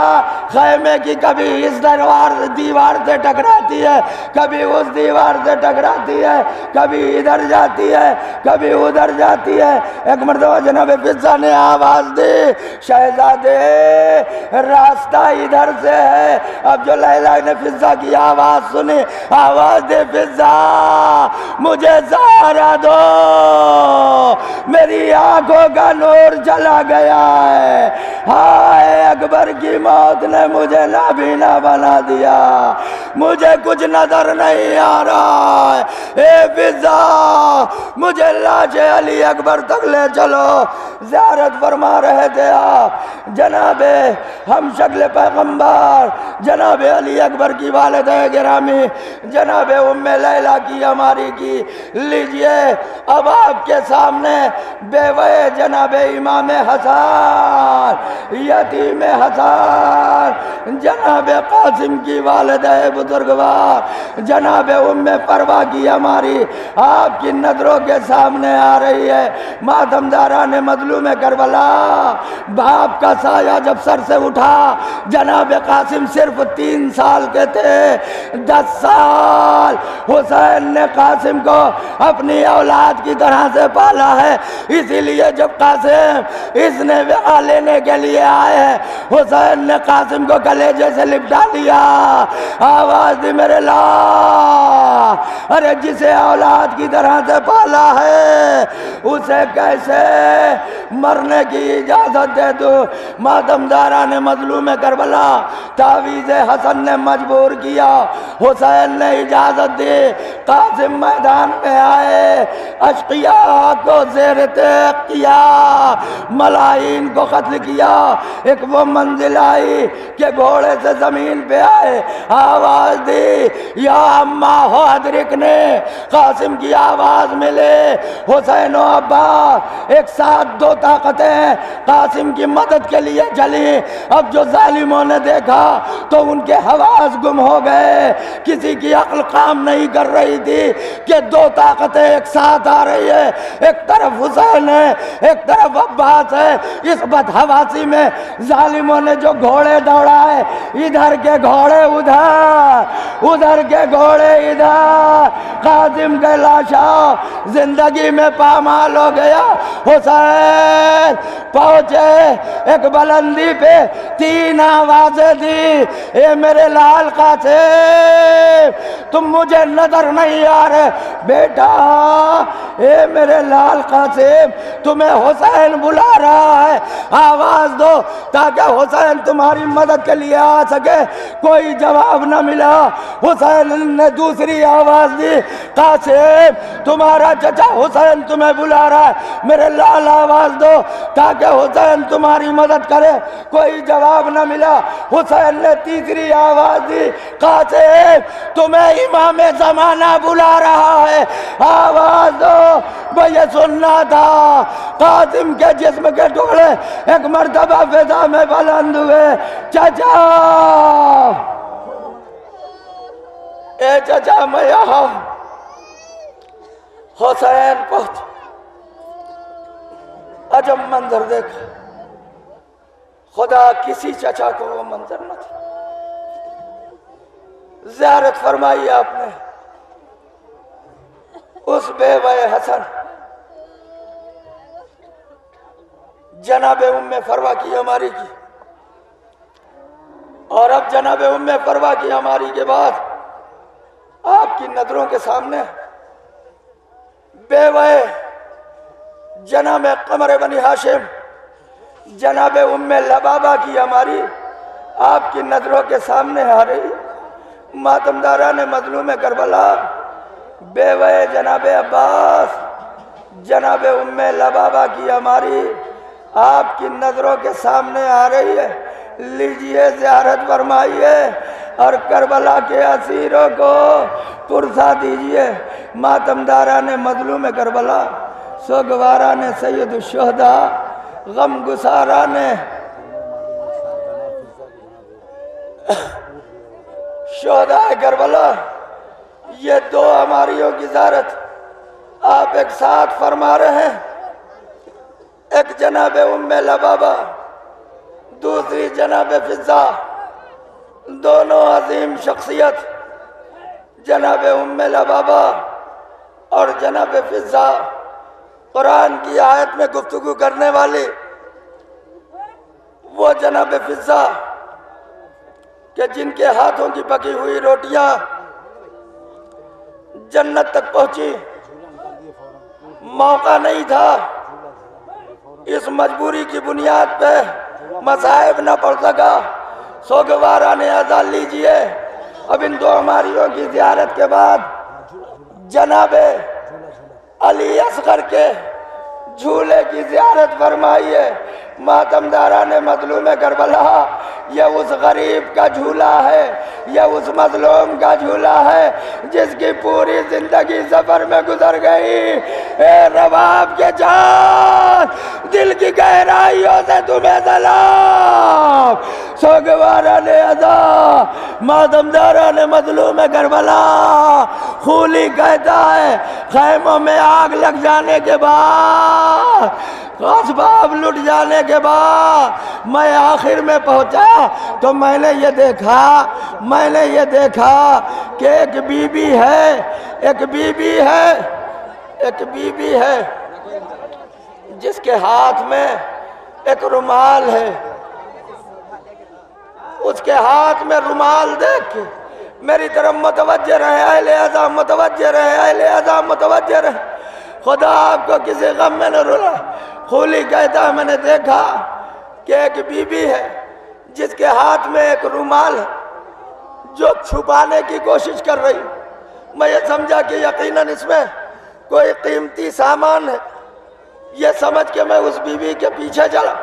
خیمے کی کبھی اس دیوار سے ٹکراتی ہے، کبھی اس دیوار سے ٹکراتی ہے، کبھی ادھر جاتی ہے، کبھی ادھر جاتی ہے۔ ایک مرتبہ جناب فضہ نے آواز دی، شہزادے راستہ ادھر سے ہے۔ اب جو لیلا نے فضہ کی آواز سنی، آواز دی فضہ مجھے سہارا دو، میری آنکھوں کا نور چلا گیا ہے، ہائے اکبر کی موت نے مجھے نابینا بنا دیا، مجھے کچھ نظر نہیں آ رہا ہے، اے فضہ مجھے لاش علی اکبر تک لے چلو۔ زیارت فرما رہے تھے آپ جناب ہم شکل پیغمبر جناب علی اکبر کی والدہ گرامی جناب ام لیلا کی ہماری کی لیجئے اب آپ کے سامنے بیوہ جناب امام حسن یتیم حسن جناب قاسم کی والدہ بزرگوار جناب ام فروا کی ہماری آپ کی نظروں کے سامنے آ رہی ہے۔ ماتم داران مظلوم کربلا، باپ کا سایہ جب سر سے اٹھا، جناب قاسم صرف 3 سال کے تھے، 10 سال حسین نے قاسم کو اپنی اولاد کی طرح سے پالا ہے، اسی لیے جب قاسم اس نے وقا لینے کے لیے آئے ہیں، حسین نے قاسم کو کلیجے سے لپٹا لیا، آواز دی میرے لا، ارے جسے اولاد کی طرح سے پالا ہے اسے کیسے مرنے کی اجازت دے دو۔ ماتم داران مظلوم کربلا تعویذ حسن نے مجبور کیا، حسین نے اجازت دی، قاسم میدان میں آئے، اشقیاء کو زیر تیغ کیا، ملائین کو قتل کیا۔ ایک وہ منزل آئی کہ گھوڑے سے زمین پہ آئے، آواز دی یا اماں ہو ادرکنے، قاسم کی آواز ملے، حسین و عباس ایک ساتھ 2 طاقتیں قاسم کی مدد کے لیے چلی۔ اب جو ظالموں نے دیکھا تو ان کے حواس گم ہو گئے، کسی کی عقل کام نہیں کر رہی تھی کہ 2 طاقتیں ایک ساتھ آ رہی ہے، ایک طرف حسین ہے ایک طرف عباس ہے۔ اس بدحواسی میں ظالموں نے جو گھوڑے دوڑائے، ادھر کے گھوڑے ادھر، ادھر کے گھوڑے ادھر، قاسم کے لاشا زندگی میں پامال ہو گیا۔ حسین پہنچے ایک بلندی پہ، 3 آوازیں دی، اے میرے لال قاسم تم مجھے نظر نہیں آ رہے بیٹا، اے میرے لال قاسم تمہیں حسین بلا رہا ہے، آواز دو تاکہ حسین تمہاری مدد کے لیے آ سکے۔ کوئی جواب نہ ملا۔ حسین نے دوسری آواز دی، قاسم تمہارا چچا حسین تمہیں بلا رہا ہے، میرے لال آواز دو تاکہ حسین تمہاری مدد کرے۔ کوئی جواب نہ ملا۔ حسین نے تیسری آواز دی، قاسم تمہیں امام زمانہ بلا رہا ہے، آواز دو۔ وہ یہ سننا تھا، قاسم کے جسم کے ٹکڑے ایک مرتبہ فضا میں بلند ہوئے، چچا اے چچا میں یہاں۔ حسین پہنچ، عجب منظر دیکھا، خدا کسی چچا کو وہ منظر نہ تھا۔ زیارت فرمائی آپ نے اس بیوہ حسن جناب ام فروا کی ہماری کی، اور اب جناب ام فروا کی ہماری کے بعد آپ کی نظروں کے سامنے بیوہ جناب قمر بنی ہاشم جناب ام لبابہ کی ہماری آپ کی نظروں کے سامنے آ رہی۔ ماتم داران مظلوم کربلا بیوہ جناب عباس جناب ام لبابہ کی ہماری آپ کی نظروں کے سامنے آ رہی ہے۔ لیجئے زیارت فرمائیے اور کربلا کے اسیروں کو پرسا دیجئے۔ ماتم داران مظلوم کربلا، سوگواران سید الشہداء، غم گساران شہداء کربلا، یہ 2 ہماریوں کی زیارت آپ ایک ساتھ فرما رہے ہیں۔ ایک جناب ام لبابہ، دوسری جناب فضہ، دونوں عظیم شخصیت جناب ام لبابہ اور جناب فضہ قرآن کی آیت میں گفتگو کرنے والی وہ جناب فضہ کہ جن کے ہاتھوں کی پکی ہوئی روٹیاں جنت تک پہنچی، موقع نہیں تھا، اس مجبوری کی بنیاد پہ مصائب نہ پڑ سکا، سوگواران اعزاز لیجئے۔ اب ان دو ہماریوں کی زیارت کے بعد جناب علی اصغر کے جھولے کی زیارت فرمائیے۔ ماتم داران مظلوم کربلا، یہ اس غریب کا جھولا ہے، یہ اس مظلوم کا جھولا ہے جس کی پوری زندگی سفر میں گزر گئی۔ اے رباب کے جان، دل کی گہرائیوں سے تمہیں سلام۔ سوگواران اعزاز، ماتم داران مظلوم کربلا، خولی کہتا ہے خیموں میں آگ لگ جانے کے بعد، اسباب لٹ جانے کے بعد میں آخر میں پہنچا تو میں نے یہ دیکھا کہ ایک بی بی ہے جس کے ہاتھ میں ایک رومال ہے۔ اس کے ہاتھ میں رومال دیکھ کے میری طرف متوجہ رہے، اہل اعزاز متوجہ رہے، اہل اعزاز متوجہ رہے۔ خدا آپ کو کسی غم میں نہ رلا۔ خولی کہتا ہے میں نے دیکھا کہ ایک بی بی ہے جس کے ہاتھ میں ایک رومال ہے جو چھپانے کی کوشش کر رہی۔ میں یہ سمجھا کہ یقیناً اس میں کوئی قیمتی سامان ہے، یہ سمجھ کے میں اس بی بی کے پیچھے چلا۔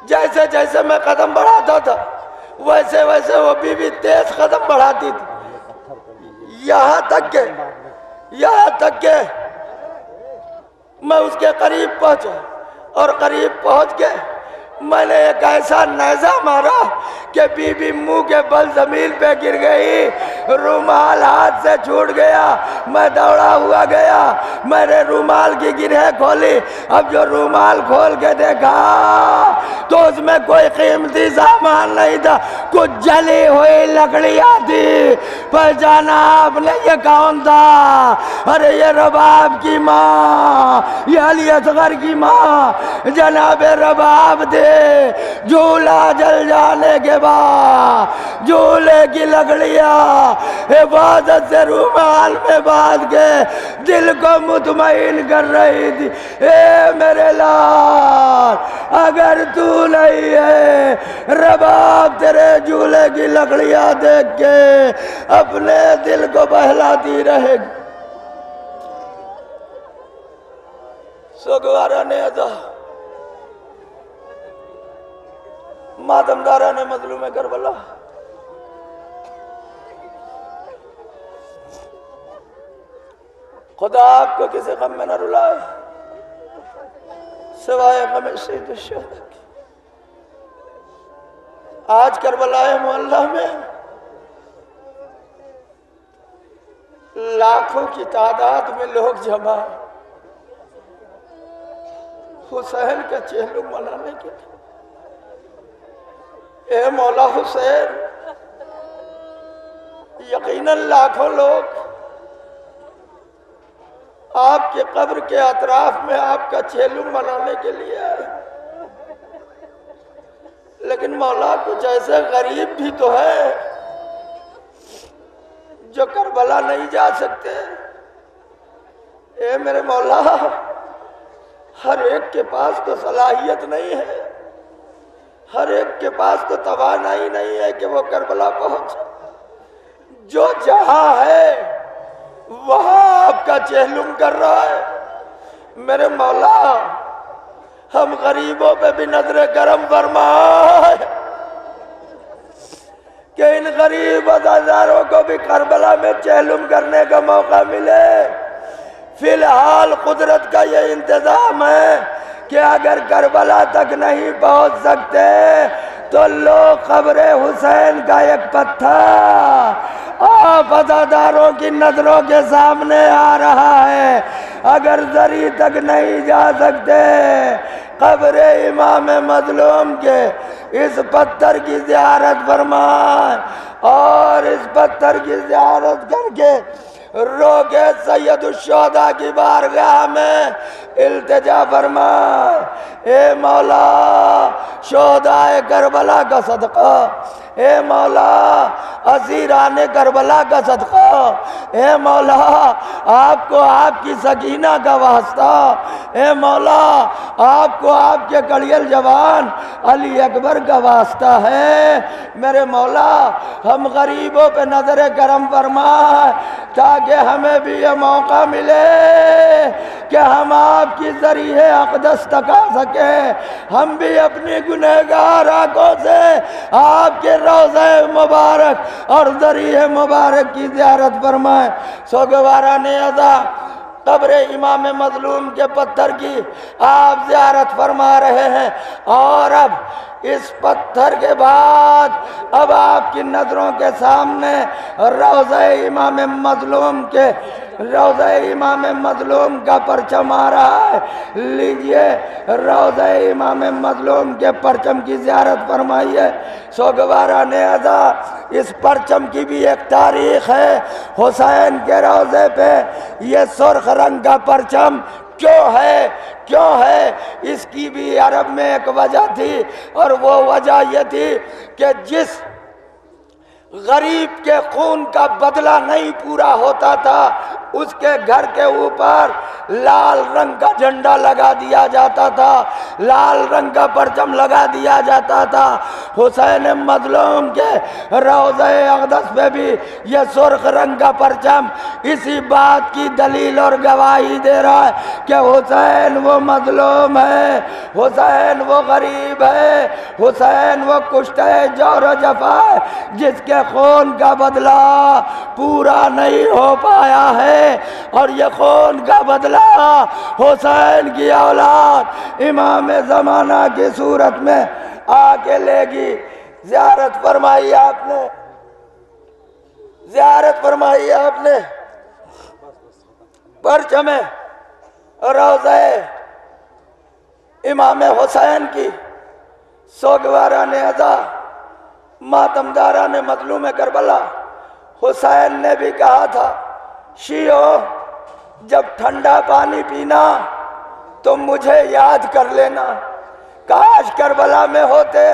جیسے جیسے میں قدم بڑھاتا تھا ویسے ویسے وہ بی بی تیز قدم بڑھاتی تھی، یہاں تک کہ میں اس کے قریب پہنچا، اور قریب پہنچ کے میں نے ایک ایسا نیزہ مارا کہ بی بی منہ کے بل زمین پہ گر گئی، رومال ہاتھ سے چھوٹ گیا۔ میں دوڑا ہوا گیا، میں نے رومال کی گرہ کھولی۔ اب جو رومال کھول کے دیکھا تو اس میں کوئی قیمتی سامان نہیں تھا، کچھ جلی ہوئی لکڑیاں تھی۔ پہچانا آپ نے یہ کون تھا؟ ارے یہ رباب کی ماں، یہ علی اصغر کی ماں جناب رباب تھے۔ جھولا جل جانے کے بعد جھولے کی لکڑیاں حفاظت سے رومال میں باندھ کے دل کو مطمئن کر رہی تھی۔ اے میرے لال، اگر تو نہیں ہے، رباب تیرے جھولے کی لکڑیاں دیکھ کے اپنے دل کو بہلاتی رہے گی۔ سوگواران اعزاز، ماتم داران مظلوم کربلا، خدا آپ کو کسی غم میں نہ رلائے سوائے غم شہید الشہداء کی۔ آج کربلا معلیٰ میں لاکھوں کی تعداد میں لوگ جمع ہیں حسین کا چہلم منانے کے لیے۔ اے مولا حسین، یقیناً لاکھوں لوگ آپ کے قبر کے اطراف میں آپ کا چہلم منانے کے لیے آئے، لیکن مولا کچھ ایسے غریب بھی تو ہے جو کربلا نہیں جا سکتے۔ اے میرے مولا، ہر ایک کے پاس تو صلاحیت نہیں ہے، ہر ایک کے پاس تو توانائی نہیں ہے کہ وہ کربلا پہنچے۔ جو جہاں ہے وہاں آپ کا چہلم کر رہا ہے۔ میرے مولا، ہم غریبوں پہ بھی نظر کرم فرمائے کہ ان غریب عزاداروں کو بھی کربلا میں چہلم کرنے کا موقع ملے۔ فی الحال قدرت کا یہ انتظام ہے کہ اگر کربلا تک نہیں پہنچ سکتے تو لو قبر حسین کا ایک پتھر آپ عزاداروں کی نظروں کے سامنے آ رہا ہے۔ اگر زری تک نہیں جا سکتے، قبر امام مظلوم کے اس پتھر کی زیارت فرمائیں، اور اس پتھر کی زیارت کر کے رو کے سید الشہداء کی بارگاہ میں التجا فرمائے، اے مولا شہداء کربلا کا صدقہ، اے مولا اسیران کربلا کا صدقہ، اے مولا آپ کو آپ کی سکینہ کا واسطہ، اے مولا آپ کو آپ کے کڑیل جوان علی اکبر کا واسطہ ہے، میرے مولا ہم غریبوں پہ نظر کرم فرمائے تاکہ ہمیں بھی یہ موقع ملے کہ ہم آپ کی ذریعہ اقدس تک آ سکیں، ہم بھی اپنی گنہگار آنکھوں سے آپ کے روضہ مبارک اور ذریعہ مبارک کی زیارت فرمائیں۔ سوگواران عزا قبر امام مظلوم کے پتھر کی آپ زیارت فرما رہے ہیں، اور اب اس پتھر کے بعد اب آپ کی نظروں کے سامنے روضہ امام مظلوم کا پرچم آ رہا ہے، لیجئے روضہ امام مظلوم کے پرچم کی زیارت فرمائیے۔ سوگواران عزا اس پرچم کی بھی ایک تاریخ ہے، حسین کے روضے پہ یہ سرخ رنگ کا پرچم کیوں ہے اس کی بھی عرب میں ایک وجہ تھی، اور وہ وجہ یہ تھی کہ جس غریب کے خون کا بدلہ نہیں پورا ہوتا تھا اس کے گھر کے اوپر لال رنگ کا جھنڈا لگا دیا جاتا تھا، لال رنگ کا پرچم لگا دیا جاتا تھا۔ حسین مظلوم کے روضہ اقدس پہ بھی یہ سرخ رنگ کا پرچم اسی بات کی دلیل اور گواہی دے رہا ہے کہ حسین وہ مظلوم ہے، حسین وہ غریب ہے، حسین وہ کشتہ جور و جفا ہے جس کے خون کا بدلہ پورا نہیں ہو پایا ہے، اور یہ خون کا بدلہ حسین کی اولاد امام زمانہ کی صورت میں آ کے لے گی۔ زیارت فرمائی آپ نے، زیارت فرمائی آپ نے پرچم روضہ امام حسین کی۔ سوگواران عزا ماتمداران مظلوم کربلا، حسین نے بھی کہا تھا شیعو جب ٹھنڈا پانی پینا تو مجھے یاد کر لینا، کاش کربلا میں ہوتے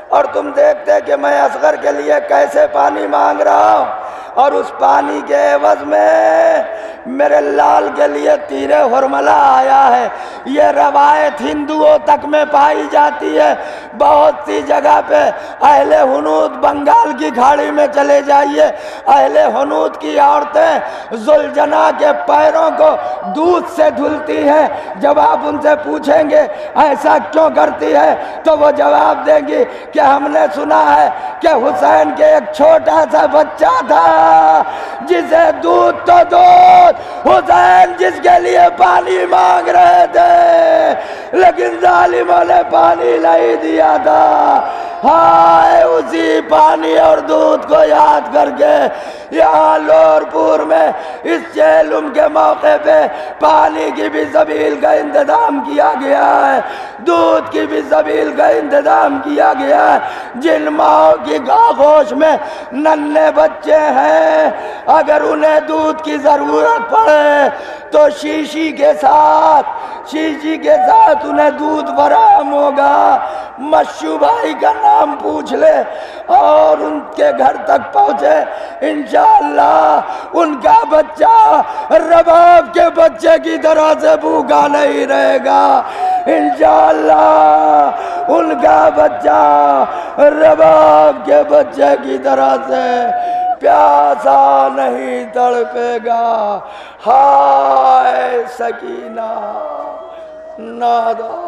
اور تم دیکھتے کہ میں اصغر کے لیے کیسے پانی مانگ رہا ہوں، اور اس پانی کے عوض میں میرے لال کے لیے تیر حرملہ آیا ہے۔ یہ روایت ہندوؤں تک میں پائی جاتی ہے، بہت سی جگہ پہ اہل حنود بنگال کی کھاڑی میں چلے جائیے، اہل حنود کی عورتیں ذوالجناح کے پیروں کو دودھ سے دھلتی ہیں، جب آپ ان سے پوچھیں گے ایسا کیوں کرتی ہے تو وہ جواب دیں گی کہ ہم نے سنا ہے کہ حسین کے ایک چھوٹا سا بچہ تھا جسے دودھ تو دودھ، حسین جس کے لیے پانی مانگ رہے تھے لیکن ظالموں نے پانی نہیں دیا تھا۔ ہائے اسی پانی اور دودھ کو یاد کر کے یہاں لورپور میں اس چہلم کے موقع پہ پانی کی بھی سبیل کا انتظام کیا گیا ہے، دودھ کی بھی سبیل کا انتظام کیا گیا ہے۔ جن ماؤں کی آغوش میں ننھے بچے ہیں اگر انہیں دودھ کی ضرورت پڑے تو شیشی کے ساتھ انہیں دودھ فراہم ہوگا۔ مشو بھائی کا نام پوچھ لے اور ان کے گھر تک پہنچے، انشاءاللہ ان کا بچہ رباب کے بچے کی طرح سے بھوکا نہیں رہے گا، انشاءاللہ ان کا بچہ رباب کے بچے کی طرح سے پیاسا نہیں تڑپے گا۔ ہائے سکینہ نادا